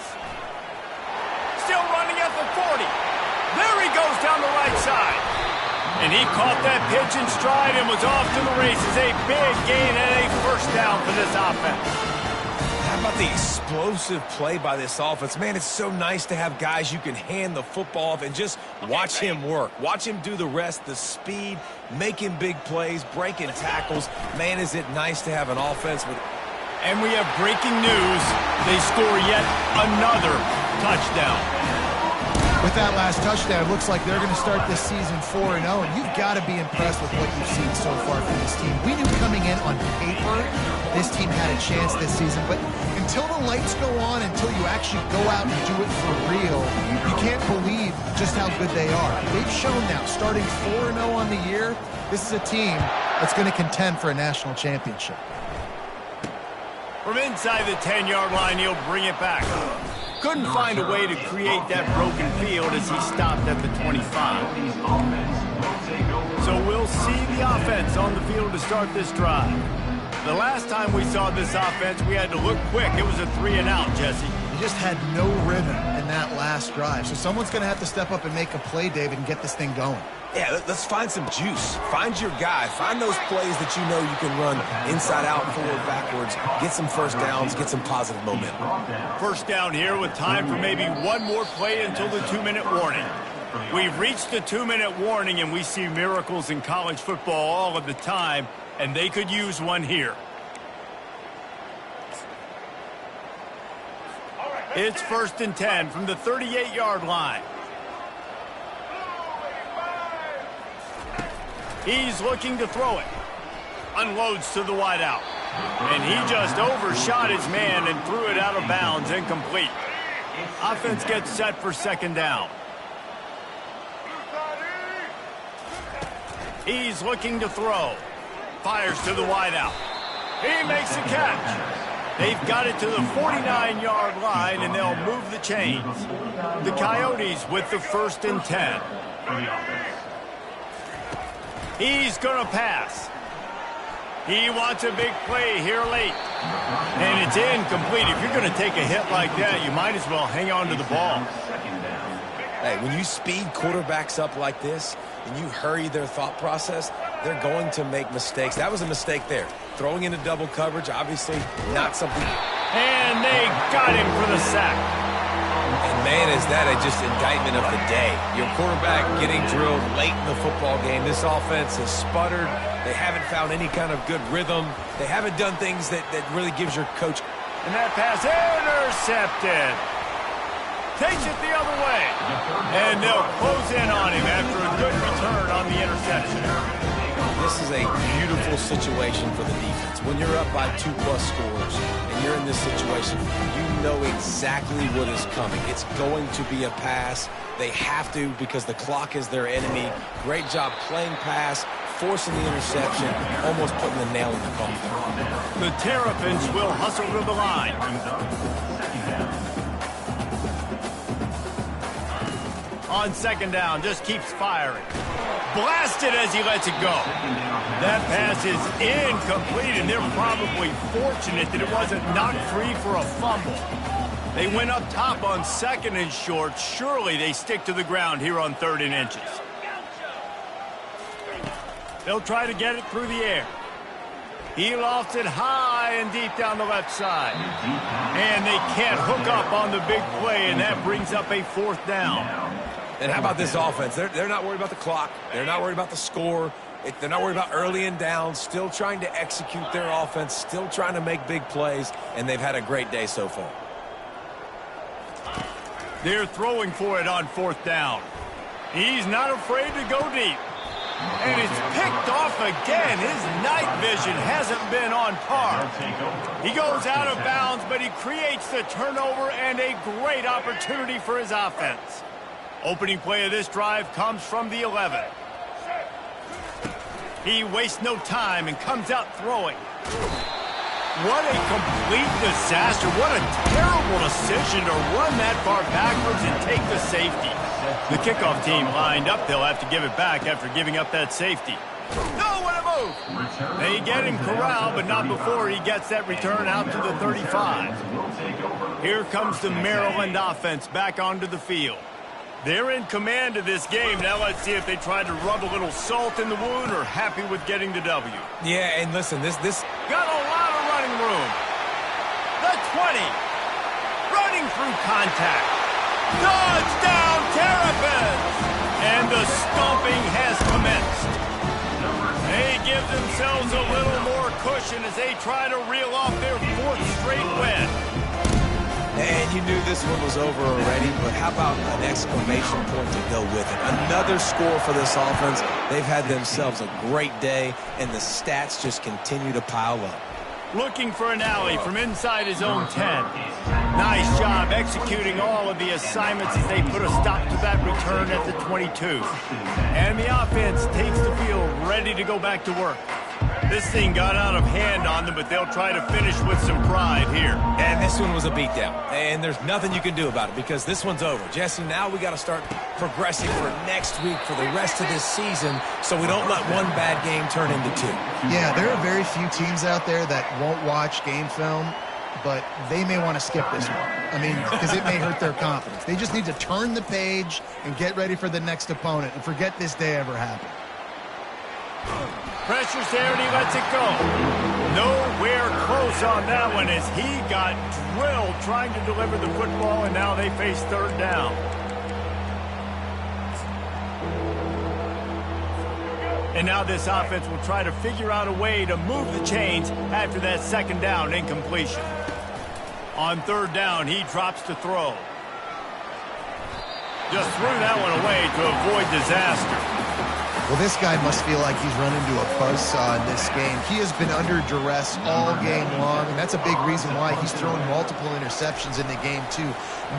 Still running at the 40. There he goes down the right side. And he caught that pitch in stride and was off to the races. A big gain and a first down for this offense. How about the explosive play by this offense? Man, it's so nice to have guys you can hand the football off and just watch him work. Watch him do the rest, the speed, making big plays, breaking tackles. Man, is it nice to have an offense with... And we have breaking news. They score yet another touchdown. With that last touchdown, it looks like they're going to start this season 4-0, and you've got to be impressed with what you've seen so far from this team. We knew coming in on paper this team had a chance this season, but until the lights go on, until you actually go out and do it for real, you can't believe just how good they are. They've shown now, starting 4-0 on the year, this is a team that's going to contend for a national championship. From inside the 10-yard line, he'll bring it back. Couldn't find a way to create that broken field as he stopped at the 25. So we'll see the offense on the field to start this drive. The last time we saw this offense, we had to look quick. It was a 3-and-out, Jesse. You just had no rhythm in that last drive. So someone's going to have to step up and make a play, David, and get this thing going. Yeah, let's find some juice. Find your guy. Find those plays that you know you can run inside out, forward, backwards. Get some first downs. Get some positive momentum. First down here with time for maybe one more play until the 2-minute warning. We've reached the 2-minute warning, and we see miracles in college football all of the time, and they could use one here. It's 1st and 10 from the 38-yard line. He's looking to throw it. Unloads to the wideout. And he just overshot his man and threw it out of bounds, incomplete. Offense gets set for 2nd down. He's looking to throw. Fires to the wideout. He makes the catch. They've got it to the 49-yard line, and they'll move the chains. The Coyotes with the 1st and 10. He's going to pass. He wants a big play here late. And it's incomplete. If you're going to take a hit like that, you might as well hang on to the ball. Hey, when you speed quarterbacks up like this and you hurry their thought process, they're going to make mistakes. That was a mistake there. Throwing into double coverage, obviously not something. And they got him for the sack. And man, is that just indictment of the day. Your quarterback getting drilled late in the football game. This offense has sputtered. They haven't found any kind of good rhythm. They haven't done things that really gives your coach. And that pass intercepted. Takes it the other way. And they'll close in on him after a good return on the interception. This is a beautiful situation for the defense. When you're up by 2+ scores and you're in this situation, you know exactly what is coming. It's going to be a pass. They have to because the clock is their enemy. Great job playing pass, forcing the interception, almost putting the nail in the coffin. The Terrapins will hustle to the line. On 2nd down, just keeps firing. Blasted as he lets it go. That pass is incomplete, and they're probably fortunate that it wasn't knocked free for a fumble. They went up top on 2nd and short. Surely they stick to the ground here on 3rd and inches. They'll try to get it through the air. He lofts it high and deep down the left side. And they can't hook up on the big play, and that brings up a 4th down. And how about this offense? They're not worried about the clock. They're not worried about the score. They're not worried about early and down. Still trying to execute their offense. Still trying to make big plays. And they've had a great day so far. They're throwing for it on 4th down. He's not afraid to go deep. And it's picked off again. His night vision hasn't been on par. He goes out of bounds, but he creates the turnover and a great opportunity for his offense. Opening play of this drive comes from the 11. He wastes no time and comes out throwing. What a complete disaster. What a terrible decision to run that far backwards and take the safety. The kickoff team lined up. They'll have to give it back after giving up that safety. Nowhere to move. They get him corralled, but not before he gets that return out to the 35. Here comes the Maryland offense back onto the field. They're in command of this game. Now let's see if they try to rub a little salt in the wound or happy with getting the W. Yeah, and listen, this got a lot of running room. The 20. Running through contact. Touchdown, Terrapins! And the stomping has commenced. They give themselves a little more cushion as they try to reel off their 4th straight win. And you knew this one was over already, but how about an exclamation point to go with it? Another score for this offense. They've had themselves a great day, and the stats just continue to pile up. Looking for an alley from inside his own 10. Nice job executing all of the assignments as they put a stop to that return at the 22. And the offense takes the field ready to go back to work. This thing got out of hand on them, but they'll try to finish with some pride here. And this one was a beatdown, and there's nothing you can do about it because this one's over. Jesse, now we got to start progressing for next week for the rest of this season so we don't let one bad game turn into 2. Yeah, there are very few teams out there that won't watch game film, but they may want to skip this one. I mean, because it may hurt their confidence. They just need to turn the page and get ready for the next opponent and forget this day ever happened. Pressure's there and he lets it go. Nowhere close on that one as he got drilled trying to deliver the football, and now they face 3rd down. And now this offense will try to figure out a way to move the chains after that 2nd down incompletion. On 3rd down, he drops to throw. Just threw that one away to avoid disaster. Well, this guy must feel like he's run into a buzzsaw in this game. He has been under duress all game long, and that's a big reason why he's thrown multiple interceptions in the game, too.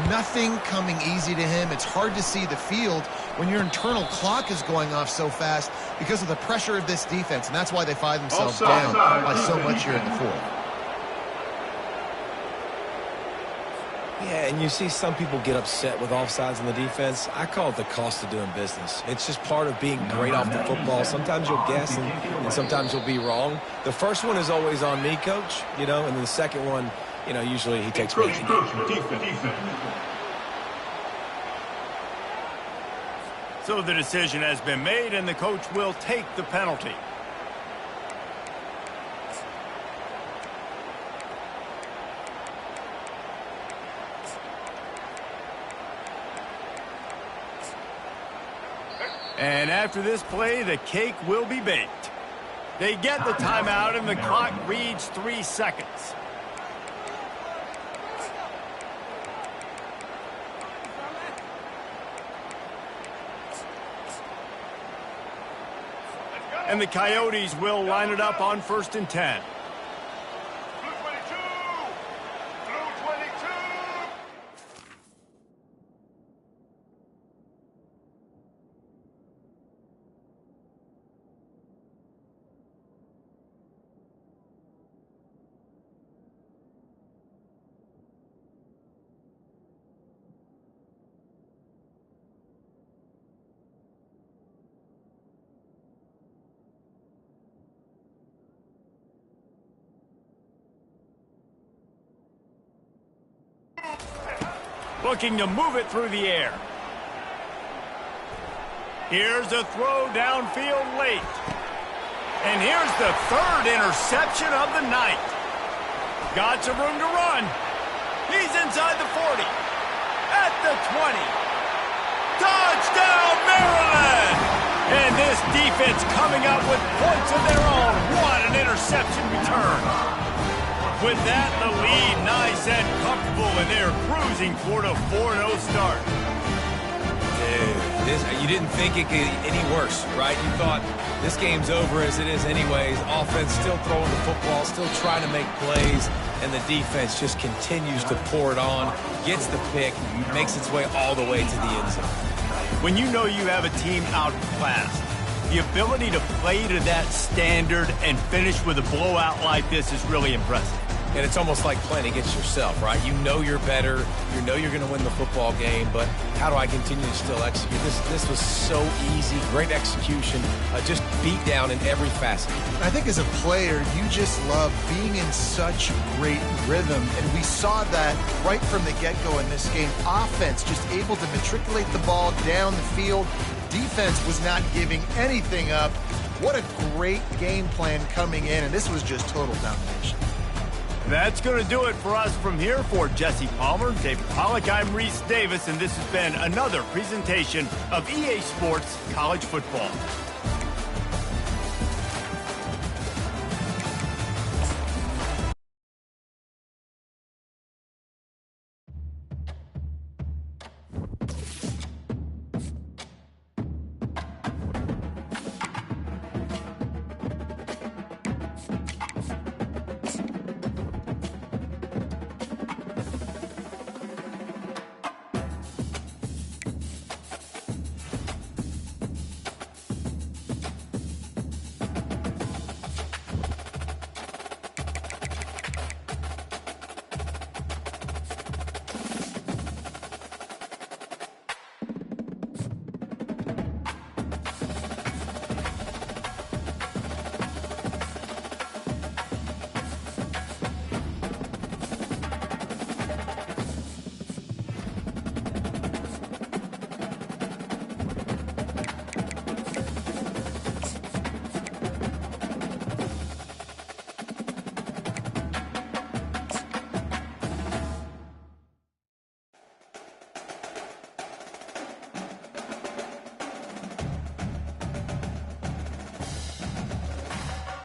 Nothing coming easy to him. It's hard to see the field when your internal clock is going off so fast because of the pressure of this defense, and that's why they find themselves down by so much here in the 4th. Yeah, and you see some people get upset with offsides in the defense. I call it the cost of doing business. It's just part of being great off the football. Sometimes you'll guess and sometimes you'll be wrong. The first one is always on me, Coach, and then the second one, usually he takes me. So the decision has been made, and the coach will take the penalty. And after this play, the cake will be baked. They get the timeout, and the clock reads 3 seconds. And the Coyotes will line it up on 1st and 10. Looking to move it through the air. Here's a throw downfield late. And here's the 3rd interception of the night. Got some room to run. He's inside the 40. At the 20. Touchdown, Maryland! And this defense coming up with points of their own. What an interception return. With that, the lead nice and comfortable, and they're cruising toward a 4-0 start. Dude, you didn't think it could get any worse, right? You thought this game's over as it is anyways. Offense still throwing the football, still trying to make plays, and the defense just continues to pour it on, gets the pick, makes its way all the way to the end zone. When you know you have a team outclassed, the ability to play to that standard and finish with a blowout like this is really impressive. and it's almost like playing against yourself, right? You know you're better. You know you're going to win the football game, but how do I continue to still execute? This was so easy, great execution, just beat down in every facet. I think as a player, you just love being in such great rhythm, and we saw that right from the get-go in this game. Offense just able to matriculate the ball down the field. Defense was not giving anything up. What a great game plan coming in, and this was just total domination. That's going to do it for us from here. For Jesse Palmer, David Pollack, I'm Reese Davis, and this has been another presentation of EA Sports College Football.